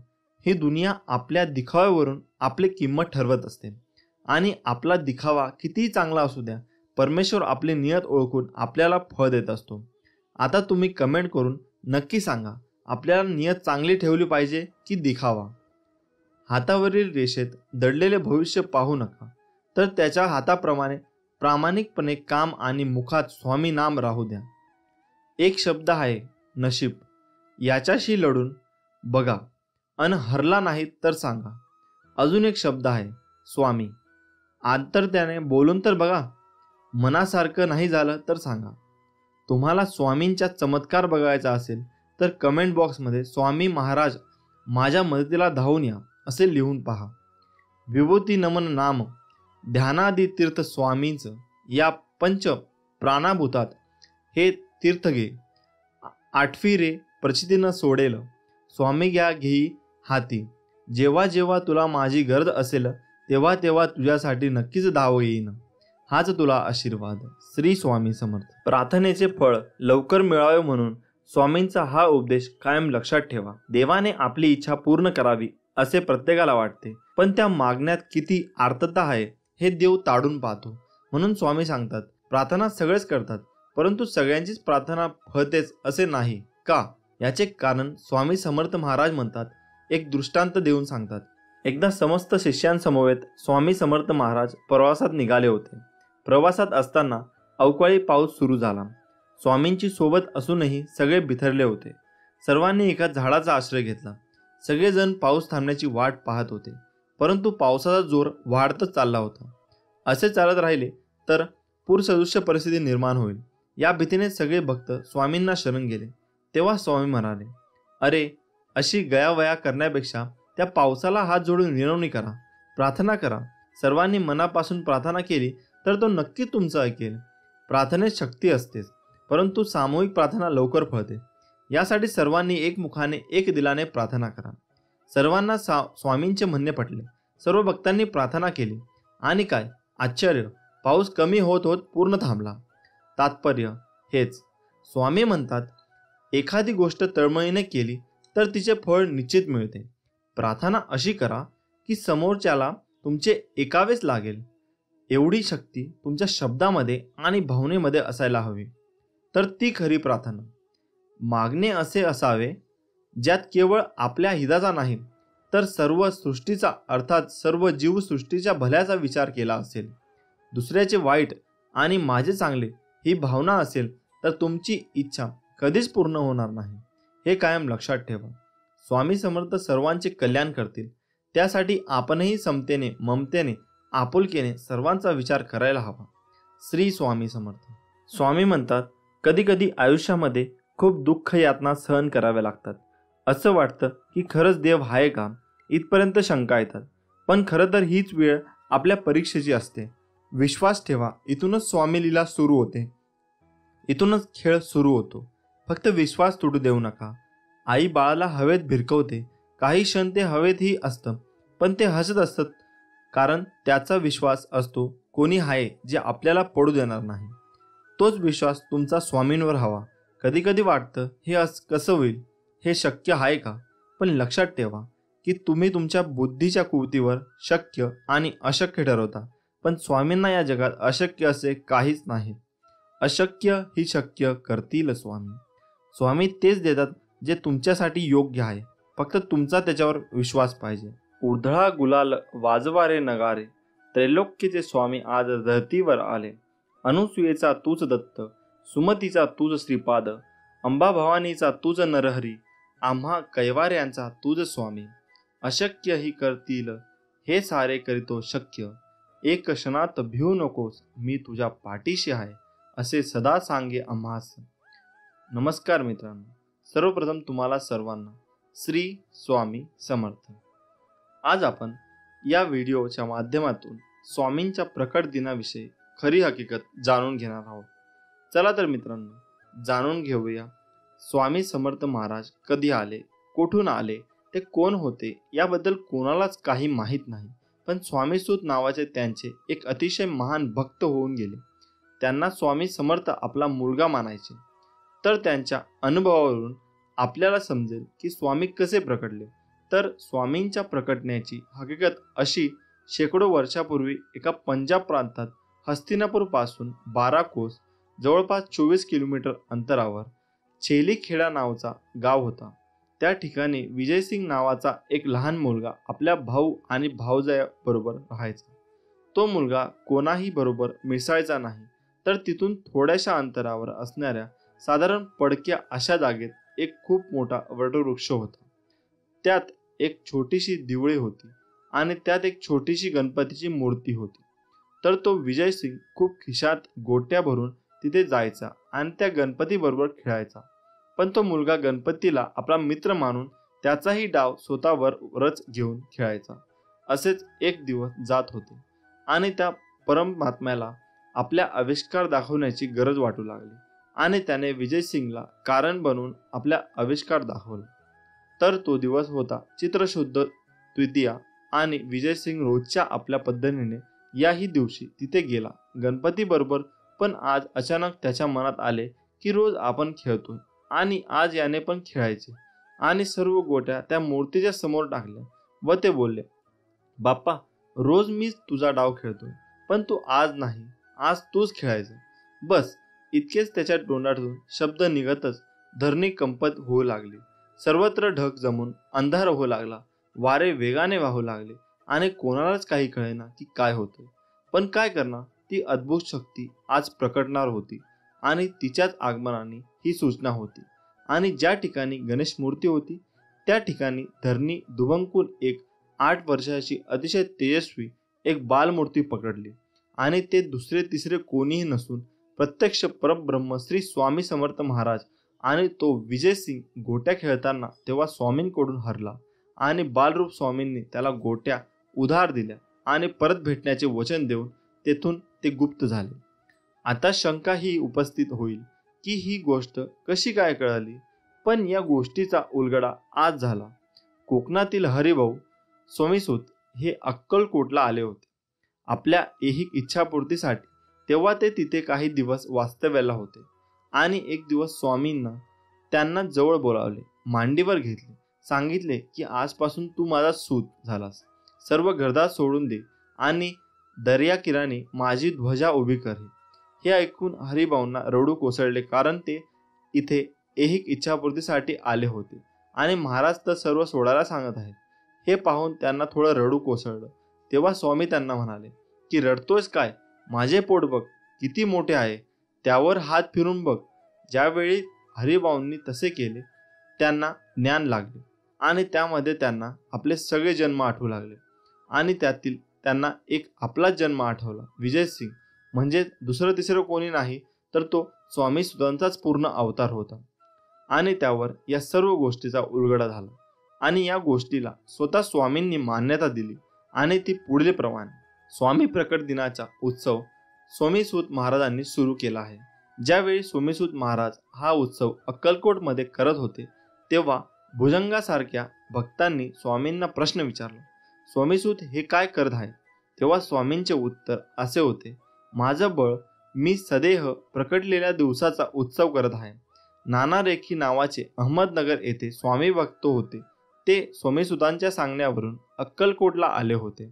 ही दुनिया आपल्या दिखाव्यावरून आपली किंमत ठरवत असते. आणि आपला दिखावा कितीही चांगला असू द्या, परमेश्वर आपली नियत ओळखून आपल्याला फळ देत असतो. आता तुम्ही कमेंट करून नक्की सांगा, आपल्याला नियत चांगली ठेवली पाहिजे की दिखावा. हातावरील रेषेत दडलेले भविष्य पाहू नका, तर त्याच्या हाताप्रमाणे प्रामाणिकपणे काम आणि मुखात स्वामी नाम राहू द्या. एक शब्द आहे नशीब, याच्याशी लढून बघा, अन हरला नाही तर सांगा. अजून एक शब्द आहे स्वामी, आंतरत्याने बोलून तर बघा. मनासारखं नाही झालं तर सांगा. तुम्हाला स्वामींचा चमत्कार बघायचा असेल तर कमेंट बॉक्समध्ये स्वामी महाराज माझ्या मदतीला धावून या असे लिहून पहा. विभूती नमन नाम ध्यानादी तीर्थ स्वामींचं या पंच प्राणाभूतात हे तीर्थ घे. आठवी रे प्रचितीनं सोडेल, स्वामी घ्या घेई हाती. जेव्हा जेव्हा तुला माझी गरज असेल तेव्हा तेव्हा तुझ्यासाठी नक्कीच धाव येईन. हाच तुला आशीर्वाद. श्री स्वामी समर्थ. प्रार्थनेचे फळ लवकर मिळावे म्हणून स्वामींचा हा उपदेश कायम लक्षात ठेवा. देवाने आपली इच्छा पूर्ण करावी असे प्रत्येकाला वाटते, पण त्या मागण्यात किती आर्तता आहे हे देव ताडून पाहतो. म्हणून स्वामी सांगतात, प्रार्थना सगळेच करतात, परंतु सगळ्यांचीच प्रार्थना फळतेच असे नाही का. याचे कारण स्वामी समर्थ महाराज म्हणतात, एक दृष्टांत देऊन सांगतात. एकदा समस्त शिष्यांसमवेत स्वामी समर्थ महाराज प्रवासात निघाले होते. प्रवासात असताना अवकाळी पाऊस सुरू झाला. स्वामींची सोबत असूनही सगळे बिथरले होते. सर्वांनी एका झाडाचा आश्रय घेतला. सगळेजण पाऊस थांबण्याची वाट पाहत होते, परंतु पावसाचा जोर वाढतच चालला होता. असे चालत राहिले तर पूरसदृश्य परिस्थिती निर्माण होईल या भीतीने सगळे भक्त स्वामींना शरण गेले. तेव्हा स्वामी म्हणाले, अरे, अशी गयावया करण्यापेक्षा त्या पावसाला हात जोडून विनवणी करा, प्रार्थना करा. सर्वांनी मनापासून प्रार्थना केली तर तो नक्की तुमचं ऐकेल. प्रार्थनेत शक्ती असतेच, परंतु सामूहिक प्रार्थना लवकर फळते. यासाठी सर्वांनी एकमुखाने एक दिलाने प्रार्थना करा. सर्वांना स्वामींचे म्हणणे पटले. सर्व भक्तांनी प्रार्थना केली आणि काय आश्चर्य, पाऊस कमी होत होत पूर्ण थांबला. तात्पर्य हेच, स्वामी म्हणतात, एखादी गोष्ट तळमळीने केली तर तिचे फळ निश्चित मिळते. प्रार्थना अशी करा की समोरच्याला तुमचे ऐकावेच लागेल. एवढी शक्ती तुमच्या शब्दामध्ये आणि भावनेमध्ये असायला हवी, तर ती खरी प्रार्थना. मागणे असे असावे ज्यात केवळ आपल्या हिताचा नाही तर सर्व सृष्टीचा, अर्थात सर्व जीवसृष्टीच्या भल्याचा विचार केला असेल. दुसऱ्याचे वाईट आणि माझे चांगले ही भावना असेल तर तुमची इच्छा कधीच पूर्ण होणार नाही. हे कायम लक्षात ठेवा. स्वामी समर्थ सर्वांचे कल्याण करतील, त्यासाठी आपणही समतेने, ममतेने, आपुलकेने सर्वांचा विचार करायला हवा. श्री स्वामी समर्थ. स्वामी म्हणतात, कधी कधी आयुष्यामध्ये खूप दुःख यातना सहन कराव्या लागतात. असं वाटतं की खरंच देव आहे का, इथपर्यंत शंका येतात. पण खरं तर हीच वेळ आपल्या परीक्षेची असते. विश्वास ठेवा, इथूनच स्वामी लीला सुरू होते, इथूनच खेळ सुरू होतो. फक्त विश्वास तुटू देऊ नका. आई बाळाला हवेत भिरकवते, काही क्षण ते हवेतही असतं, पण ते हसत असतात, कारण त्याचा विश्वास असतो कोणी आहे जे आपल्याला पडू देणार नाही. तोच विश्वास तुमचा स्वामींवर हवा. कधी कधी वाटतं हे कसं होईल, हे शक्य आहे का, पण लक्षात ठेवा की तुम्ही तुमच्या बुद्धीच्या कुवतीवर शक्य आणि अशक्य ठरवता, पण स्वामींना या जगात अशक्य असे काहीच नाही. अशक्य ही शक्य करतील स्वामी. स्वामी तेच देतात जे तुमच्यासाठी योग्य आहे, फक्त तुमचा त्याच्यावर विश्वास पाहिजे. उधळा गुलाल वाजवारे नगारे, त्रैलोक्याचे स्वामी आज धरतीवर आले. अनुसुयेचा तूच दत्त, सुमतीचा तुझ श्रीपाद, अंबाभवानीचा तुझ नरहरी, आम्हा कैवाऱ्यांचा तुझ स्वामी. अशक्य ही करतील हे सारे करीतो शक्य, एक क्षणात भिवू नकोस मी तुझ्या पाठीशी आहे, असे सदा सांगे आम्हास. नमस्कार मित्रांनो, सर्वप्रथम तुम्हाला सर्वांना श्री स्वामी समर्थ. आज आपण या व्हिडिओच्या माध्यमातून स्वामींच्या प्रकट दिनाविषयी खरी हकीकत जाणून घेणार आहोत. चला तर मित्रांनो, जाणून घेऊया स्वामी समर्थ महाराज कधी आले, कुठून आले, ते कोण होते याबद्दल कोणालाच काही माहीत नाही. पण स्वामीसूत नावाचे त्यांचे एक अतिशय महान भक्त होऊन गेले. त्यांना स्वामी समर्थ आपला मुलगा मानायचे. तर त्यांच्या अनुभवावरून आपल्याला समजेल की स्वामी कसे प्रकटले. तर स्वामींच्या प्रकटण्याची हकीकत अशी, शेकडो वर्षापूर्वी एका पंजाब प्रांतात हस्तिनापूर पासून 12 कोस जवळपास 24 किलोमीटर अंतरावर छेलीखेडा नावाचा गाव होता. त्या ठिकाणी विजयसिंग नावाचा एक लहान मुलगा आपल्या भाऊ आणि भावजायाबरोबर राहायचा. तो मुलगा कोणाही बरोबर मिसळायचा नाही. तर तिथून थोड्याशा अंतरावर असणाऱ्या साधारण पडक्या अशा जागेत एक खूप मोठा वटवृक्ष होता. त्यात एक छोटीशी दिवळी होती आणि त्यात एक छोटीशी गणपतीची मूर्ती होती. तर तो विजयसिंग खूप खिशात गोट्या भरून तिथे जायचा आणि त्या गणपती बरोबर खेळायचा. पण तो मुलगा गणपतीला आपला मित्र मानून त्याचाही डाव स्वतःवरच घेऊन खेळायचा. असेच एक दिवस जात होते आणि त्या परमात्म्याला आपल्या आविष्कार दाखवण्याची गरज वाटू लागली आणि त्याने विजयसिंगला कारण बनवून आपला आविष्कार दाखवला. तर तो दिवस होता चित्रशुद्ध द्वितीया आणि विजयसिंग रोजच्या आपल्या पद्धतीने याही दिवशी तिथे गेला गणपती बरोबर. पण आज अचानक त्याच्या मनात आले की रोज आपण खेळतोय आणि आज याने पण खेळायचे आणि सर्व गोट्या त्या मूर्तीच्या समोर टाकल्या व ते बोलले, बाप्पा रोज मीच तुझा डाव खेळतोय, पण तू आज नाही, आज तूच खेळायचं. बस इतकेच त्याच्या तोंडातून शब्द निघतच धरणी कंपत होऊ लागली. सर्वत्र ढग जमून अंधार होऊ लागला. वारे वेगाने वाहू लागले आणि कोणालाच काही कळेना की काय होते. पण काय करणार, ती अद्भुत शक्ती आज प्रकटणार होती आणि तिच्याच आगमनाने ही सूचना होती. आणि ज्या ठिकाणी गणेश मूर्ती होती त्या ठिकाणी धरणी दुभंकून एक 8 वर्षाची अतिशय तेजस्वी एक बालमूर्ती पकडली आणि ते दुसरे तिसरे कोणीही नसून प्रत्यक्ष परब्रह्म श्री स्वामी समर्थ महाराज. आणि तो विजयसिंग गोट्या खेळताना तेव्हा स्वामींकडून हरला आणि बालरूप स्वामींनी त्याला गोट्या उधार दिल्या आणि परत भेटण्याचे वचन देऊन तेथून ते गुप्त झाले. आता शंका ही उपस्थित होईल की ही गोष्ट कशी काय कळाली. पण या गोष्टीचा उलगडा आज झाला. कोकणातील हरिभाऊ स्वामीसूत हे अक्कलकोटला आले होते आपल्या ऐहिक इच्छापूर्तीसाठी. तेव्हा ते तिथे काही दिवस वास्तव्याला होते आणि एक दिवस स्वामींना त्यांना जवळ बोलावले, मांडीवर घेतले, सांगितले की आजपासून तू माझा सूत झालास. सर्व घरदार सोडून दे आणि दर्याकिनारी माझी ध्वजा उभी कर. हे ऐकून हरिभाऊंना रडू कोसळले, कारण ते इथे ऐहिक इच्छापूर्तीसाठी आले होते आणि महाराज तर सर्व सोडायला सांगत आहेत. हे पाहून त्यांना थोडं रडू कोसळलं. तेव्हा स्वामी त्यांना म्हणाले की रडतोयस काय, माझे पोट बघ किती मोठे आहे, त्यावर हात फिरून बघ. ज्यावेळी हरिभाऊंनी तसे केले त्यांना ज्ञान लागले आणि त्यामध्ये त्यांना आपले सगळे जन्म आठवू लागले आणि त्यातील त्यांना एक आपलाच जन्म आठवला. विजयसिंग म्हणजे दुसरं तिसरं कोणी नाही तर तो स्वामी सुतांचाच पूर्ण अवतार होता. आणि त्यावर या सर्व गोष्टीचा उलगडा झाला आणि या गोष्टीला स्वतः स्वामींनी मान्यता दिली आणि ती पुढील प्रमाणे. स्वामी प्रकट दिनाचा उत्सव स्वामीसूत महाराजांनी सुरू केला आहे. ज्यावेळी स्वामीसूत महाराज हा उत्सव अक्कलकोटमध्ये करत होते तेव्हा भुजंगासारख्या भक्तांनी स्वामींना प्रश्न विचारला, स्वामीसूत हे काय करत आहे. तेव्हा स्वामींचे उत्तर असे होते, माझं बळ मी सदेह प्रकटलेल्या दिवसाचा उत्सव करत आहे. नाना रेखी नावाचे अहमदनगर येथे स्वामी भक्त होते. ते स्वामीसुतांच्या सांगण्यावरून अक्कलकोटला आले होते.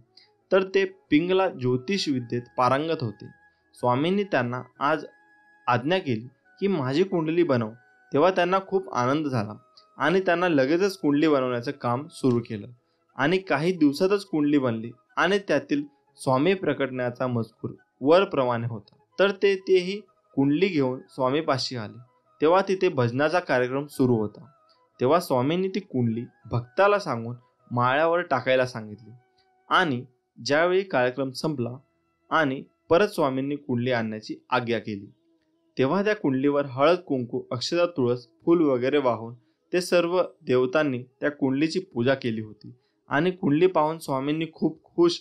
तर ते पिंगला ज्योतिष विद्येत पारंगत होते. स्वामींनी त्यांना आज आज्ञा केली की माझी कुंडली बनव. तेव्हा त्यांना खूप आनंद झाला आणि त्यांना लगेचच कुंडली बनवण्याचं काम सुरू केलं आणि काही दिवसातच कुंडली बनली आणि त्यातील स्वामी प्रकटण्याचा मजकूर वरप्रमाणे होता. तर तेही कुंडली घेऊन स्वामीपाशी आले तेव्हा तिथे भजनाचा कार्यक्रम सुरू होता. तेव्हा स्वामींनी ती कुंडली भक्ताला सांगून माळ्यावर टाकायला सांगितली आणि ज्यावेळी कार्यक्रम संपला आणि परत स्वामींनी कुंडली आणण्याची आज्ञा केली तेव्हा त्या कुंडलीवर हळद, कुंकू, अक्षता, तुळस, फूल वगैरे वाहून ते सर्व देवतांनी त्या कुंडलीची पूजा केली होती. आणि कुंडली पाहून स्वामींनी खूप खुश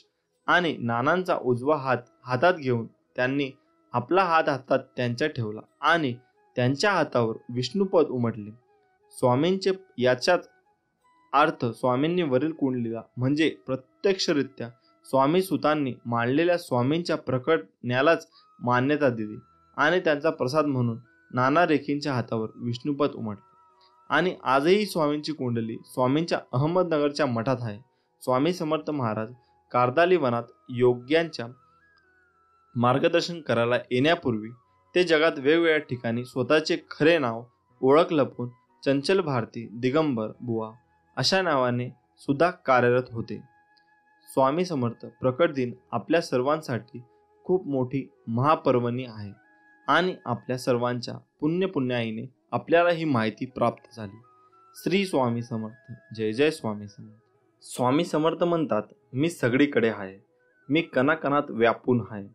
आणि नानांचा उजवा हात हातात घेऊन त्यांनी आपला हात हातात त्यांच्या ठेवला आणि त्यांच्या हातावर विष्णुपद उमटले. स्वामींचे याचाच अर्थ स्वामींनी वरील कुंडलीला म्हणजे प्रत्यक्षरित्या स्वामी सुतांनी मांडलेल्या स्वामींच्या प्रकटण्यालाच मान्यता दिली आणि त्यांचा प्रसाद म्हणून नाना रेखींच्या हातावर विष्णुपद उमटले. आणि आजही स्वामींची कुंडली स्वामींच्या अहमदनगरच्या मठात आहे. स्वामी समर्थ महाराज कार्दाली वनात योग्यांच्या मार्गदर्शन करायला येण्यापूर्वी ते जगात वेगवेगळ्या ठिकाणी स्वतःचे खरे नाव, ओळख लपवून चंचल भारती, दिगंबर बुवा अशा नावाने सुद्धा कार्यरत होते. स्वामी समर्थ प्रकट दिन आपल्या सर्वांसाठी खूप मोठी महापर्वणी आहे आणि आपल्या सर्वांच्या पुण्याईने आपल्याला ही माहिती प्राप्त झाली. श्री स्वामी समर्थ. जय जय स्वामी समर्थ. स्वामी समर्थ म्हणतात, मी सगळीकडे आहे, मी कणाकणात व्यापून आहे,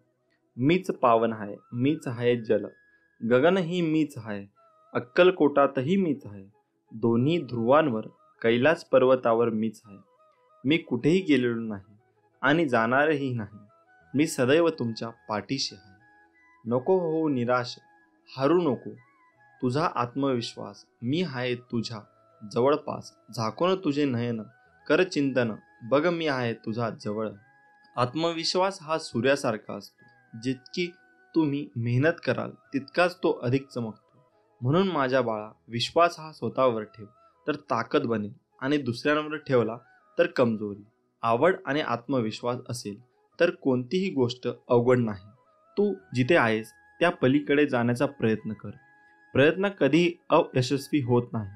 मीच पावन आहे, मीच आहे जल, गगनही मीच आहे, अक्कलकोटातही मीच आहे, दोन्ही ध्रुवांवर कैलास पर्वतावर मीच आहे, मी कुठेही गेलेलो नाही आणि जाणारही नाही, मी सदैव तुमच्या पाठीशी आहे. नको होऊ निराश, हारू नको, तुझा आत्मविश्वास, मी आहे तुझ्या जवळपास, झाकून तुझे नयन, कर चिंतन, बघ मी आहे तुझा जवळ. आत्मविश्वास हा सूर्यासारखा असतो, जितकी तुम्ही मेहनत कराल तितकाच तो अधिक चमकतो. म्हणून माझ्या बाळा, विश्वास हा स्वतःवर ठेव तर ताकद बनेल आणि दुसऱ्यांवर ठेवला तर कमजोरी. आवड आणि आत्मविश्वास असेल तर कोणतीही गोष्ट अवघड नाही. तू जिथे आहेस त्या पलीकडे जाण्याचा प्रयत्न कर. प्रयत्न कधीही अयशस्वी होत नाही.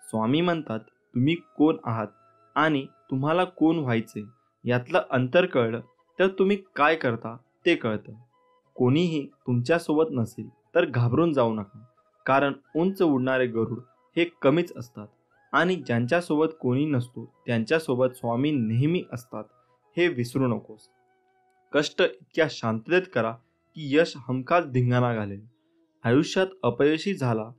स्वामी म्हणतात, तुम्ही कोण आहात आणि तुम्हाला कोण व्हायचे यातलं अंतर कळलं तर तुम्ही काय करता ते कळतं. कोणीही तुमच्यासोबत नसेल तर घाबरून जाऊ नका, कारण उंच उडणारे गरुड हे कमीच असतात आणि ज्यांच्यासोबत कोणी नसतो त्यांच्यासोबत स्वामी नेहमी असतात हे विसरू नकोस. कष्ट इतक्या शांततेत करा की यश हमखास धिंगाणा घालेल. आयुष्यात अपयशी झाला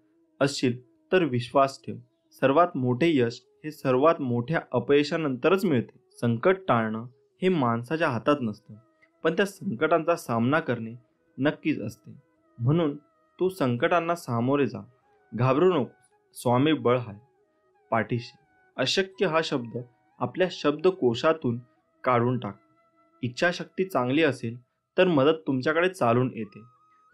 असशील तर विश्वास ठेव, सर्वात मोठे यश हे सर्वात मोठ्या अपयशानंतरच मिळते. संकट टाळणं हे माणसाच्या हातात नसतं, पण त्या संकटांचा सामना करणे नक्कीच असते. म्हणून तू संकटांना सामोरे जा, घाबरू नको. स्वामी बळ आहे पाठीशी. अशक्य हा शब्द आपल्या शब्दकोशातून काढून टाका. इच्छाशक्ती चांगली असेल तर मदत तुमच्याकडे चालून येते.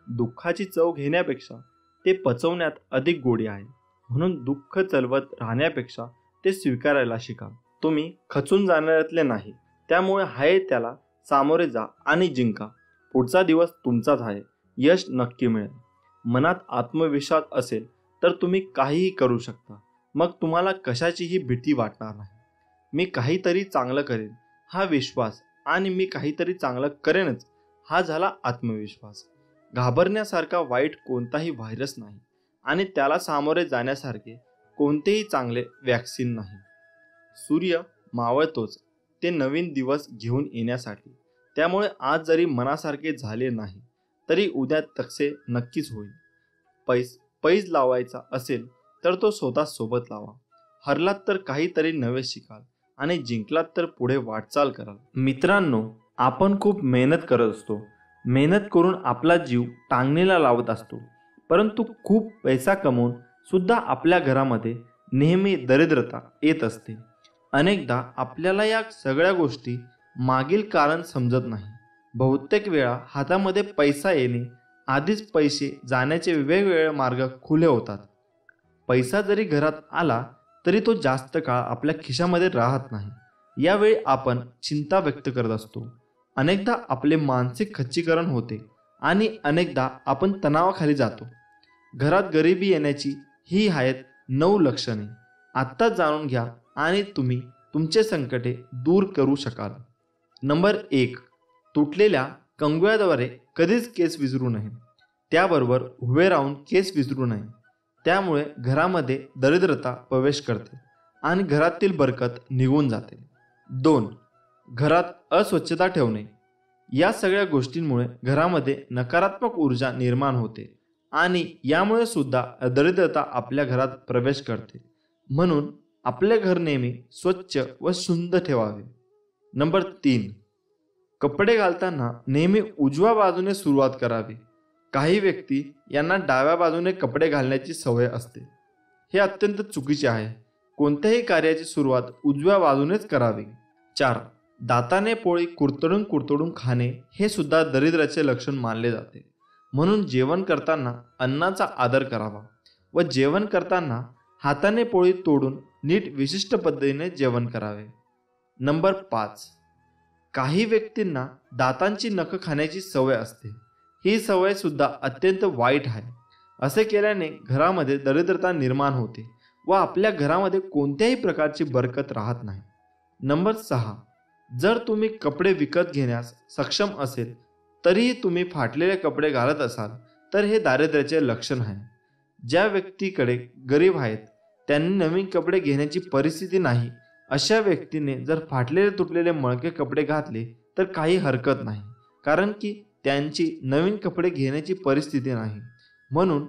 दुःखाची चव घेण्यापेक्षा ते पचवण्यात अधिक गोडी आहे. म्हणून दुःख चलवत राहण्यापेक्षा ते स्वीकारायला शिका. तुम्ही खचून जाणाऱ्यातले नाही, त्यामुळे आहे त्याला सामोरे जा आणि जिंका. पुढचा दिवस तुमचाच आहे, यश नक्की मिळेल. मनात आत्मविश्वास असेल तर तुम्ही काहीही करू शकता. मग तुम्हाला कशाचीही भीती वाटणार नाही. मी काहीतरी चांगलं करेन हा विश्वास आणि मी काहीतरी चांगलं करेनच हा झाला आत्मविश्वास. घाबरण्यासारखा वाईट कोणताही व्हायरस नाही आणि त्याला सामोरे जाण्यासारखे कोणतेही चांगले वॅक्सिन नाही. सूर्य मावळतोच ते नवीन दिवस घेऊन येण्यासाठी. त्यामुळे आज जरी मनासारखे झाले नाही तरी उद्या तसे नक्कीच होईल. पैज लावायचा असेल तर तो स्वतः सोबत लावा. हरलात तर काहीतरी नवे शिकाल आणि जिंकलात तर पुढे वाटचाल कराल. मित्रांनो, आपण खूप मेहनत करत असतो. मेहनत करून आपला जीव टांगणीला लावत असतो, परंतु खूप पैसा कमवून सुद्धा आपल्या घरामध्ये नेहमी दरिद्रता येत असते. अनेकदा आपल्याला या सगळ्या गोष्टी मागील कारण समजत नाही. बहुतेक वेळा हातामध्ये पैसा येणे आधीच पैसे जाण्याचे वेगवेगळे मार्ग खुले होतात. पैसा जरी घरात आला तरी तो जास्त काळ आपल्या खिशामध्ये राहत नाही. यावेळी आपण चिंता व्यक्त करत असतो. अनेकदा आपले मानसिक खच्चीकरण होते आणि अनेकदा आपण तणावाखाली जातो. घरात गरिबी येण्याची ही आहेत 9 लक्षणे. आत्ताच जाणून घ्या आणि तुम्ही तुमचे संकटे दूर करू शकाल. नंबर 1, तुटलेल्या कंगव्याद्वारे कधीच केस विसरू नये. त्याबरोबर उभे राहून केस विसरू नये. त्यामुळे घरामध्ये दरिद्रता प्रवेश करते आणि घरातील बरकत निघून जाते. 2. घरात अस्वच्छता ठेवणे. या सगळ्या गोष्टींमुळे घरामध्ये नकारात्मक ऊर्जा निर्माण होते आणि यामुळे सुद्धा दरिद्रता आपल्या घरात प्रवेश करते. म्हणून आपले घर नेहमी स्वच्छ व सुंदर ठेवावे. नंबर 3. कपडे घालताना नेहमी उजव्या बाजूने सुरुवात करावी. काही व्यक्ती यांना डाव्या बाजूने कपडे घालण्याची सवय असते. हे अत्यंत चुकीचे आहे. कोणत्याही कार्याची सुरुवात उजव्या बाजूनेच करावी. 4. दाताने पोळी कुरतडून कुरतडून खाणे हे सुद्धा दरिद्राचे लक्षण मानले जाते. म्हणून जेवण करताना अन्नाचा आदर करावा व जेवण करताना हाताने पोळी तोडून नीट विशिष्ट पद्धतीने जेवण करावे. नंबर 5. काही व्यक्तींना दातांची नखं खाण्याची सवय असते. ही सवय सुद्धा अत्यंत वाईट आहे. असे केल्याने घरामध्ये दरिद्रता निर्माण होते व आपल्या घरामध्ये कोणत्याही प्रकारची बरकत राहत नाही. नंबर 6. जर तुम्ही कपडे विकत घेण्यास सक्षम असेल तरीही तुम्ही फाटलेले कपडे घालत असाल तर हे दारिद्र्याचे लक्षण आहे. ज्या व्यक्तीकडे गरीब आहेत त्यांनी नवीन कपडे घेण्याची परिस्थिती नाही, अशा व्यक्तीने जर फाटलेले तुटलेले मळके कपडे घातले तर काही हरकत नाही, कारण की त्यांची नवीन कपडे घेण्याची परिस्थिती नाही. म्हणून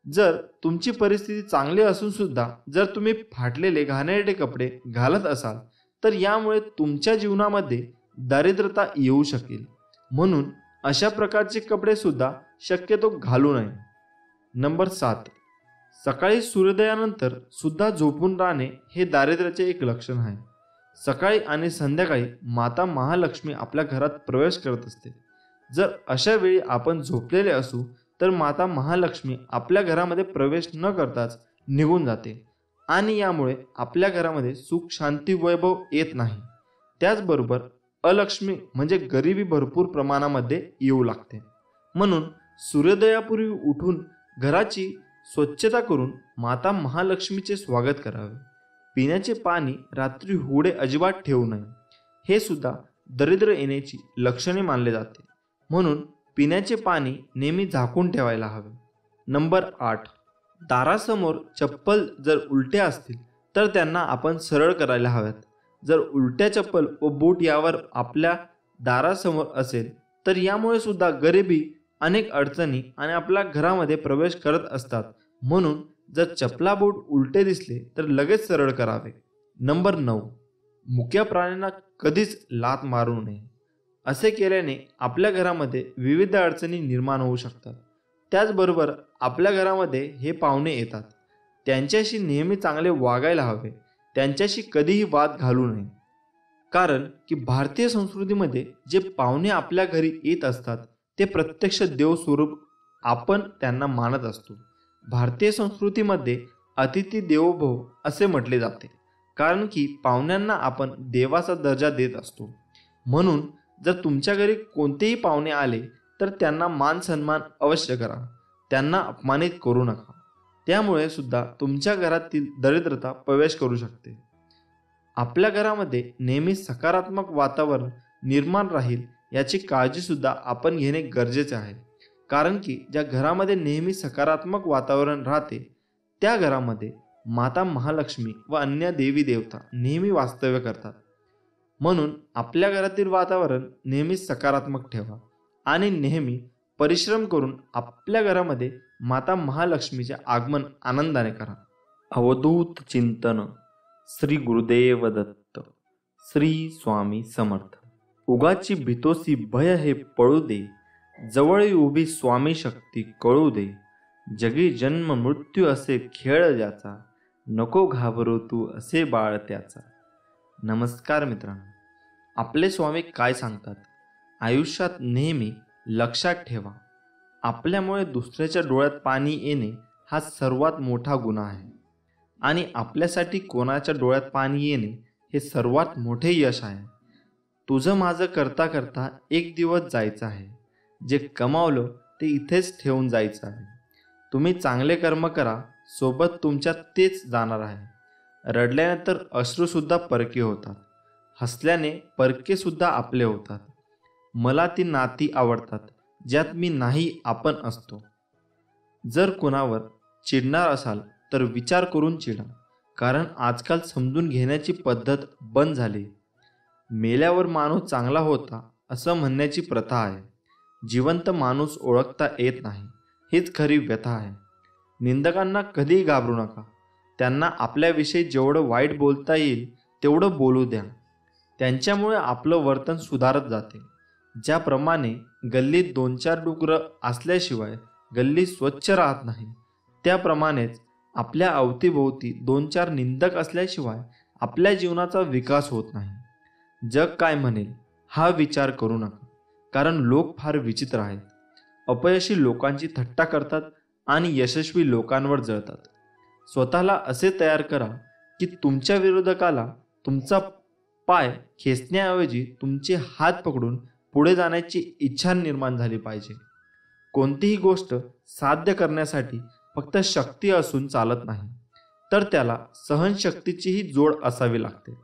जर तुमची परिस्थिती चांगली असून सुद्धा जर तुम्ही फाटलेले घाणेरडे कपडे घालत असाल तर यामुळे तुमच्या जीवनामध्ये दारिद्रता येऊ शकेल. म्हणून अशा प्रकारचे कपडे सुद्धा शक्यतो घालू नये. नंबर 7. सकाळी सूर्योदयानंतर सुद्धा झोपून राहणे हे दारिद्र्याचे एक लक्षण आहे. सकाळी आणि संध्याकाळी माता महालक्ष्मी आपल्या घरात प्रवेश करत असते. जर अशा वेळी आपण झोपलेले असू तर माता महालक्ष्मी आपल्या घरामध्ये प्रवेश न करताच निघून जाते आणि यामुळे आपल्या घरामध्ये सुख शांती वैभव येत नाही. त्याचबरोबर अलक्ष्मी म्हणजे गरिबी भरपूर प्रमाणामध्ये येऊ लागते. म्हणून सूर्योदयापूर्वी उठून घराची स्वच्छता करून माता महालक्ष्मीचे स्वागत करावे. पिण्याचे पाणी रात्री होडे अजिबात ठेवू नये. हे सुद्धा दरिद्र येण्याची लक्षणे मानले जाते. म्हणून पिण्याचे पाणी नेहमी झाकून ठेवायला हवे. नंबर 8. दारासमोर चप्पल जर उलट्या असतील तर त्यांना आपण सरळ करायला हव्यात. जर उलट्या चप्पल व बूट यावर आपल्या दारासमोर असेल तर यामुळे सुद्धा गरिबी अनेक अडचणी आणि आपल्या घरामध्ये प्रवेश करत असतात. म्हणून जर चपला बूट उलटे दिसले तर लगेच सरळ करावे. नंबर 9. मुक्या प्राण्यांना कधीच लाथ मारू नये. असे केल्याने आपल्या घरामध्ये विविध अडचणी निर्माण होऊ शकतात. त्याचबरोबर आपल्या घरामध्ये हे पाहुणे येतात, त्यांच्याशी नेहमी चांगले वागायला हवे. त्यांच्याशी कधीही वाद घालू नये. कारण की भारतीय संस्कृतीमध्ये जे पाहुणे आपल्या घरी येत असतात ते प्रत्यक्ष देवस्वरूप आपण त्यांना मानत असतो. भारतीय संस्कृतीमध्ये अतिथी देवो भव असे म्हटले जाते, कारण की पाहुण्यांना आपण देवाचा दर्जा देत असतो. म्हणून जर तुमच्या घरी कोणतेही पाहुणे आले तर त्यांना मान सन्मान अवश्य करा. त्यांना अपमानित करू नका. त्यामुळे सुद्धा तुमच्या घरातील दरिद्रता प्रवेश करू शकते. आपल्या घरामध्ये नेहमी सकारात्मक वातावरण निर्माण राहील याची काळजी सुद्धा आपण घेणे गरजेचे आहे. कारण की ज्या घरामध्ये नेहमी सकारात्मक वातावरण राहते त्या घरामध्ये माता महालक्ष्मी व अन्य देवी देवता नेहमी वास्तव्य करतात. म्हणून आपल्या घरातील वातावरण नेहमी सकारात्मक ठेवा आणि नेहमी परिश्रम करून आपल्या घरामध्ये माता महालक्ष्मीचे आगमन आनंदाने करा. अवधूत चिंतन. श्री गुरुदेव दत्त. श्री स्वामी समर्थ. उगाची भीतोसी भय हे पळू दे, जवळ उभी स्वामी शक्ती कळू दे. जगी जन्म मृत्यू असे खेळ ज्याचा, नको घाबरू तू असे बाळ त्याचा. नमस्कार मित्रांनो, आपले स्वामी काय सांगतात? आयुष्यात नेहमी लक्षात ठेवा, आपल्यामुळे दुसऱ्याच्या डोळ्यात पाणी येणे हा सर्वात मोठा गुन्हा आहे आणि आपल्यासाठी कोणाच्या डोळ्यात पाणी येणे हे सर्वात मोठे यश आहे. तुझं माझं करता करता एक दिवस जायचं आहे. जे कमावलं ते इथेच ठेवून जायचं आहे. तुम्ही चांगले कर्म करा, सोबत तुमच्यात तेच जाणार आहे. रडल्यानंतर अश्रूसुद्धा परके होतात, हसल्याने परके सुद्धा आपले होतात. मला ती नाती आवडतात ज्यात मी नाही आपण असतो. जर कुणावर चिडणार असाल तर विचार करून चिडा, कारण आजकाल समजून घेण्याची पद्धत बंद झाली. मेल्यावर माणूस चांगला होता असं म्हणण्याची प्रथा आहे. जिवंत माणूस ओळखता येत नाही, हीच खरी व्यथा आहे. निंदकांना कधीही घाबरू नका. त्यांना आपल्याविषयी जेवढं वाईट बोलता येईल तेवढं बोलू द्या. त्यांच्यामुळे आपलं वर्तन सुधारत जाते. ज्याप्रमाणे गल्लीत 2-4 डुकरं असल्याशिवाय गल्ली स्वच्छ राहत नाही, त्याप्रमाणेच आपल्या अवतीभोवती 2-4 निंदक असल्याशिवाय आपल्या जीवनाचा विकास होत नाही. जग काय म्हणेल हा विचार करू नका, कारण लोक फार विचित्र आहेत. अपयशी लोकांची थट्टा करतात आणि यशस्वी लोकांवर जळतात. स्वतःला असे तयार करा की तुमच्या विरोधकाला तुमचा पाय खेचण्याऐवजी तुमचे हात पकडून पुढे जाण्याची इच्छा निर्माण झाली पाहिजे. कोणतीही गोष्ट साध्य करण्यासाठी फक्त शक्ती असून चालत नाही, तर त्याला सहनशक्तीचीही जोड असावी लागते.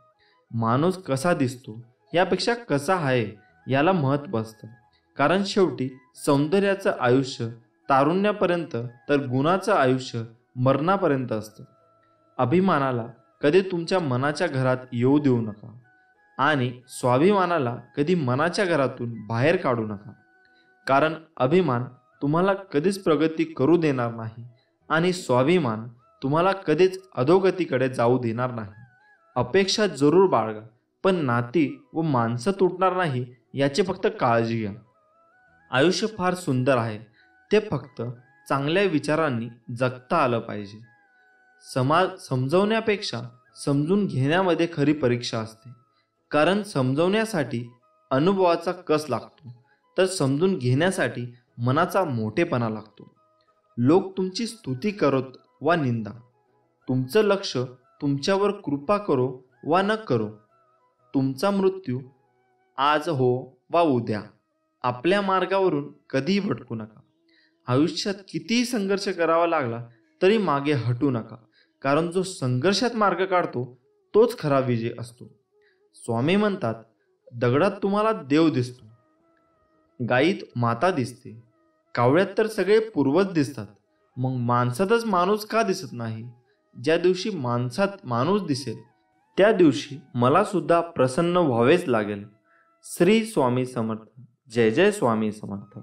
माणूस कसा दिसतो यापेक्षा कसा आहे याला महत्त्व असतं, कारण शेवटी सौंदर्याचं आयुष्य तारुण्यापर्यंत तर गुणाचं आयुष्य मरणापर्यंत असतं. अभिमानाला कधी तुमच्या मनाच्या घरात येऊ देऊ नका आणि स्वाभिमानाला कधी मनाच्या घरातून बाहेर काढू नका, कारण अभिमान तुम्हाला कधीच प्रगती करू देणार नाही आणि स्वाभिमान तुम्हाला कधीच अधोगतीकडे जाऊ देणार नाही. अपेक्षा जरूर बाळगा, पण नाती व माणसं तुटणार नाही याची फक्त काळजी घ्या. आयुष्य फार सुंदर आहे, ते फक्त चांगल्या विचारांनी जगता आलं पाहिजे. समाज समजवण्यापेक्षा समजून घेण्यामध्ये खरी परीक्षा असते, कारण समजवण्यासाठी अनुभवाचा कस लागतो, तर समजून घेण्यासाठी मनाचा मोठेपणा लागतो. लोक तुमची स्तुती करोत वा निंदा, तुमचं लक्ष तुमच्यावर कृपा करो वा न करो, तुमचा मृत्यू आज हो वा उद्या. आपल्या मार्गावरून कधीही भटकू नका. आयुष्यात कितीही संघर्ष करावा लागला तरी मागे हटू नका, कारण जो संघर्षात मार्ग काढतो तोच खरा विजय असतो. स्वामी म्हणतात, दगडात तुम्हाला देव दिसतो, गायीत माता दिसते, कावळ्यात तर सगळे पूर्वज दिसतात, मग माणसातच माणूस का दिसत नाही? ज्या दिवशी माणसात माणूस दिसेल त्या दिवशी मला सुद्धा प्रसन्न व्हावेच लागेल. श्री स्वामी समर्थ. जय जय स्वामी समर्थ.